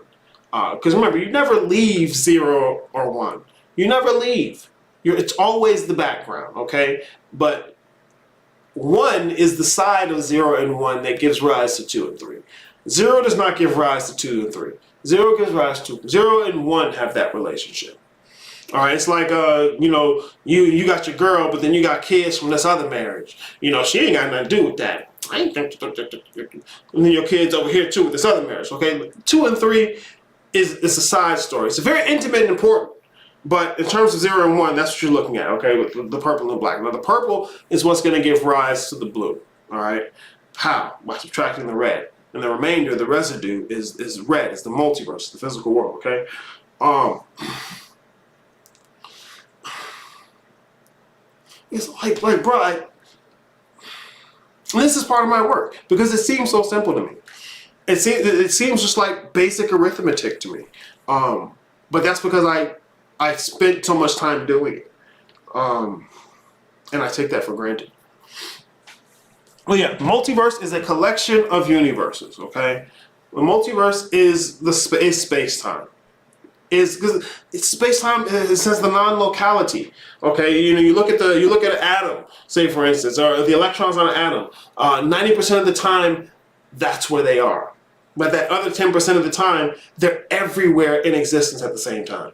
S1: Because remember, you never leave 0 or 1. You never leave. It's always the background, okay? But 1 is the side of 0 and 1 that gives rise to 2 and 3. 0 does not give rise to 2 and 3. 0 gives rise to 0 and 1 have that relationship. All right, it's like you got your girl, but then you got kids from this other marriage. She ain't got nothing to do with that. And then your kid's over here too with this other marriage. Okay, 2 and 3 is a side story. It's very intimate and important. But in terms of 0 and 1, that's what you're looking at, okay, with the purple and the black. Now, the purple is what's going to give rise to the blue, all right? How? By subtracting the red. And the remainder, the residue, is red. It's the multiverse, the physical world, okay? It's like, bro, this is part of my work because it seems so simple to me. It seems just like basic arithmetic to me. But that's because I spent so much time doing it. And I take that for granted. Well, yeah, multiverse is a collection of universes, okay? The multiverse is space-time. Because it's space-time, it says the non-locality. Okay, you look at an atom, say for instance, or the electrons on an atom. 90% of the time, that's where they are. But that other 10% of the time, they're everywhere in existence at the same time.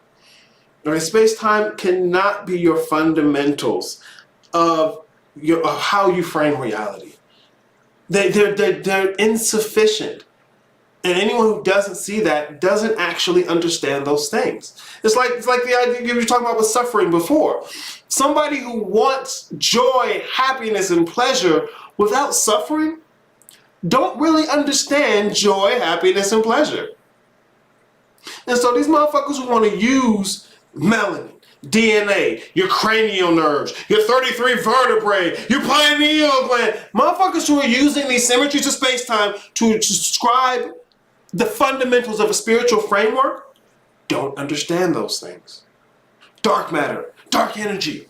S1: Okay, space-time cannot be your fundamentals of how you frame reality. They're insufficient. And anyone who doesn't see that doesn't actually understand those things. It's like the idea you were talking about with suffering before. Somebody who wants joy, happiness, and pleasure without suffering don't really understand joy, happiness, and pleasure. And so these motherfuckers who want to use melanin, DNA, your cranial nerves, your 33 vertebrae, your pineal gland, motherfuckers who are using these symmetries of space-time to describe the fundamentals of a spiritual framework don't understand those things. Dark matter, dark energy.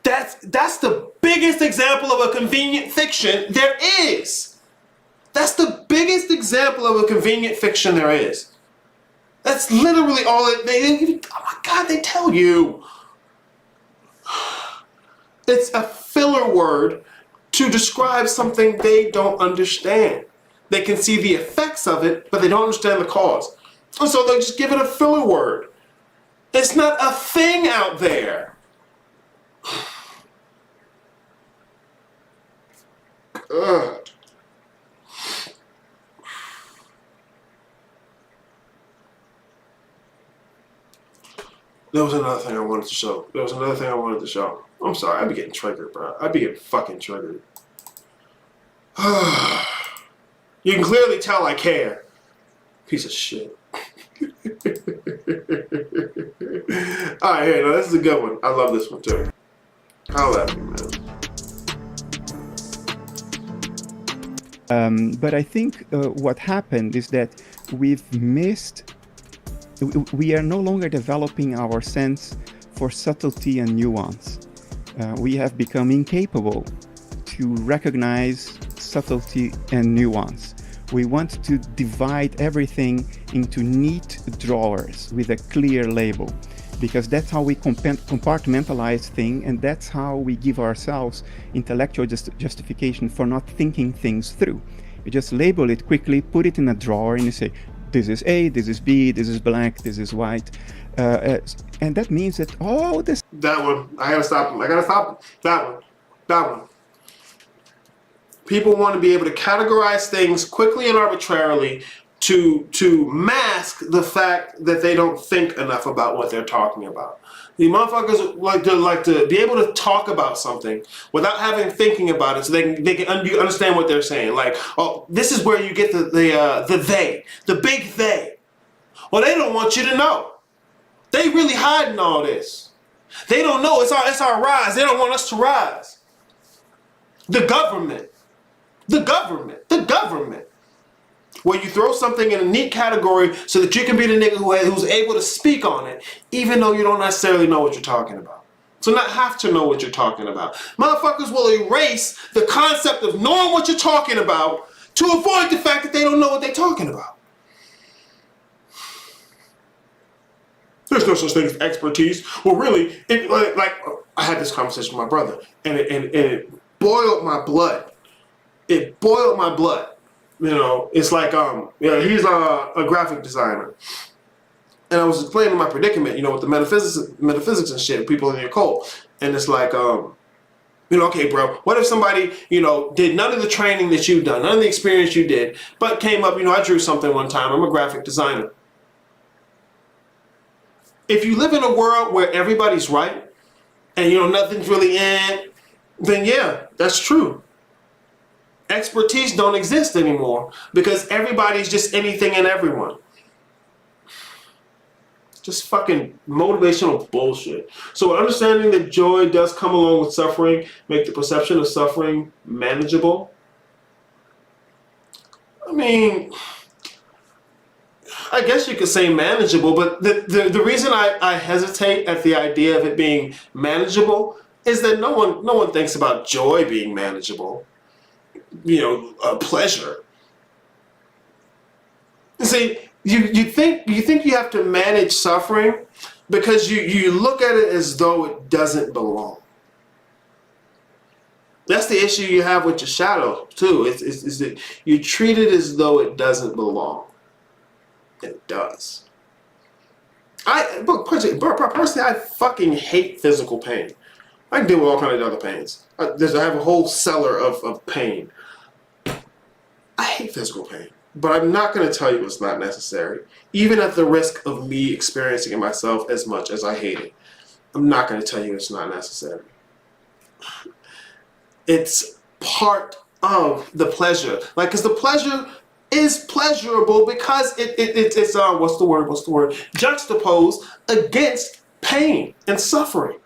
S1: That's the biggest example of a convenient fiction there is. That's the biggest example of a convenient fiction there is. That's literally all oh my God, they tell you. It's a filler word to describe something they don't understand. They can see the effects of it, but they don't understand the cause. And so they just give it a filler word. It's not a thing out there. God. There was another thing I wanted to show. I'm sorry, I be getting triggered, bro. I be getting fucking triggered. You can clearly tell I care. Piece of shit. Alright, here, now this is a good one. I love this one too. Holla at me, man.
S2: But I think what happened is that we are no longer developing our sense for subtlety and nuance. We have become incapable to recognize subtlety and nuance. We want to divide everything into neat drawers with a clear label, because that's how we compartmentalize things, and that's how we give ourselves intellectual justification for not thinking things through. You just label it quickly, put it in a drawer, and you say, this is A, this is B, this is black, this is white. And that means that all this...
S1: That one, I gotta stop him. That one. People want to be able to categorize things quickly and arbitrarily to mask the fact that they don't think enough about what they're talking about. The motherfuckers like to be able to talk about something without having thinking about it, so they can understand what they're saying. Like, oh, this is where you get the they, the big they. Well, they don't want you to know. They really hiding all this. They don't know it's our rise. They don't want us to rise. The government. Where you throw something in a neat category so that you can be the nigga who's able to speak on it, even though you don't necessarily know what you're talking about. So not have to know what you're talking about. Motherfuckers will erase the concept of knowing what you're talking about to avoid the fact that they don't know what they're talking about. There's no such thing as expertise. Well, really, I had this conversation with my brother, and it boiled my blood. It boiled my blood. You know, it's like, he's a graphic designer. And I was explaining my predicament, with the metaphysics and shit, people in the occult. And it's like, You know, okay, bro, what if somebody, you know, did none of the training that you've done, none of the experience you did, but came up, you know, I drew something one time, I'm a graphic designer. If you live in a world where everybody's right and, you know, nothing's really in, then yeah, that's true. Expertise don't exist anymore because everybody's just anything and everyone. Just fucking motivational bullshit. So understanding that joy does come along with suffering, make the perception of suffering manageable. I mean, I guess you could say manageable, but the reason I hesitate at the idea of it being manageable is that no one thinks about joy being manageable. You know, pleasure. See, you think you have to manage suffering because you look at it as though it doesn't belong. That's the issue you have with your shadow too. Is that you treat it as though it doesn't belong. It does. Personally, I fucking hate physical pain. I can deal with all kinds of other pains. I have a whole cellar of pain. I hate physical pain, but I'm not going to tell you it's not necessary, even at the risk of me experiencing it myself as much as I hate it. I'm not going to tell you it's not necessary. It's part of the pleasure, like, because the pleasure is pleasurable because it's what's the word? Juxtaposed against pain and suffering.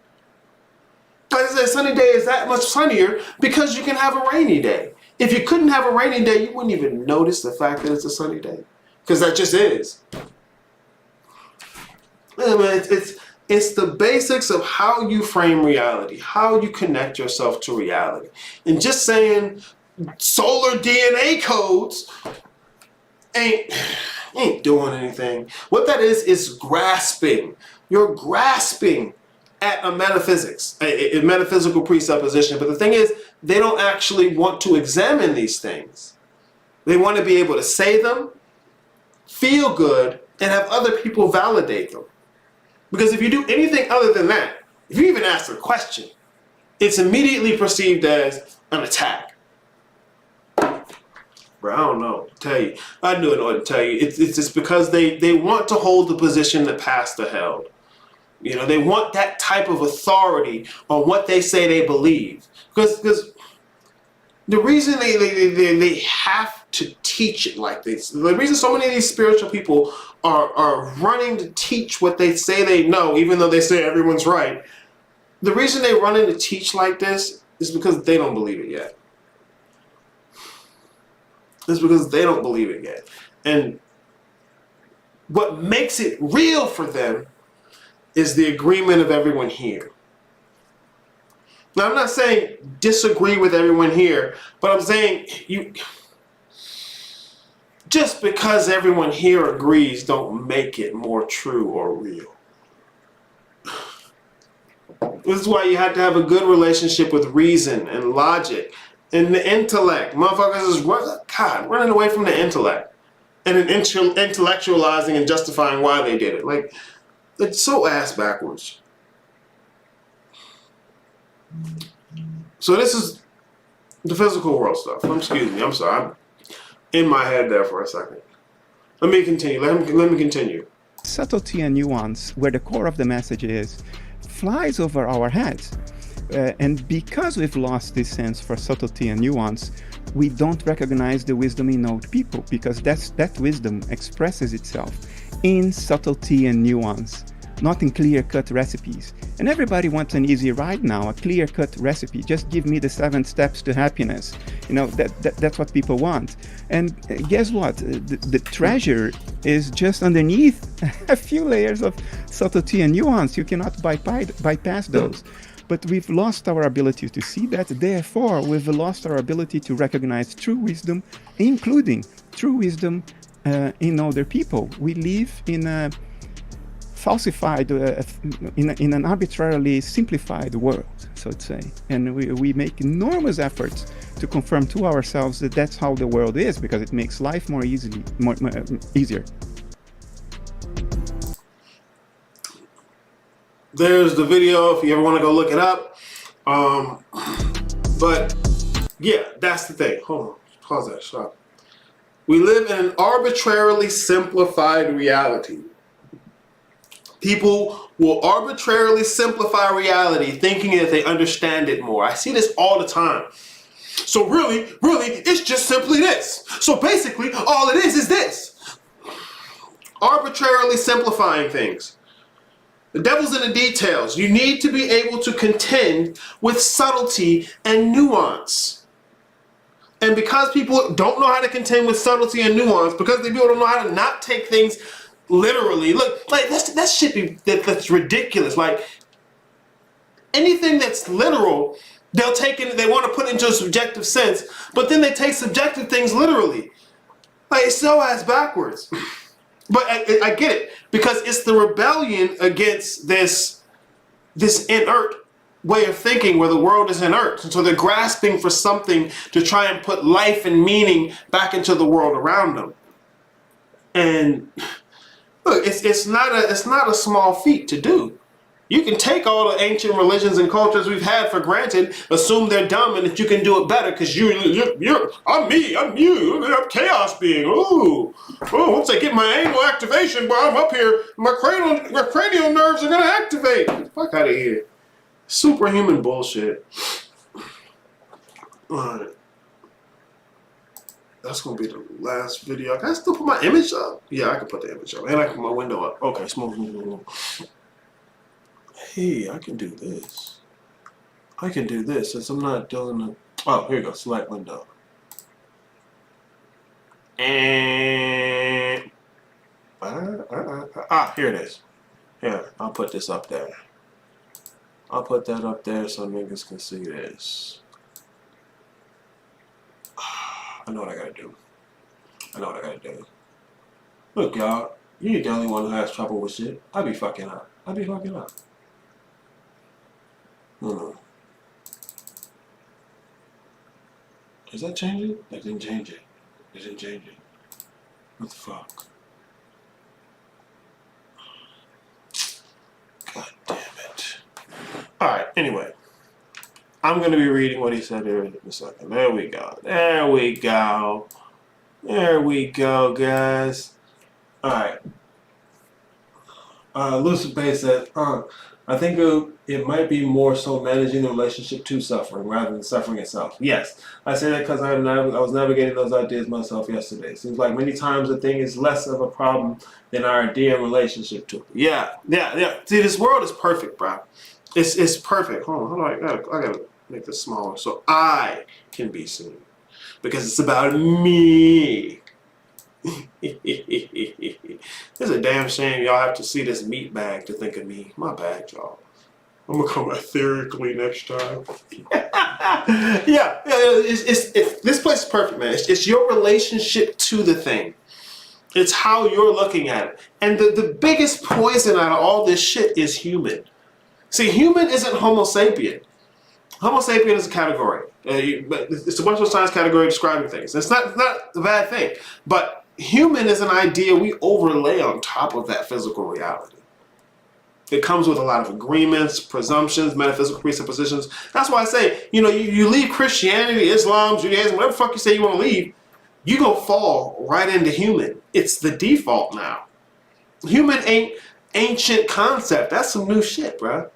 S1: Like I said, a sunny day is that much sunnier because you can have a rainy day. If you couldn't have a rainy day, you wouldn't even notice the fact that it's a sunny day, because that just is. It's the basics of how you frame reality, how you connect yourself to reality. And just saying solar DNA codes ain't doing anything. What that is grasping. You're grasping at a metaphysics, a metaphysical presupposition. But the thing is, they don't actually want to examine these things. They want to be able to say them, feel good, and have other people validate them. Because if you do anything other than that, if you even ask a question, it's immediately perceived as an attack. Bro, I don't know what to tell you. I knew what to tell you. It's just because they want to hold the position that Pastor held. You know, they want that type of authority on what they say they believe. Because the reason they have to teach it like this, the reason so many of these spiritual people are running to teach what they say they know, even though they say everyone's right, the reason they run in to teach like this is because they don't believe it yet. It's because they don't believe it yet. And what makes it real for them is the agreement of everyone here. Now, I'm not saying disagree with everyone here, but I'm saying just because everyone here agrees don't make it more true or real. This is why you have to have a good relationship with reason and logic and the intellect. Motherfuckers is running away from the intellect and then intellectualizing and justifying why they did it. Like, it's so ass backwards. So this is the physical world stuff. Excuse me, I'm sorry. I'm in my head there for a second. Let me continue. Let me continue.
S2: Subtlety and nuance, where the core of the message is, flies over our heads. And because we've lost this sense for subtlety and nuance, we don't recognize the wisdom in old people, because that wisdom expresses itself in subtlety and nuance, not in clear-cut recipes. And everybody wants an easy ride now, a clear-cut recipe. Just give me the 7 steps to happiness. You know, that's what people want. And guess what? The treasure is just underneath a few layers of subtlety and nuance. You cannot bypass those. But we've lost our ability to see that. Therefore, we've lost our ability to recognize true wisdom, including true wisdom in other people. We live in a falsified, in an arbitrarily simplified world, so to say. And we make enormous efforts to confirm to ourselves that that's how the world is, because it makes life more easier.
S1: There's the video if you ever want to go look it up. But yeah, that's the thing. Hold on, pause that, stop. We live in an arbitrarily simplified reality. People will arbitrarily simplify reality thinking that they understand it more. I see this all the time. So really, it's just simply this. So basically, all it is this. Arbitrarily simplifying things. The devil's in the details. You need to be able to contend with subtlety and nuance. And because people don't know how to contend with subtlety and nuance, because people don't know how to not take things literally. Look, like that shit that's ridiculous. Like anything that's literal, they'll take it, they want to put it into a subjective sense, but then they take subjective things literally. Like it's so ass backwards. But I get it, because it's the rebellion against this inert way of thinking where the world is inert. And so they're grasping for something to try and put life and meaning back into the world around them. And look, it's not a small feat to do. You can take all the ancient religions and cultures we've had for granted, assume they're dumb, and that you can do it better because I'm me, I'm you, I'm chaos being. Ooh, once I get my anal activation, boy, I'm up here, my cranial nerves are gonna activate. Get the fuck out of here. Superhuman bullshit. Alright. That's gonna be the last video. Can I still put my image up? Yeah, I can put the image up. And I can put my window up. Okay, smooth. Hey, I can do this. I can do this since I'm not doing the... Oh, here you go. Select window. And... here it is. Here, I'll put this up there. I'll put that up there so niggas can see this. I know what I gotta do. Look, y'all. You ain't the only one who has trouble with shit. I be fucking up. Is that changing? It didn't change it. What the fuck? God damn it. Alright, anyway. I'm going to be reading what he said here in a second. There we go, guys. Alright. Lucid Bay said, I think it might be more so managing the relationship to suffering rather than suffering itself. Yes, I say that because I was navigating those ideas myself yesterday. It seems like many times the thing is less of a problem than our idea and relationship to it. Yeah. See, this world is perfect, bro. It's perfect. Hold on. I gotta make this smaller so I can be seen. Because it's about me. It's a damn shame y'all have to see this meat bag to think of me. My bad, y'all. I'm gonna come etherically next time. This place is perfect, man. It's your relationship to the thing. It's how you're looking at it. And the biggest poison out of all this shit is human. See, human isn't Homo sapien. Homo sapien is a category. But it's a bunch of science category describing things. It's not a bad thing. But human is an idea we overlay on top of that physical reality. It comes with a lot of agreements, presumptions, metaphysical presuppositions. That's why I say, you leave Christianity, Islam, Judaism, whatever the fuck you say you want to leave, you're going to fall right into human. It's the default now. Human ain't ancient concept. That's some new shit, bro.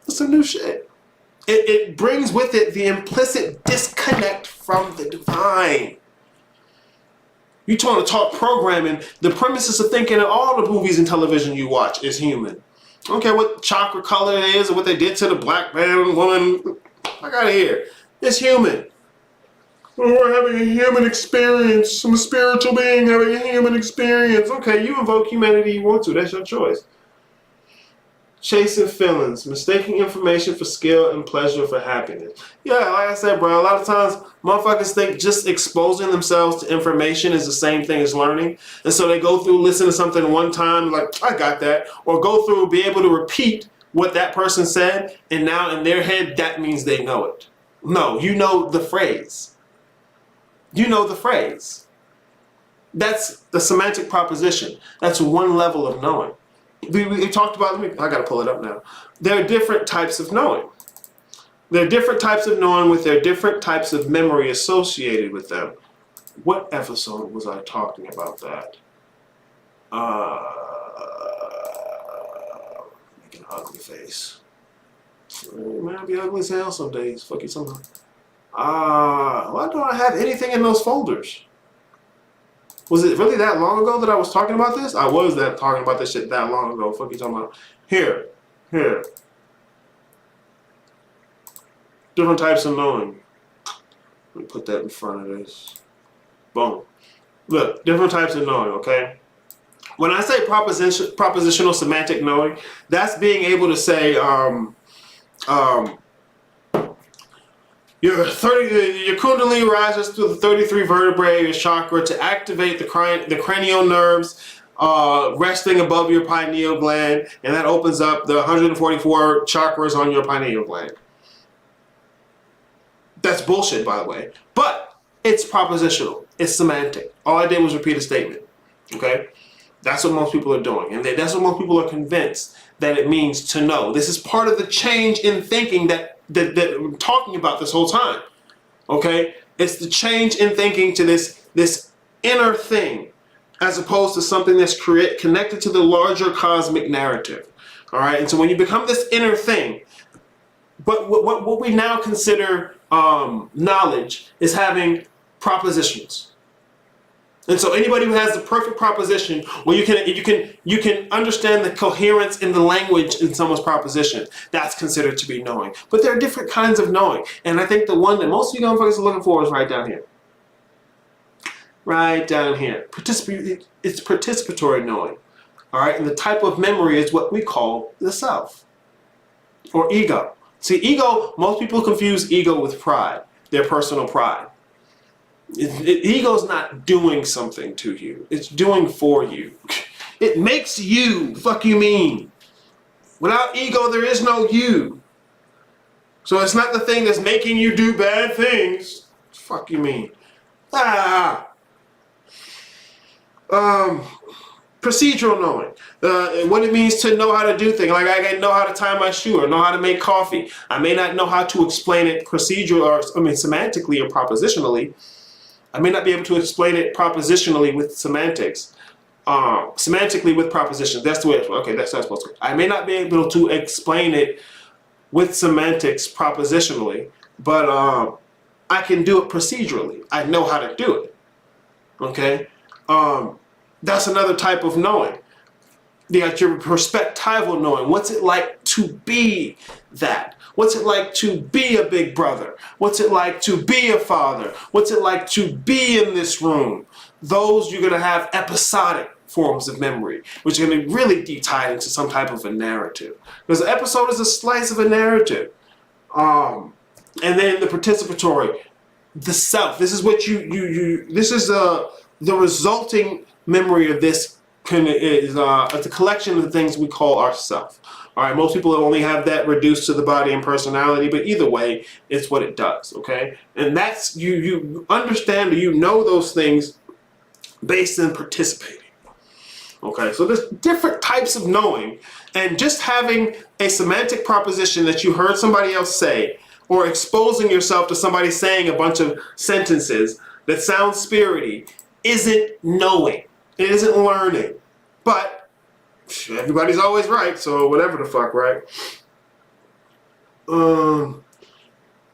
S1: That's some new shit. It brings with it the implicit disconnect from the divine. You want to talk programming, the premises of thinking in all the movies and television you watch is human. I don't care what chakra color it is or what they did to the black man, woman. I gotta hear. It's human. We're having a human experience. I'm a spiritual being having a human experience. Okay, you invoke humanity you want to. That's your choice. Chasing feelings, mistaking information for skill and pleasure for happiness. Yeah, like I said, bro, a lot of times motherfuckers think just exposing themselves to information is the same thing as learning. And so they go through, listen to something one time, like, I got that. Or go through, be able to repeat what that person said, and now in their head, that means they know it. No, you know the phrase. You know the phrase. That's the semantic proposition. That's one level of knowing. We talked about, I gotta pull it up now. There are different types of knowing. There are different types of knowing with their different types of memory associated with them. What episode was I talking about that? Make an ugly face. Man, I'll be ugly as hell some days. Fuck you somehow. Why don't I have anything in those folders? Was it really that long ago that I was talking about this? I was talking about this shit that long ago. Fuck you talking about. Here. Different types of knowing. Let me put that in front of this. Boom. Look, different types of knowing, okay? When I say propositional semantic knowing, that's being able to say, your kundalini rises through the 33 vertebrae of your chakra to activate the cranial nerves resting above your pineal gland, and that opens up the 144 chakras on your pineal gland. That's bullshit, by the way. But it's propositional. It's semantic. All I did was repeat a statement. Okay? That's what most people are doing. And that's what most people are convinced that it means to know. This is part of the change in thinking that I'm talking about this whole time. Okay? It's the change in thinking to this inner thing as opposed to something that's connected to the larger cosmic narrative. All right? And so when you become this inner thing, but what we now consider knowledge is having propositions. And so anybody who has the perfect proposition, well, you can understand the coherence in the language in someone's proposition. That's considered to be knowing. But there are different kinds of knowing, and I think the one that most of you motherfuckers are looking for is right down here. Right down here. It's participatory knowing. All right, and the type of memory is what we call the self or ego. See, ego. Most people confuse ego with pride, their personal pride. Ego's not doing something to you. It's doing for you. It makes you. Fuck you mean. Without ego, there is no you. So it's not the thing that's making you do bad things. Fuck you mean. Procedural knowing. What it means to know how to do things. Like I know how to tie my shoe or know how to make coffee. I may not know how to explain it semantically or propositionally. I may not be able to explain it propositionally with semantics. Semantically with propositions. That's the way it's, okay, that's how it's supposed to. I may not be able to explain it with semantics propositionally, but I can do it procedurally. I know how to do it. Okay? That's another type of knowing. You got your perspectival knowing. What's it like to be that? What's it like to be a big brother? What's it like to be a father? What's it like to be in this room? Those you're going to have episodic forms of memory, which are going to really be tied into some type of a narrative. Because an episode is a slice of a narrative. And then the participatory, the self. This is what this is the resulting memory of this is the collection of the things we call ourself. All right, most people only have that reduced to the body and personality, but either way, it's what it does, okay? And that's, you understand or you know those things based in participating. Okay, so there's different types of knowing, and just having a semantic proposition that you heard somebody else say, or exposing yourself to somebody saying a bunch of sentences that sound spirity, isn't knowing. It isn't learning. But everybody's always right, so whatever the fuck, right? What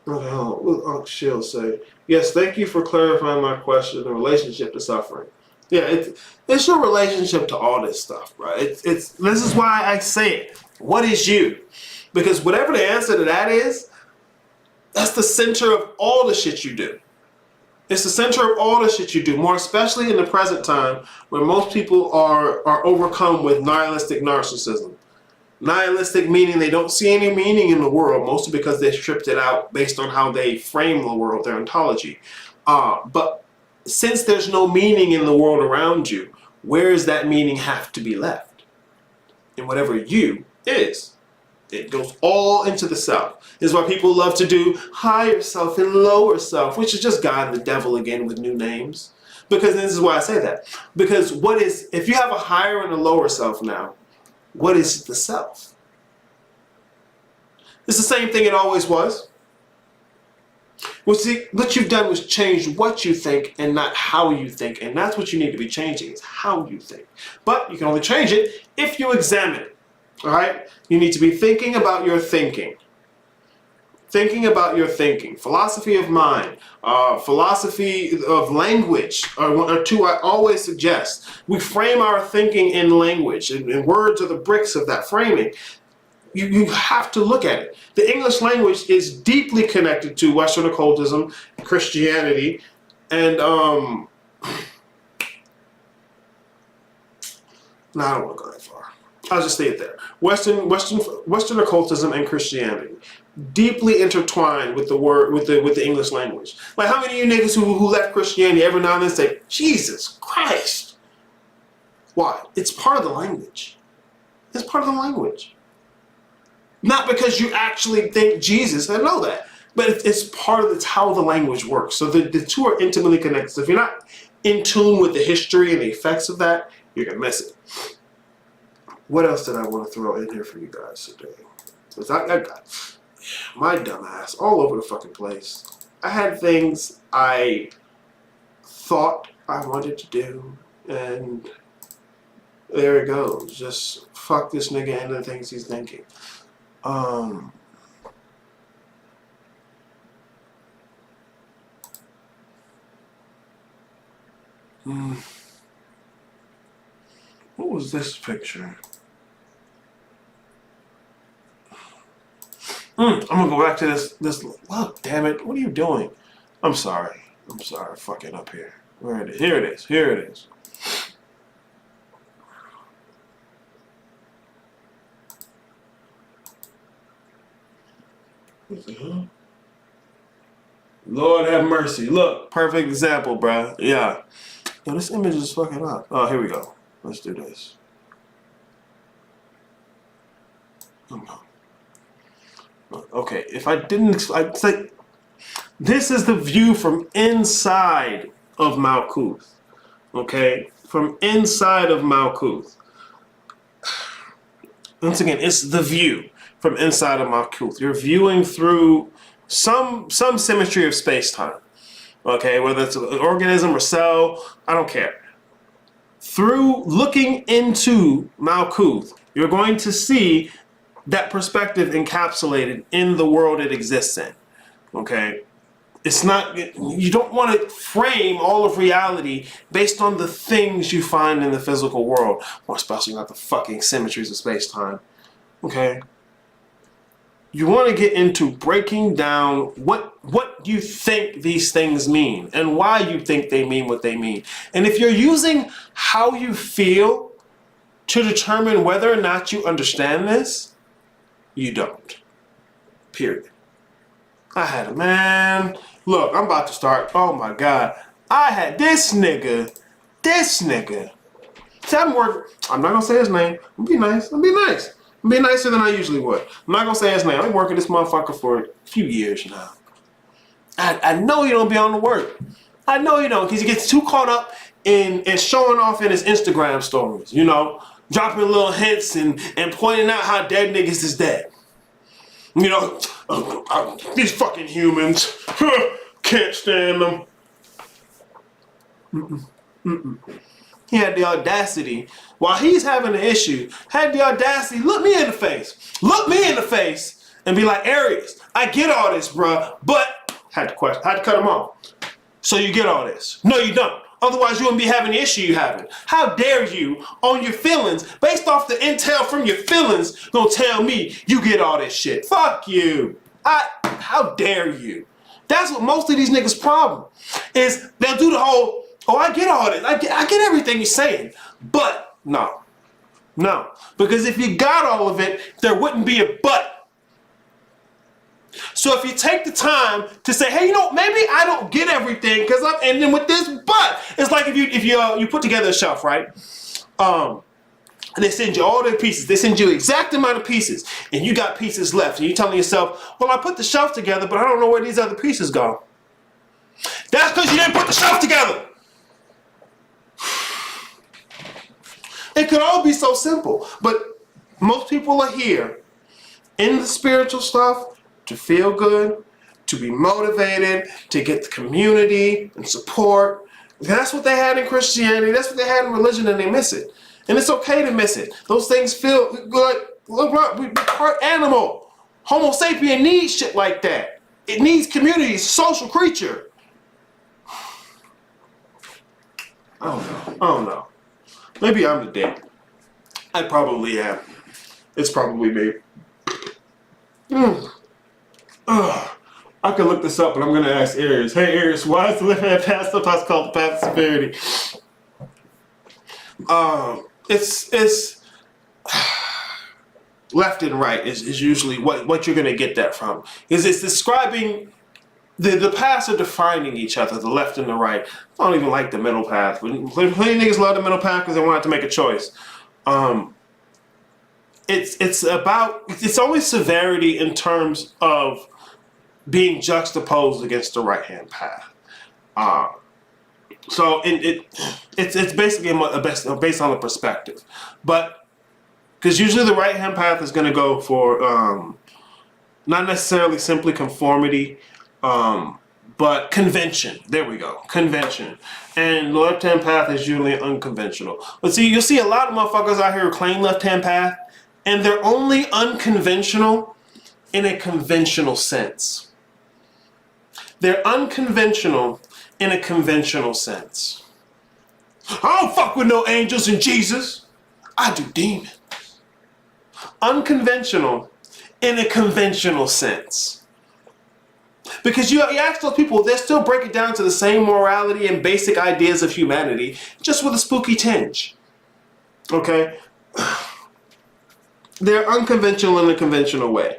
S1: the hell? What did Uncle Shield say? Yes, thank you for clarifying my question in relationship to suffering. Yeah, it's your relationship to all this stuff, right? This is why I say it. What is you? Because whatever the answer to that is, that's the center of all the shit you do. It's the center of all the shit you do, more especially in the present time where most people are overcome with nihilistic narcissism. Nihilistic meaning they don't see any meaning in the world, mostly because they stripped it out based on how they frame the world, their ontology. But since there's no meaning in the world around you, where does that meaning have to be left? In whatever you is. It goes all into the self. This is why people love to do higher self and lower self, which is just God and the devil again with new names. Because this is why I say that. Because if you have a higher and a lower self now, what is the self? It's the same thing it always was. Well, see, what you've done was change what you think and not how you think. And that's what you need to be changing, is how you think. But you can only change it if you examine it. All right? You need to be thinking about your thinking. Thinking about your thinking. Philosophy of mind. Philosophy of language are two I always suggest. We frame our thinking in language. And words are the bricks of that framing. You have to look at it. The English language is deeply connected to Western occultism, Christianity, and no, I don't want to go that far. I'll just stay it there. Western occultism and Christianity deeply intertwined with the English language. Like, how many of you niggas who left Christianity every now and then say, Jesus Christ? Why? It's part of the language. It's part of the language. Not because you actually think Jesus, I know that, but it's part of how the language works. So the two are intimately connected. So if you're not in tune with the history and the effects of that, you're going to miss it. What else did I want to throw in here for you guys today? Because I got my dumb ass all over the fucking place. I had things I thought I wanted to do, and there it goes. Just fuck this nigga and the things he's thinking. What was this picture? I'm gonna go back to this. Look, damn it! What are you doing? I'm sorry. Fucking up here. Where it is? Here it is. Here it is. Lord have mercy. Look, perfect example, bruh. Yeah. Yo, this image is fucking up. Oh, here we go. Let's do this. Okay, if I didn't, it's like, this is the view from inside of Malkuth. Okay? From inside of Malkuth. Once again, it's the view from inside of Malkuth. You're viewing through some symmetry of space-time. Okay, whether it's an organism or cell, I don't care. Through looking into Malkuth, you're going to see that perspective encapsulated in the world it exists in. Okay? It's not, you don't want to frame all of reality based on the things you find in the physical world, or especially not the fucking symmetries of space-time. Okay? You want to get into breaking down what you think these things mean and why you think they mean what they mean. And if you're using how you feel to determine whether or not you understand this, you don't. Period. I had a man. Look, I'm about to start. Oh my God. I had this nigga. See, I'm not going to say his name. I'll be nice. I'll be nicer than I usually would. I'm not going to say his name. I've been working this motherfucker for a few years now. I know you don't be on the work. I know you don't, because he gets too caught up in showing off in his Instagram stories, you know, dropping little hints and pointing out how dead niggas is dead. You know, these fucking humans, can't stand them. He had the audacity, while he's having an issue, had the audacity, look me in the face, and be like, Aries, I get all this, bruh, but had to cut him off. So you get all this. No, you don't. Otherwise, you wouldn't be having the issue you having. How dare you, on your feelings, based off the intel from your feelings, gonna tell me you get all this shit? Fuck you. How dare you? That's what most of these niggas' problem is. They'll do the whole, oh, I get all this. I get everything you're saying. But no. Because if you got all of it, there wouldn't be a but. So if you take the time to say, hey, you know, maybe I don't get everything, and then with this, but it's like if you put together a shelf, right? And they send you all the pieces. They send you the exact amount of pieces, and you got pieces left, and you're telling yourself, well, I put the shelf together, but I don't know where these other pieces go. That's because you didn't put the shelf together. It could all be so simple, but most people are here in the spiritual stuff to feel good, to be motivated, to get the community and support. That's what they had in Christianity. That's what they had in religion, and they miss it. And it's okay to miss it. Those things feel good. We're part animal. Homo sapien needs shit like that. It needs community. It's a social creature. I don't know. Maybe I'm the dick. I probably am. It's probably me. I could look this up, but I'm going to ask Aries. Hey, Aries, why is the left-hand path sometimes called the path of severity? It's left and right is usually what you're going to get that from. It's describing the paths are defining each other, the left and the right. I don't even like the middle path. Plenty niggas love the middle path because they want to make a choice. It's only severity in terms of being juxtaposed against the right-hand path. So it's basically based on the perspective. But because usually the right-hand path is going to go for not necessarily simply conformity, but convention. There we go, convention. And the left-hand path is usually unconventional. But see, you'll see a lot of motherfuckers out here who claim left-hand path, and they're only unconventional in a conventional sense. They're unconventional in a conventional sense. I don't fuck with no angels and Jesus. I do demons. Unconventional in a conventional sense. Because you ask those people, they're still breaking down to the same morality and basic ideas of humanity, just with a spooky tinge. Okay? They're unconventional in a conventional way.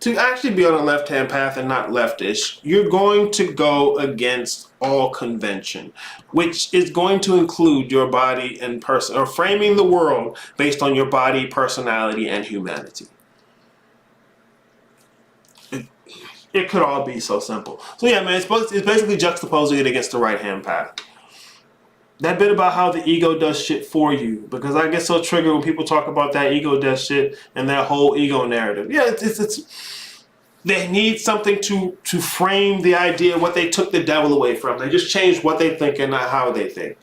S1: To actually be on a left-hand path and not leftish, you're going to go against all convention, which is going to include your body and person, or framing the world based on your body, personality, and humanity. It could all be so simple. So yeah, man, it's basically juxtaposing it against the right-hand path. That bit about how the ego does shit for you, because I get so triggered when people talk about that ego does shit and that whole ego narrative. Yeah, it's they need something to frame the idea of what they took the devil away from. They just changed what they think and not how they think.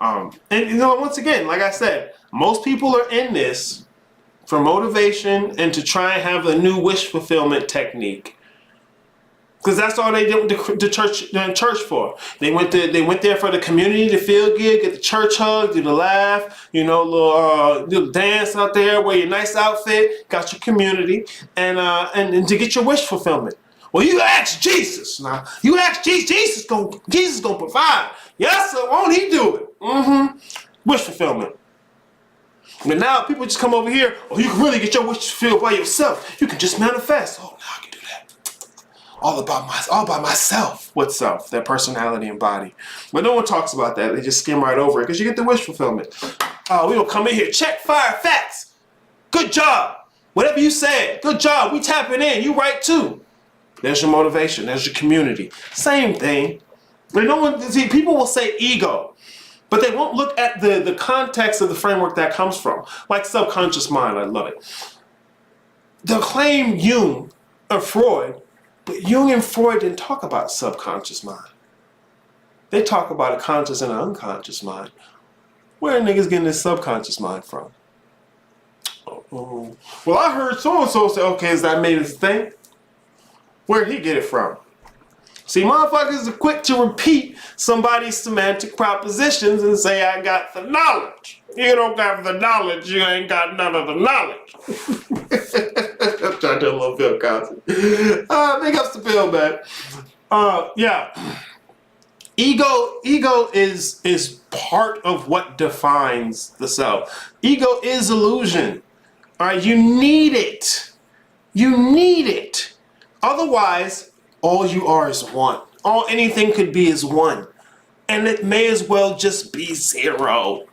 S1: And you know, once again, like I said, most people are in this for motivation and to try and have a new wish fulfillment technique. Because that's all they did the church for. They went there for the community to feel good, get the church hug, do the laugh, you know, little dance out there, wear your nice outfit, got your community, and to get your wish fulfillment. Well, you ask Jesus now. You ask Jesus gonna provide. Yes, sir. Won't he do it? Wish fulfillment. But now people just come over here. Oh, you can really get your wish fulfilled by yourself. You can just manifest. Oh, now I can do that. All by myself. What self? Their personality and body. But no one talks about that. They just skim right over it because you get the wish fulfillment. Oh, we don't come in here. Check, fire, facts. Good job. Whatever you said. Good job. We tapping in. You right too. There's your motivation. There's your community. Same thing. But no one, see, people will say ego, but they won't look at the context of the framework that comes from. Like subconscious mind. I love it. They'll claim Jung or Freud. But Jung and Freud didn't talk about subconscious mind. They talk about a conscious and an unconscious mind. Where are niggas getting this subconscious mind from? Oh. Well, I heard so-and-so say, okay, is that made a thing? Where'd he get it from? See, motherfuckers are quick to repeat somebody's semantic propositions and say, I got the knowledge. You don't got the knowledge, you ain't got none of the knowledge. I'm trying to do a little Bill Cosby. Big ups to Bill, man. Yeah. Ego is part of what defines the self. Ego is illusion. All right, you need it. You need it. Otherwise, all you are is one. All anything could be is one. And it may as well just be zero.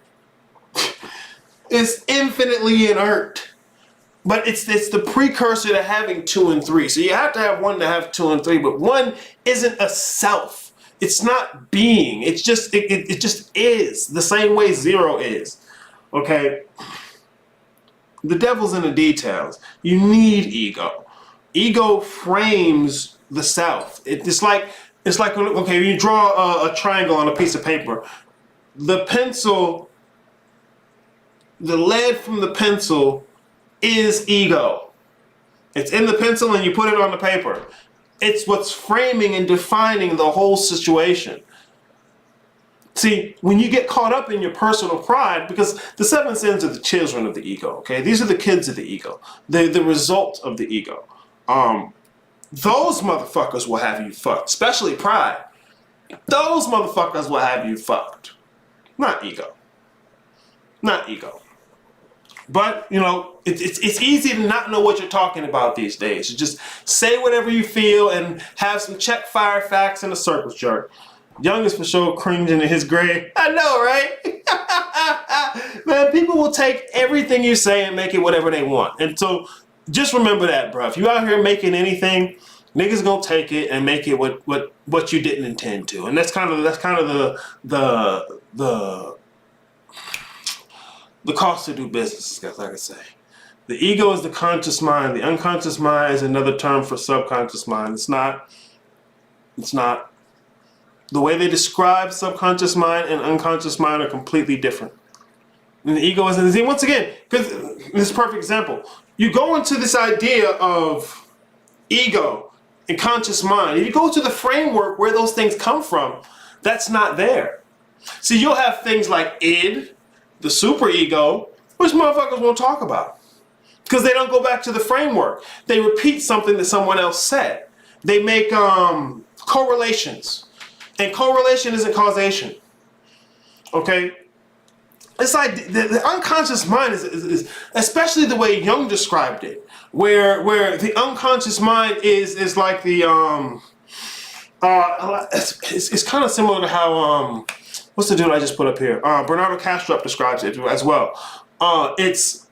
S1: It's infinitely inert. But it's the precursor to having 2 and 3. So you have to have 1 to have 2 and 3, but 1 isn't a self. It's not being. It's just it just is the same way 0 is. Okay? The devil's in the details. You need ego. Ego frames the self. It's like okay, you draw a triangle on a piece of paper. The pencil, the lead from the pencil is ego. It's in the pencil and you put it on the paper. It's what's framing and defining the whole situation. See, when you get caught up in your personal pride, because the seven sins are the children of the ego, okay? These are the kids of the ego. They're the result of the ego. Those motherfuckers will have you fucked, especially pride. Those motherfuckers will have you fucked. Not ego. Not ego. But, you know, it's easy to not know what you're talking about these days. You just say whatever you feel and have some check fire facts in a circle jerk. Young is for sure cringing in his grave. I know, right? Man, people will take everything you say and make it whatever they want. And so just remember that, bro. If you out here making anything, niggas gonna take it and make it what you didn't intend to. And that's kind of the cost to do business, like I say. The ego is the conscious mind. The unconscious mind is another term for subconscious mind. It's not. The way they describe subconscious mind and unconscious mind are completely different. And the ego is, and once again, because this is a perfect example. You go into this idea of ego and conscious mind. If you go to the framework where those things come from, that's not there. See, you'll have things like id, the superego, which motherfuckers won't talk about. Because they don't go back to the framework. They repeat something that someone else said. They make correlations. And correlation isn't causation. Okay? It's like the unconscious mind is especially the way Jung described it, where the unconscious mind is like the it's kind of similar to how what's the dude I just put up here? Bernardo Kastrup describes it as well. The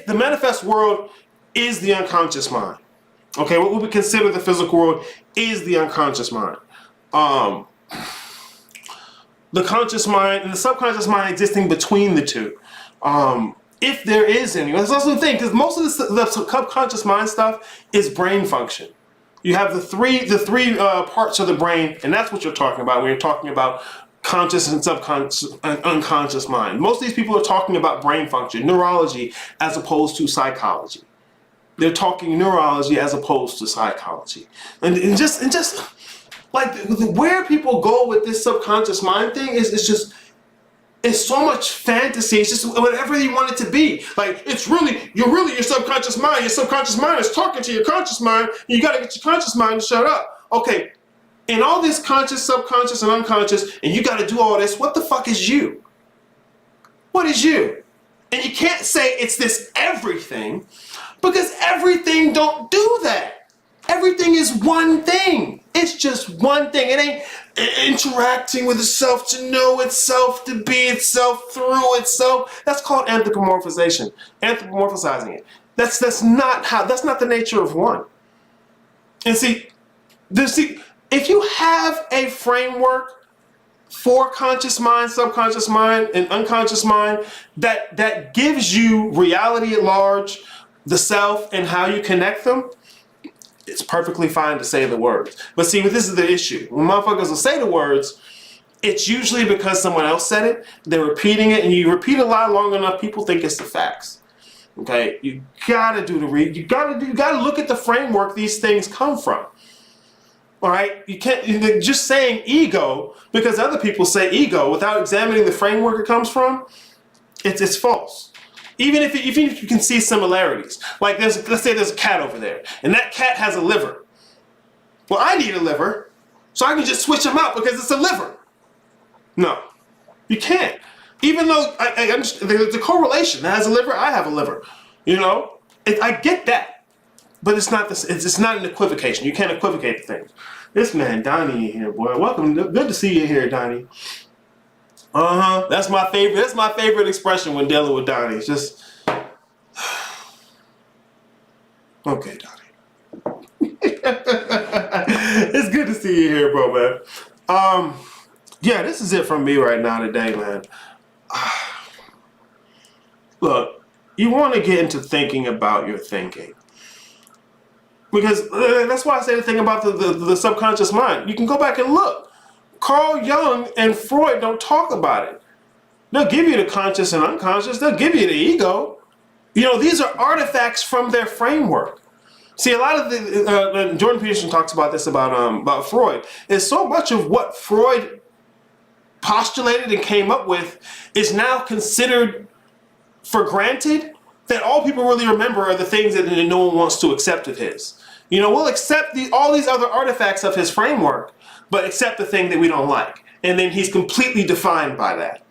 S1: manifest world is the unconscious mind. Okay, what we consider the physical world is the unconscious mind. The conscious mind and the subconscious mind existing between the two. If there is any. That's also the thing, because most of the subconscious mind stuff is brain function. You have the three parts of the brain, and that's what you're talking about when you're talking about conscious and subconscious and unconscious mind. Most of these people are talking about brain function, neurology, as opposed to psychology. They're talking neurology as opposed to psychology. And just like where people go with this subconscious mind thing is it's so much fantasy. It's just whatever you want it to be. Like you're really your subconscious mind. Your subconscious mind is talking to your conscious mind. And you got to get your conscious mind to shut up. Okay, in all this conscious, subconscious, and unconscious, and you got to do all this. What the fuck is you? What is you? And you can't say it's this everything, because everything don't do that. Everything is one thing. It's just one thing. It ain't interacting with itself to know itself, to be itself, through itself. That's called anthropomorphization. Anthropomorphizing it. That's not the nature of one. And see, if you have a framework for conscious mind, subconscious mind, and unconscious mind that gives you reality at large, the self, and how you connect them, it's perfectly fine to say the words. But see, this is the issue. When motherfuckers will say the words, it's usually because someone else said it. They're repeating it, and you repeat a lie long enough, people think it's the facts. Okay, you gotta do the read. You gotta look at the framework these things come from. All right, you can't just saying ego because other people say ego without examining the framework it comes from. It's false. Even if you can see similarities, like let's say there's a cat over there, and that cat has a liver. Well, I need a liver, so I can just switch them out because it's a liver. No, you can't. Even though there's a correlation. That has a liver, I have a liver. You know, I get that, but it's not this. It's not an equivocation. You can't equivocate the things. This man Donnie in here, boy. Welcome. Good to see you here, Donnie. That's my favorite. That's my favorite expression when dealing with Donnie. It's just okay, Donnie. It's good to see you here, bro, man. Yeah, this is it from me right now today, man. Look, you want to get into thinking about your thinking. Because that's why I say the thing about the subconscious mind. You can go back and look. Carl Jung and Freud don't talk about it. They'll give you the conscious and unconscious. They'll give you the ego. You know, these are artifacts from their framework. See, a lot of the Jordan Peterson talks about this about Freud. Is so much of what Freud postulated and came up with is now considered for granted, that all people really remember are the things that no one wants to accept of his. You know, we'll accept all these other artifacts of his framework, but accept the thing that we don't like. And then he's completely defined by that.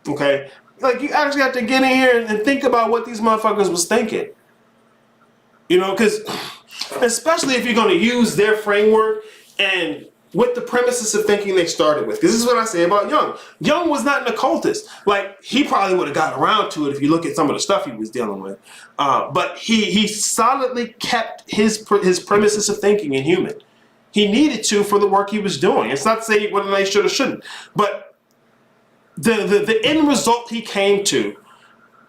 S1: Okay? Like, you actually have to get in here and think about what these motherfuckers was thinking. You know, because especially if you're going to use their framework and with the premises of thinking they started with. Because this is what I say about Jung. Jung was not an occultist. Like, he probably would have gotten around to it if you look at some of the stuff he was dealing with. But he solidly kept his premises of thinking in human. He needed to for the work he was doing. It's not to say whether they should or shouldn't. But the end result he came to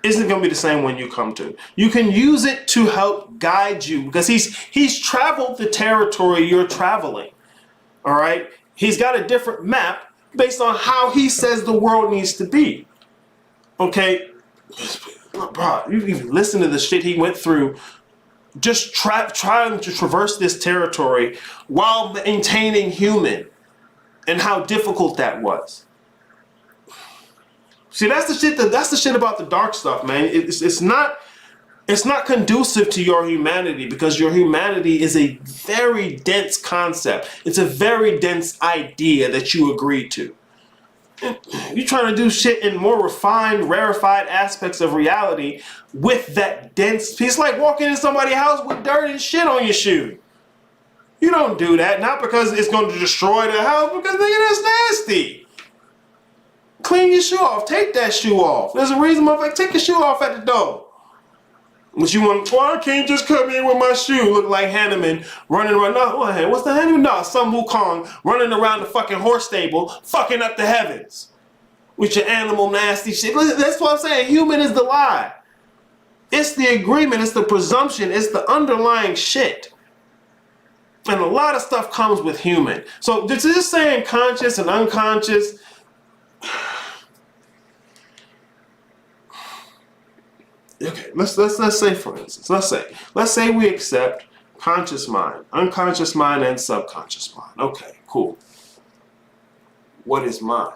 S1: isn't going to be the same one you come to. You can use it to help guide you because he's traveled the territory you're traveling. All right? He's got a different map based on how he says the world needs to be. Okay? Bro, you even listen to the shit he went through just trying to traverse this territory while maintaining human and how difficult that was. See, that's the shit about the dark stuff, man. It's not conducive to your humanity because your humanity is a very dense concept. It's a very dense idea that you agree to. You're trying to do shit in more refined, rarefied aspects of reality with that dense. It's like walking in somebody's house with dirt and shit on your shoe. You don't do that, not because it's going to destroy the house, because nigga, that's nasty. Clean your shoe off. Take that shoe off. There's a reason, motherfucker. Take your shoe off at the door. But you want, well, I can't just come in with my shoe. Look like Hanneman running around. No, what's the Hanneman? No, some Wukong running around the fucking horse stable, fucking up the heavens with your animal nasty shit. That's what I'm saying. Human is the lie. It's the agreement. It's the presumption. It's the underlying shit. And a lot of stuff comes with human. So just saying conscious and unconscious. Okay, let's say, for instance, let's say we accept conscious mind, unconscious mind, and subconscious mind. Okay, cool. What is mind?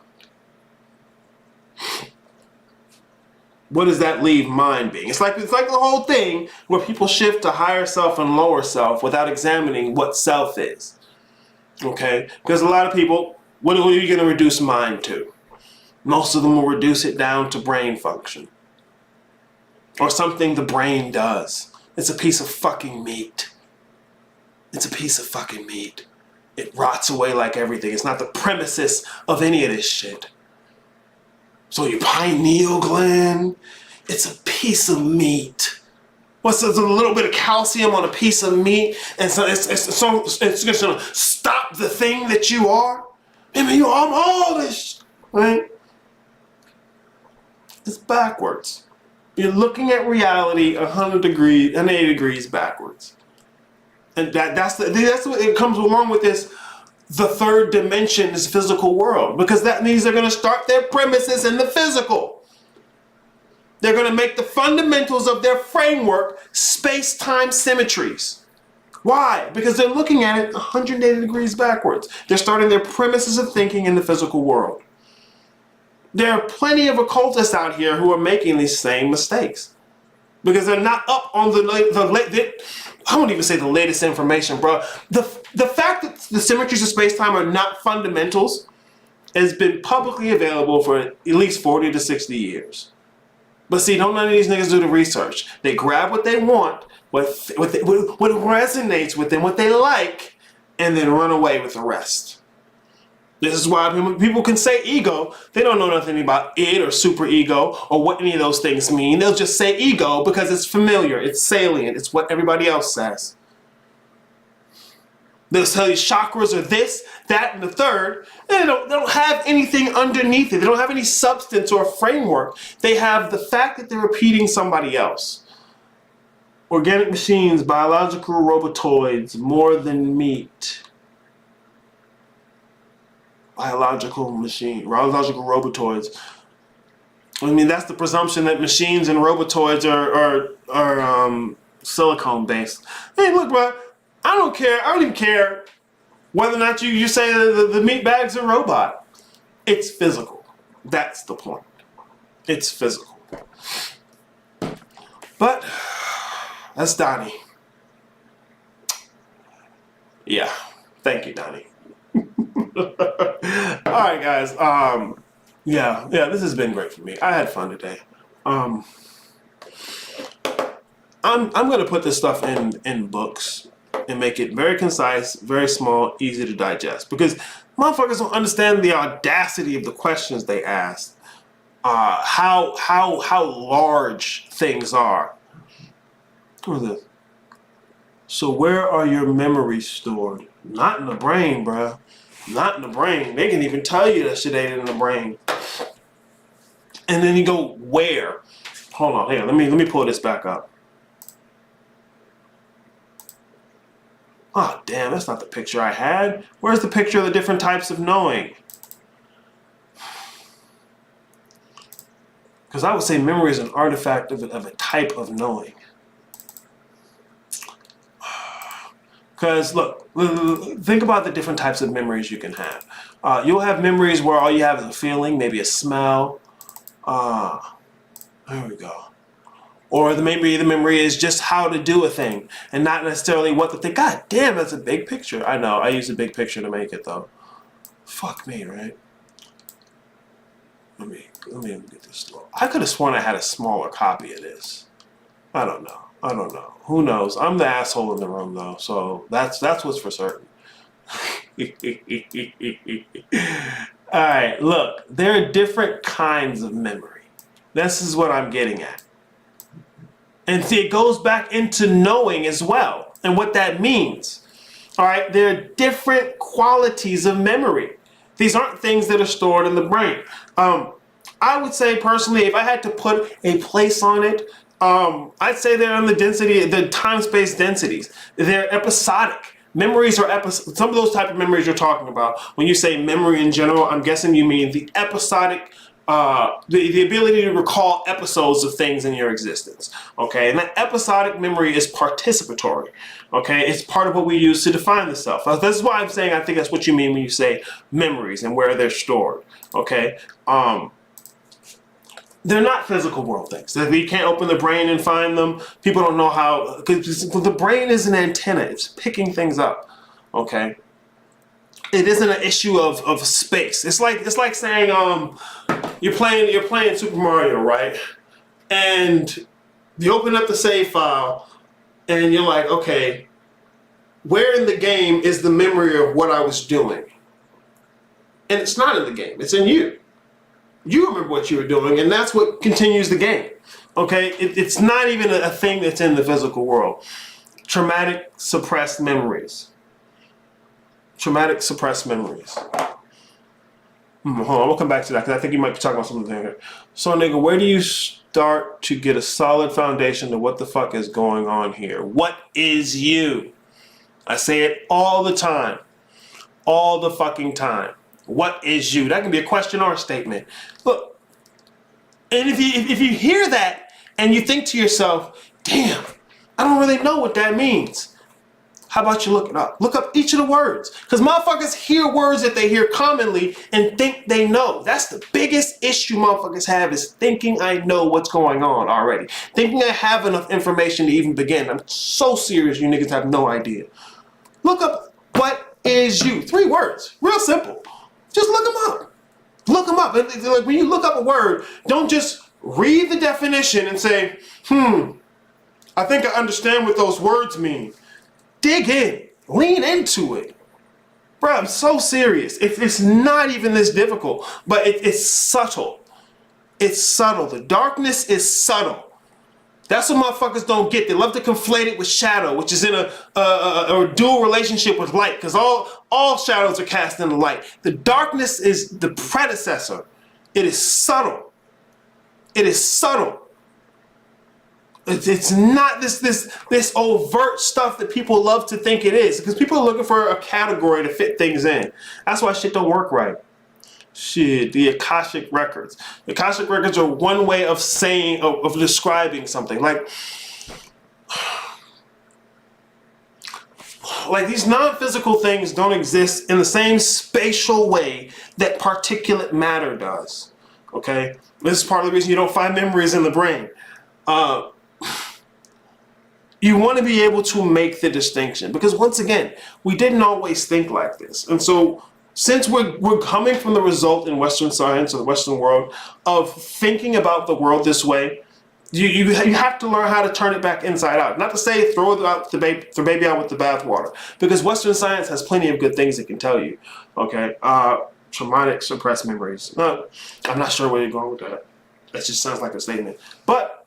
S1: What does that leave mind being? It's like the whole thing where people shift to higher self and lower self without examining what self is. Okay, because a lot of people, what are you going to reduce mind to? Most of them will reduce it down to brain function. Or something the brain does. It's a piece of fucking meat. It's a piece of fucking meat. It rots away like everything. It's not the premises of any of this shit. So your pineal gland, it's a piece of meat. What's a little bit of calcium on a piece of meat, and so it's going to stop the thing that you are? I mean, I'm all this, right? It's backwards. You're looking at reality 180 degrees backwards. And that's what it comes along with this. The third dimension is physical world, because that means they're going to start their premises in the physical. They're going to make the fundamentals of their framework space-time symmetries. Why? Because they're looking at it 180 degrees backwards. They're starting their premises of thinking in the physical world. There are plenty of occultists out here who are making these same mistakes because they're not up on I won't even say the latest information, bro. The fact that the symmetries of space-time are not fundamentals has been publicly available for at least 40 to 60 years. But see, don't none of these niggas do the research. They grab what they want, what resonates with them, what they like, and then run away with the rest. This is why people can say ego. They don't know nothing about it or superego or what any of those things mean. They'll just say ego because it's familiar, it's salient, it's what everybody else says. They'll tell you chakras are this, that, and the third. And they don't have anything underneath it. They don't have any substance or framework. They have the fact that they're repeating somebody else. Organic machines, biological robotoids, more than meat. Biological robotoids. I mean, that's the presumption that machines and robotoids are silicone based. Hey, look, bro, I don't care. I don't even care whether or not you say the meat bag's a robot. It's physical. That's the point. It's physical. But that's Donnie. Yeah. Thank you, Donnie. All right, guys. Yeah, this has been great for me. I had fun today. I'm gonna put this stuff in books and make it very concise, very small, easy to digest, because motherfuckers don't understand the audacity of the questions they ask. How large things are. What is this? So where are your memories stored? Not in the brain, bruh. Not in the brain. They can even tell you that shit ain't in the brain. And then you go, where? Hold on, here, let me pull this back up. Oh, damn, that's not the picture I had. Where's the picture of the different types of knowing? Because I would say memory is an artifact of a type of knowing. Because look, think about the different types of memories you can have. You'll have memories where all you have is a feeling, maybe a smell. There we go. Or maybe the memory is just how to do a thing and not necessarily what to think. God damn, that's a big picture. I know, I used a big picture to make it though. Fuck me, right? Let me get this slow. I could have sworn I had a smaller copy of this. I don't know. Who knows? I'm the asshole in the room though, so that's what's for certain. Alright, look, there are different kinds of memory. This is what I'm getting at. And see, it goes back into knowing as well, and what that means. Alright, there are different qualities of memory. These aren't things that are stored in the brain. I would say personally, if I had to put a place on it, I'd say they're on the time-space densities. They're episodic. Memories are some of those type of memories you're talking about. When you say memory in general, I'm guessing you mean the episodic, the ability to recall episodes of things in your existence. Okay, and that episodic memory is participatory. Okay, it's part of what we use to define the self. This is why I'm saying I think that's what you mean when you say memories and where they're stored. Okay. They're not physical world things. You can't open the brain and find them. People don't know how, because the brain is an antenna. It's picking things up. Okay. It isn't an issue of space. It's like saying you're playing Super Mario, right? And you open up the save file, and you're like, okay, where in the game is the memory of what I was doing? And it's not in the game. It's in you. You remember what you were doing, and that's what continues the game. Okay? It's not even a thing that's in the physical world. Traumatic suppressed memories. Traumatic suppressed memories. Hold on, we'll come back to that because I think you might be talking about something here. So, nigga, where do you start to get a solid foundation to what the fuck is going on here? What is you? I say it all the time. All the fucking time. What is you? That can be a question or a statement. Look, and if you hear that and you think to yourself, damn, I don't really know what that means. How about you look it up? Look up each of the words. Because motherfuckers hear words that they hear commonly and think they know. That's the biggest issue motherfuckers have, is thinking I know what's going on already. Thinking I have enough information to even begin. I'm so serious you niggas have no idea. Look up what is you. 3 words. Real simple. Just look them up. Look them up. Like when you look up a word, don't just read the definition and say, I think I understand what those words mean. Dig in. Lean into it. Bro, I'm so serious. It's not even this difficult, but it's subtle. It's subtle. The darkness is subtle. That's what motherfuckers don't get. They love to conflate it with shadow, which is in a dual relationship with light, because all shadows are cast in the light. The darkness is the predecessor. It is subtle. It is subtle. It's not this overt stuff that people love to think it is, because people are looking for a category to fit things in. That's why shit don't work right. Shit, the Akashic records. The Akashic records are one way of saying, of describing something. Like these non-physical things don't exist in the same spatial way that particulate matter does. Okay, this is part of the reason you don't find memories in the brain. You want to be able to make the distinction, because once again, we didn't always think like this. And so since we're coming from the result in Western science or the Western world of thinking about the world this way, you have to learn how to turn it back inside out. Not to say throw the baby out with the bathwater, because Western science has plenty of good things it can tell you. Okay, traumatic suppressed memories. I'm not sure where you're going with that. That just sounds like a statement. But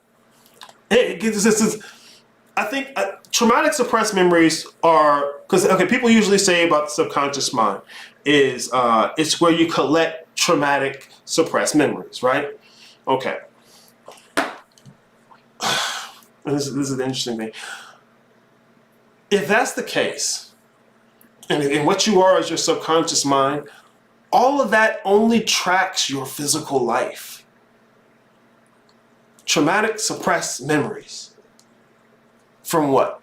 S1: I think traumatic suppressed memories are, because okay, people usually say about the subconscious mind is it's where you collect traumatic suppressed memories, right? Okay. And this is the interesting thing. If that's the case, and what you are is your subconscious mind, all of that only tracks your physical life. Traumatic suppressed memories. From what?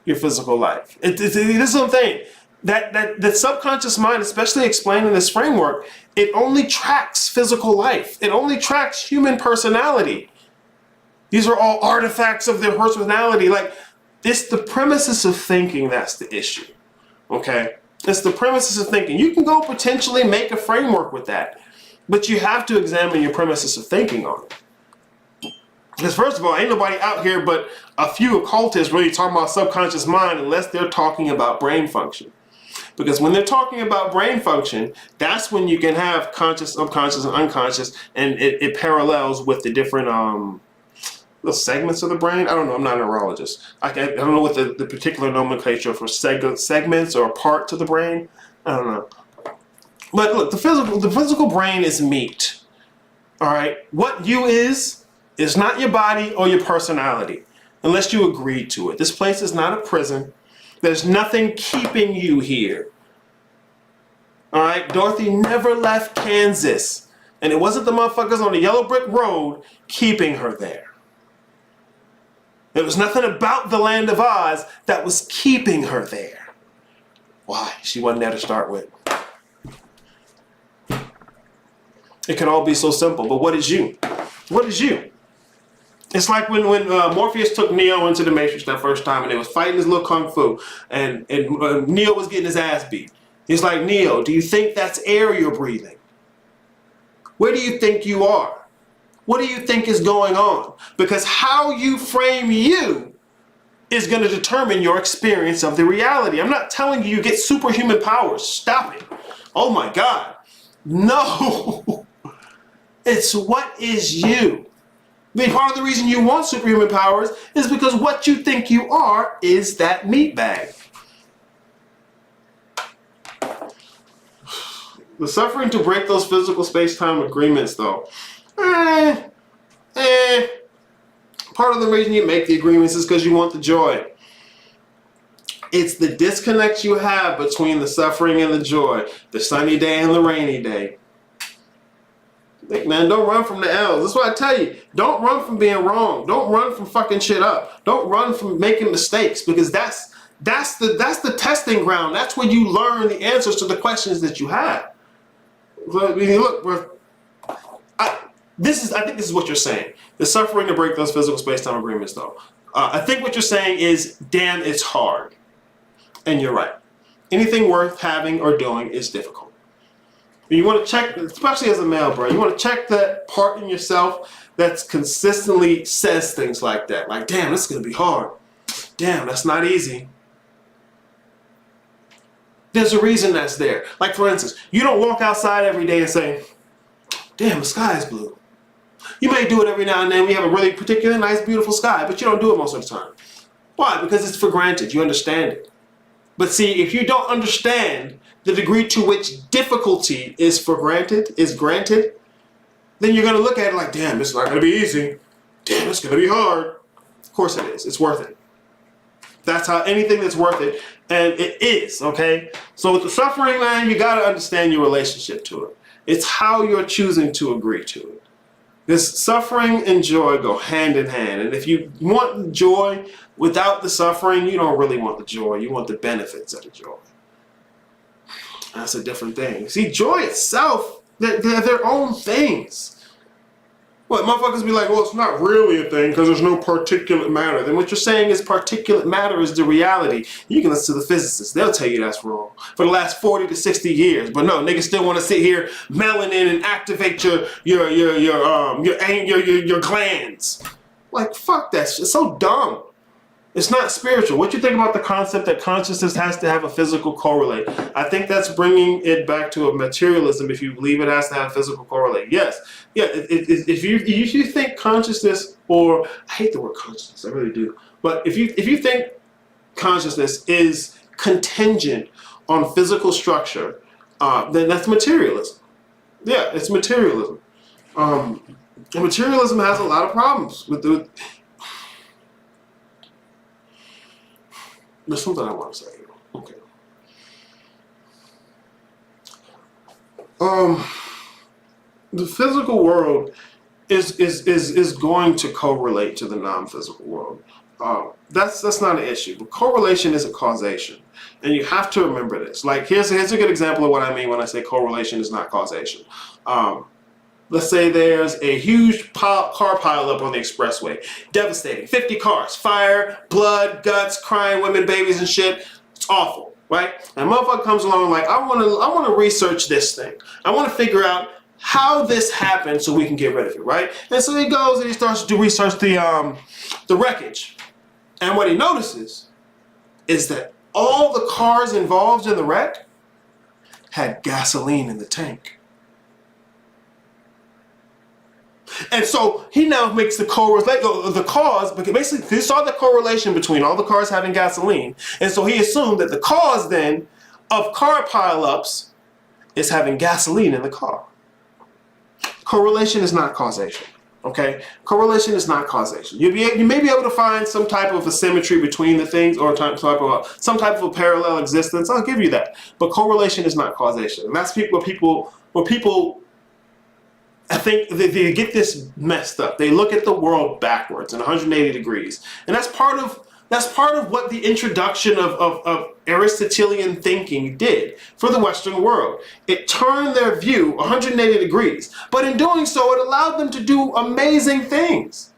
S1: Your physical life. This is what I'm saying. That the subconscious mind, especially explained in this framework, it only tracks physical life. It only tracks human personality. These are all artifacts of their personality. Like, it's the premises of thinking that's the issue. Okay? It's the premises of thinking. You can go potentially make a framework with that, but you have to examine your premises of thinking on it. Because first of all, ain't nobody out here but a few occultists really talking about subconscious mind unless they're talking about brain function. Because when they're talking about brain function, that's when you can have conscious, subconscious, and unconscious, and it parallels with the different little segments of the brain. I don't know. I'm not a neurologist. I don't know what the particular nomenclature for segments or parts of the brain. I don't know. But look, the physical brain is meat. All right. What you is not your body or your personality, unless you agreed to it. This place is not a prison. There's nothing keeping you here. All right. Dorothy never left Kansas, and it wasn't the motherfuckers on the yellow brick road keeping her there. There was nothing about the land of Oz that was keeping her there. Why? She wasn't there to start with. It could all be so simple, but what is you? What is you? It's like when Morpheus took Neo into the Matrix that first time, and they was fighting his little kung fu, and Neo was getting his ass beat. He's like, Neo, do you think that's air you're breathing? Where do you think you are? What do you think is going on? Because how you frame you is going to determine your experience of the reality. I'm not telling you get superhuman powers. Stop it. Oh my God. No. It's what is you. I mean, part of the reason you want superhuman powers is because what you think you are is that meat bag. The suffering to break those physical space-time agreements, though. Part of the reason you make the agreements is because you want the joy. It's the disconnect you have between the suffering and the joy, the sunny day and the rainy day. Man, don't run from the L's. That's what I tell you. Don't run from being wrong. Don't run from fucking shit up. Don't run from making mistakes, because that's the testing ground. That's where you learn the answers to the questions that you have. I mean, look, bro. I think this is what you're saying. The suffering to break those physical space-time agreements, though. I think what you're saying is, damn, it's hard. And you're right. Anything worth having or doing is difficult. You want to check, especially as a male, bro, you want to check that part in yourself that consistently says things like that. Like, damn, this is going to be hard. Damn, that's not easy. There's a reason that's there. Like, for instance, you don't walk outside every day and say, damn, the sky is blue. You may do it every now and then. We have a really particular nice, beautiful sky, but you don't do it most of the time. Why? Because it's for granted. You understand it. But see, if you don't understand the degree to which difficulty is granted, then you're going to look at it like, damn, it's not going to be easy. Damn, it's going to be hard. course it is. It's worth it. That's how anything that's worth it, and it is, okay? So with the suffering, man, you gotta understand your relationship to it. It's how you're choosing to agree to it. This suffering and joy go hand in hand, and if you want joy without the suffering, you don't really want the joy. You want the benefits of the joy. That's a different thing. See, joy itself, they're their own things. What, motherfuckers be like, well, it's not really a thing because there's no particulate matter. Then what you're saying is particulate matter is the reality. You can listen to the physicists. They'll tell you that's wrong for the last 40 to 60 years. But no, niggas still want to sit here melanin and activate your glands. Like, fuck that shit. It's so dumb. It's not spiritual. What you think about the concept that consciousness has to have a physical correlate? I think that's bringing it back to a materialism if you believe it has to have a physical correlate. Yes. Yeah, if you think consciousness, or I hate the word consciousness, I really do. But if you think consciousness is contingent on physical structure, then that's materialism. Yeah, it's materialism. And materialism has a lot of problems with the... There's something I want to say here. Okay. The physical world is going to correlate to the non-physical world. That's not an issue. But correlation isn't causation, and you have to remember this. Like here's a good example of what I mean when I say correlation is not causation. Let's say there's a huge car pileup on the expressway. Devastating. 50 cars. Fire, blood, guts, crying women, babies, and shit. It's awful, right? And a motherfucker comes along like, I want to research this thing. I want to figure out how this happened so we can get rid of it, right? And so he goes and he starts to research the wreckage. And what he notices is that all the cars involved in the wreck had gasoline in the tank. And so he now makes the cause, because basically he saw the correlation between all the cars having gasoline. And so he assumed that the cause then of car pileups is having gasoline in the car. Correlation is not causation. Okay? Correlation is not causation. You may be able to find some type of a symmetry between the things, or some type of a parallel existence. I'll give you that. But correlation is not causation. And that's where people I think they get this messed up. They look at the world backwards in 180 degrees. And that's part of what the introduction of Aristotelian thinking did for the Western world. It turned their view 180 degrees. But in doing so, it allowed them to do amazing things.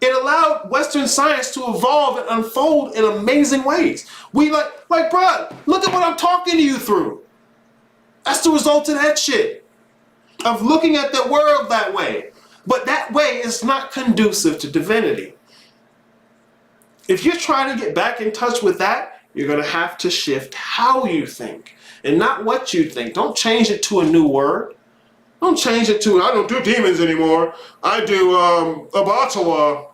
S1: It allowed Western science to evolve and unfold in amazing ways. We like, bro, look at what I'm talking to you through. That's the result of that shit. Of looking at the world that way. But that way is not conducive to divinity. If you're trying to get back in touch with that, you're going to have to shift how you think and not what you think. Don't change it to a new word. Don't change it to, I don't do demons anymore. I do Abatawa.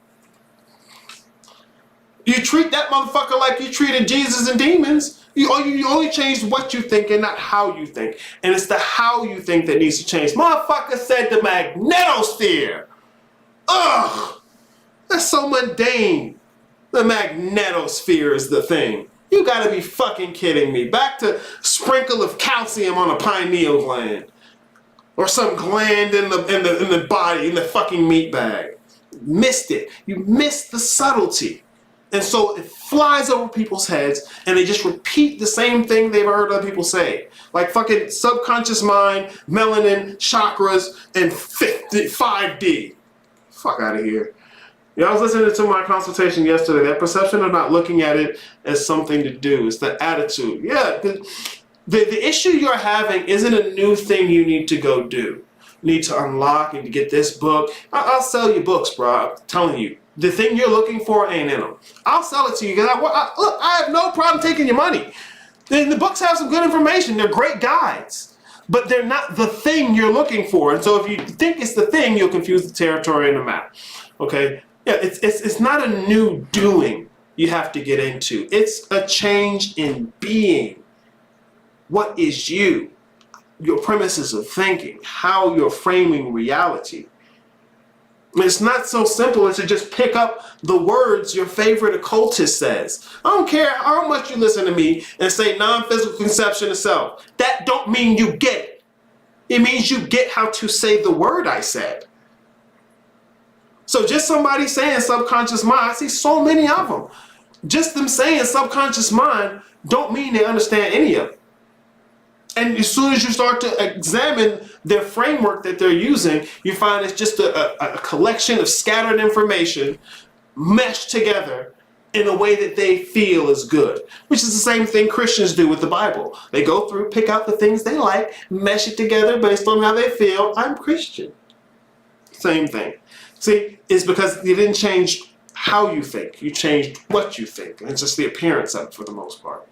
S1: You treat that motherfucker like you treated Jesus and demons. You only changed what you think and not how you think. And it's the how you think that needs to change. Motherfucker said the magnetosphere. Ugh! That's so mundane. The magnetosphere is the thing. You gotta be fucking kidding me. Back to sprinkle of calcium on a pineal gland. Or some gland in the body, in the fucking meat bag. Missed it. You missed the subtlety. And so it flies over people's heads and they just repeat the same thing they've heard other people say. Like fucking subconscious mind, melanin, chakras, and 5D. Fuck out of here. Yeah, I was listening to my consultation yesterday. That perception of not looking at it as something to do. It's the attitude. Yeah, the issue you're having isn't a new thing you need to go do. You need to unlock and to get this book. I'll sell you books, bro. I'm telling you. The thing you're looking for ain't in them. I'll sell it to you because I have no problem taking your money. The books have some good information. They're great guides. But they're not the thing you're looking for. And so if you think it's the thing, you'll confuse the territory and the map. Okay? Yeah, it's not a new doing you have to get into. It's a change in being. What is you? Your premises of thinking. How you're framing reality. It's not so simple as to just pick up the words your favorite occultist says. I don't care how much you listen to me and say non-physical conception of self. That don't mean you get it. It means you get how to say the word I said. So just somebody saying subconscious mind, I see so many of them. Just them saying subconscious mind don't mean they understand any of it. And as soon as you start to examine their framework that they're using, you find it's just a collection of scattered information meshed together in a way that they feel is good, which is the same thing Christians do with the Bible. They go through, pick out the things they like, mesh it together based on how they feel. I'm Christian. Same thing. See, it's because you didn't change how you think. You changed what you think. And it's just the appearance of it for the most part.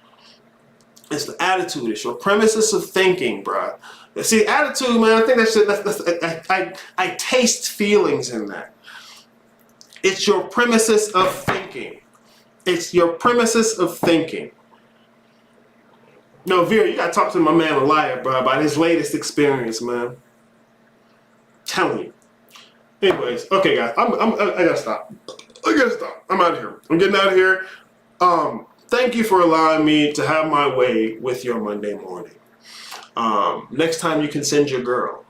S1: It's the attitude. It's your premises of thinking, bro. See, attitude, man, I think I taste feelings in that. It's your premises of thinking. It's your premises of thinking. No, Vera, you gotta talk to my man Elia, bro, about his latest experience, man. Telling you. Anyways, okay, guys, I gotta stop. I'm out of here. I'm getting out of here. Thank you for allowing me to have my way with your Monday morning. Next time you can send your girl.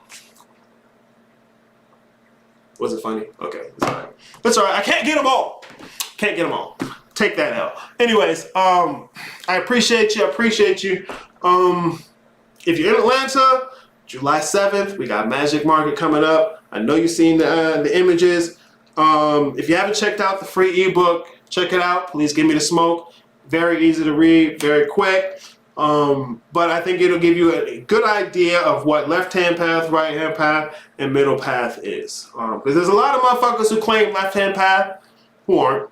S1: Was it funny? Okay, it's all right. That's all right. I can't get them all. Can't get them all. Take that out. Anyways, I appreciate you. If you're in Atlanta, July 7th, we got Magic Market coming up. I know you've seen the images. If you haven't checked out the free ebook, check it out. Please give me the smoke. Very easy to read, very quick. But I think it'll give you a good idea of what left-hand path, right-hand path, and middle path is. Because there's a lot of motherfuckers who claim left-hand path who aren't.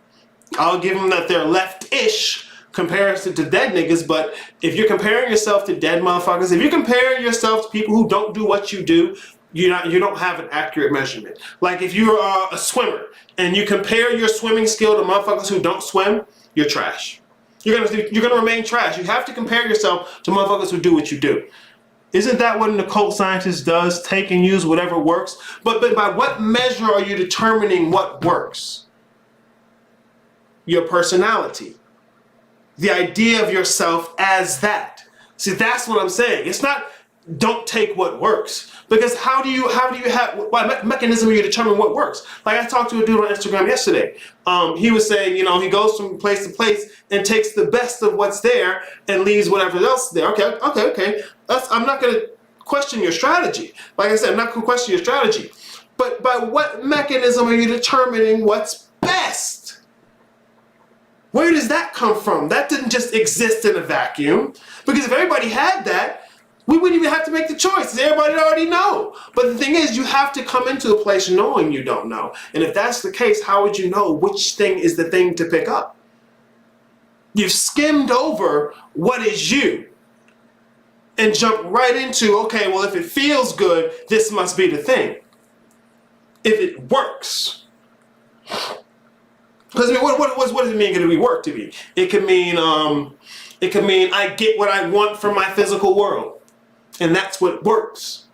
S1: I'll give them that they're left-ish comparison to dead niggas, but if you're comparing yourself to dead motherfuckers, if you're comparing yourself to people who don't do what you do, you don't have an accurate measurement. Like if you're a swimmer and you compare your swimming skill to motherfuckers who don't swim, you're trash. You're gonna remain trash. You have to compare yourself to motherfuckers who do what you do. Isn't that what an occult scientist does? Take and use whatever works. But by what measure are you determining what works? Your personality. The idea of yourself as that. See, that's what I'm saying. It's not don't take what works. Because how do you have, what mechanism are you determine what works? Like I talked to a dude on Instagram yesterday. He was saying, he goes from place to place and takes the best of what's there and leaves whatever else is there. Okay. I'm not going to question your strategy. Like I said, I'm not going to question your strategy. But by what mechanism are you determining what's best? Where does that come from? That didn't just exist in a vacuum. Because if everybody had that, we wouldn't even have to make the choice. Everybody already know. But the thing is, you have to come into a place knowing you don't know. And if that's the case, how would you know which thing is the thing to pick up? You've skimmed over what is you and jumped right into, okay, well, if it feels good, this must be the thing. If it works. Because I mean, what does it mean to be work to be? It could mean I get what I want from my physical world. And that's what works.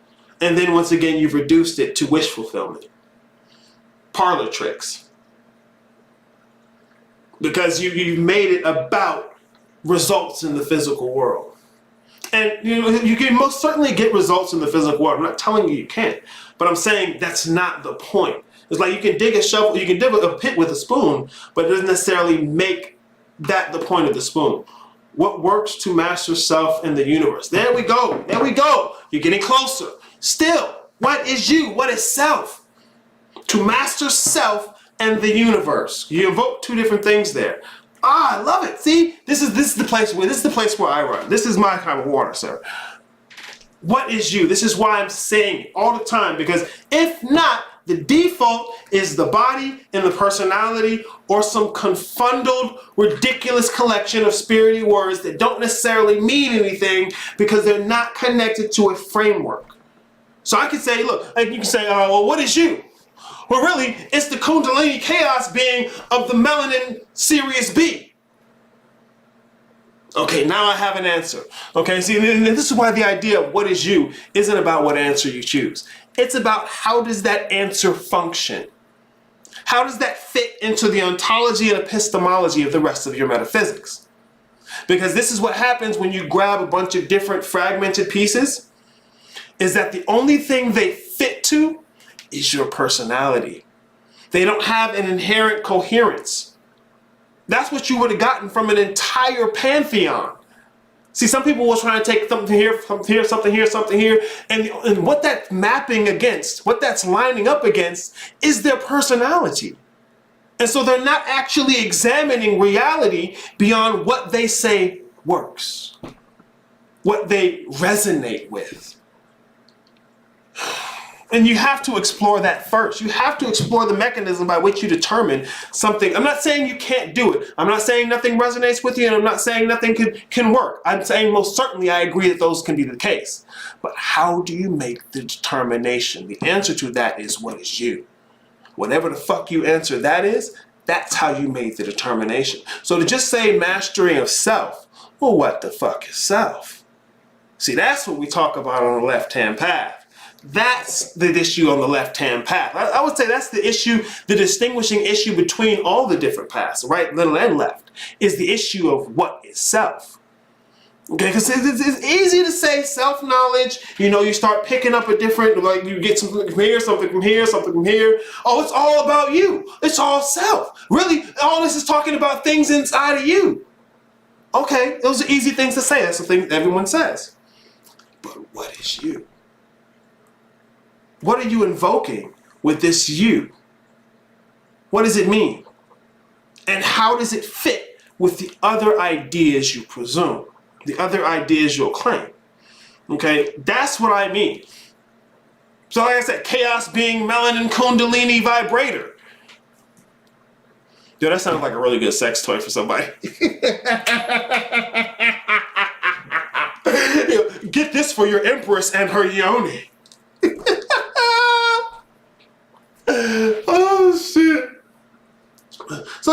S1: And then once again, you've reduced it to wish fulfillment. Parlor tricks. Because you've made it about results in the physical world. And you can most certainly get results in the physical world. I'm not telling you can't. But I'm saying that's not the point. It's like you can dig a pit with a spoon, but it doesn't necessarily make that the point of the spoon. What works to master self in the universe? There we go. You're getting closer. Still, what is you? What is self? To master self and the universe. You invoke two different things there. I love it. See, this is the place where I run. This is my kind of water, sir. What is you? This is why I'm saying it all the time, because if not, the default is the body and the personality, or some confundeled, ridiculous collection of spirity words that don't necessarily mean anything because they're not connected to a framework. So I can say, look, like you can say, well, what is you? Well, really, it's the Kundalini chaos being of the melanin Sirius B. Okay, now I have an answer. Okay, see, and this is why the idea of what is you isn't about what answer you choose. It's about how does that answer function. How does that fit into the ontology and epistemology of the rest of your metaphysics? Because this is what happens when you grab a bunch of different fragmented pieces, is that the only thing they fit to is your personality. They don't have an inherent coherence. That's what you would have gotten from an entire pantheon. See, some people will try to take something here, something here, something here, something here, and what that's mapping against, what that's lining up against, is their personality. And so they're not actually examining reality beyond what they say works, what they resonate with. And you have to explore that first. You have to explore the mechanism by which you determine something. I'm not saying you can't do it. I'm not saying nothing resonates with you, and I'm not saying nothing can work. I'm saying most certainly I agree that those can be the case. But how do you make the determination? The answer to that is what is you. Whatever the fuck you answer that is, that's how you made the determination. So to just say mastery of self, well, what the fuck is self? See, that's what we talk about on the left-hand path. That's the issue on the left-hand path. I would say that's the issue, the distinguishing issue between all the different paths, right, middle, and left, is the issue of what is self. Okay, because it's easy to say self-knowledge, you know, you start picking up a different, like you get something from here, something from here, something from here. Oh, it's all about you. It's all self. Really, all this is talking about things inside of you. Okay, those are easy things to say. That's the thing everyone says. But what is you? What are you invoking with this you? What does it mean? And how does it fit with the other ideas you presume? The other ideas you'll claim? Okay, that's what I mean. So like I said, chaos being melanin kundalini vibrator. Dude, that sounds like a really good sex toy for somebody. Get this for your empress and her yoni. Oh shit! So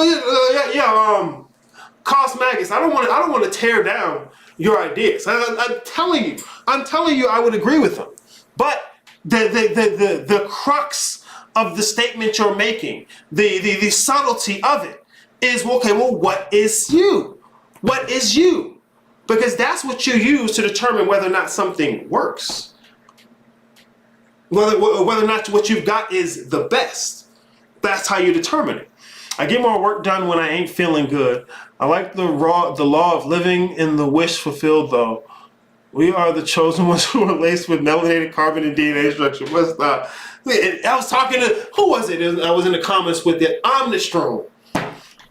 S1: Cosmagus, I don't want to tear down your ideas. I'm telling you, I would agree with them. But the crux of the statement you're making, the subtlety of it, is okay. Well, what is you? What is you? Because that's what you use to determine whether or not something works. Whether or not what you've got is the best. That's how you determine it. I get more work done when I ain't feeling good. I like the law of living in the wish fulfilled, though. We are the chosen ones who are laced with melanated carbon and DNA structure. What's that? I was talking to, who was it? I was in the comments with the Omnistrong.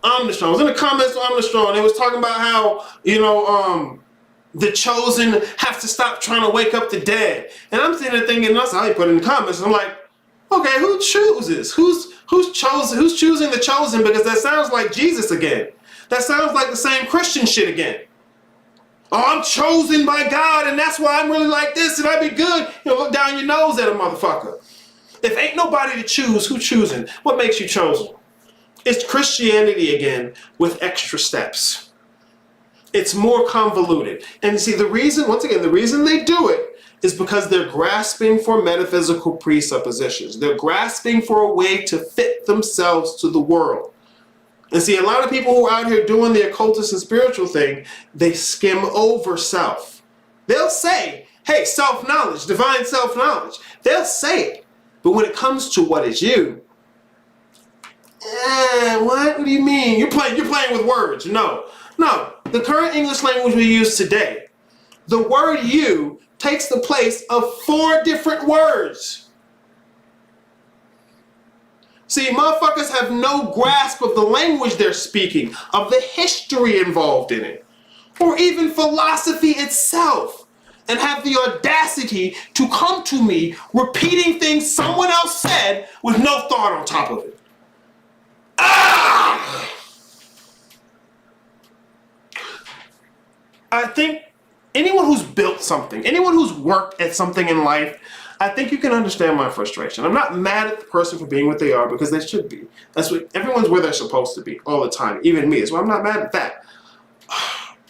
S1: I was in the comments with Omnistrong. They was talking about how, the chosen have to stop trying to wake up the dead. And I'm sitting there thinking, that's how he put it in the comments. I'm like, okay, who chooses? Who's chosen? Who's choosing the chosen? Because that sounds like Jesus again. That sounds like the same Christian shit again. Oh, I'm chosen by God, and that's why I'm really like this, and I be good. Look down your nose at a motherfucker. If ain't nobody to choose, who choosing? What makes you chosen? It's Christianity again with extra steps. It's more convoluted. And see, the reason they do it is because they're grasping for metaphysical presuppositions. They're grasping for a way to fit themselves to the world. And see, a lot of people who are out here doing the occultist and spiritual thing, they skim over self. They'll say, hey, self-knowledge, divine self-knowledge. They'll say it. But when it comes to what is you, what do you mean? You're playing with words. No. The current English language we use today, the word you takes the place of 4 different words. See, motherfuckers have no grasp of the language they're speaking, of the history involved in it, or even philosophy itself, and have the audacity to come to me repeating things someone else said with no thought on top of it. I think anyone who's built something, anyone who's worked at something in life, I think you can understand my frustration. I'm not mad at the person for being what they are, because they should be. That's what everyone's where they're supposed to be all the time, even me. So I'm not mad at that.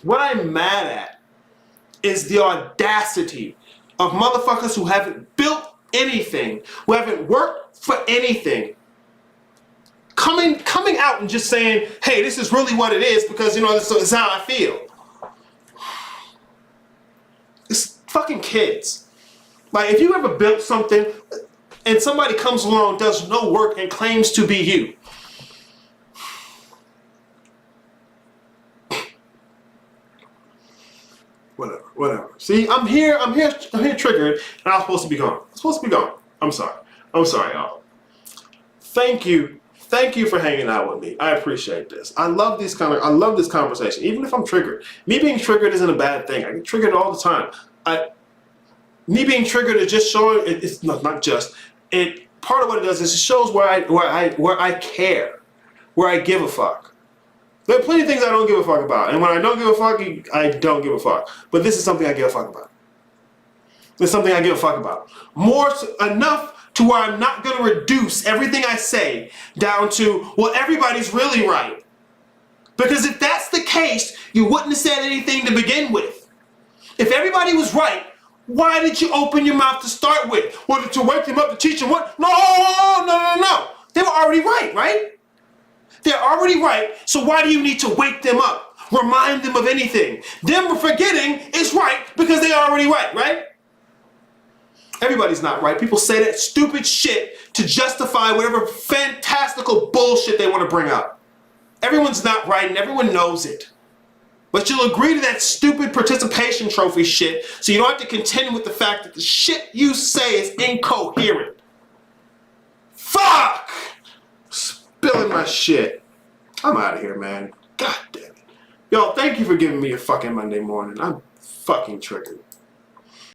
S1: What I'm mad at is the audacity of motherfuckers who haven't built anything, who haven't worked for anything, coming out and just saying, hey, this is really what it is because, you know, this is how I feel. It's fucking kids. Like, if you ever built something and somebody comes along, does no work, and claims to be you, whatever. See, I'm here triggered, and I'm supposed to be gone. I'm sorry, y'all. Thank you for hanging out with me. I appreciate this. I love this conversation, even if I'm triggered. Me being triggered isn't a bad thing. I get triggered all the time. Me being triggered is just showing. It's not just. Part of what it does is it shows where I care, where I give a fuck. There are plenty of things I don't give a fuck about, and when I don't give a fuck, I don't give a fuck. But this is something I give a fuck about. It's something I give a fuck about. Enough to where I'm not going to reduce everything I say down to, well, everybody's really right. Because if that's the case, you wouldn't have said anything to begin with. If everybody was right, why did you open your mouth to start with? Was it to wake them up to teach them what? No. They were already right? They're already right, so why do you need to wake them up? Remind them of anything? Them forgetting is right because they're already right? Everybody's not right. People say that stupid shit to justify whatever fantastical bullshit they want to bring up. Everyone's not right and everyone knows it. But you'll agree to that stupid participation trophy shit so you don't have to contend with the fact that the shit you say is incoherent. Fuck! Spilling my shit. I'm out of here, man. God damn it. Yo, thank you for giving me a fucking Monday morning. I'm fucking triggered.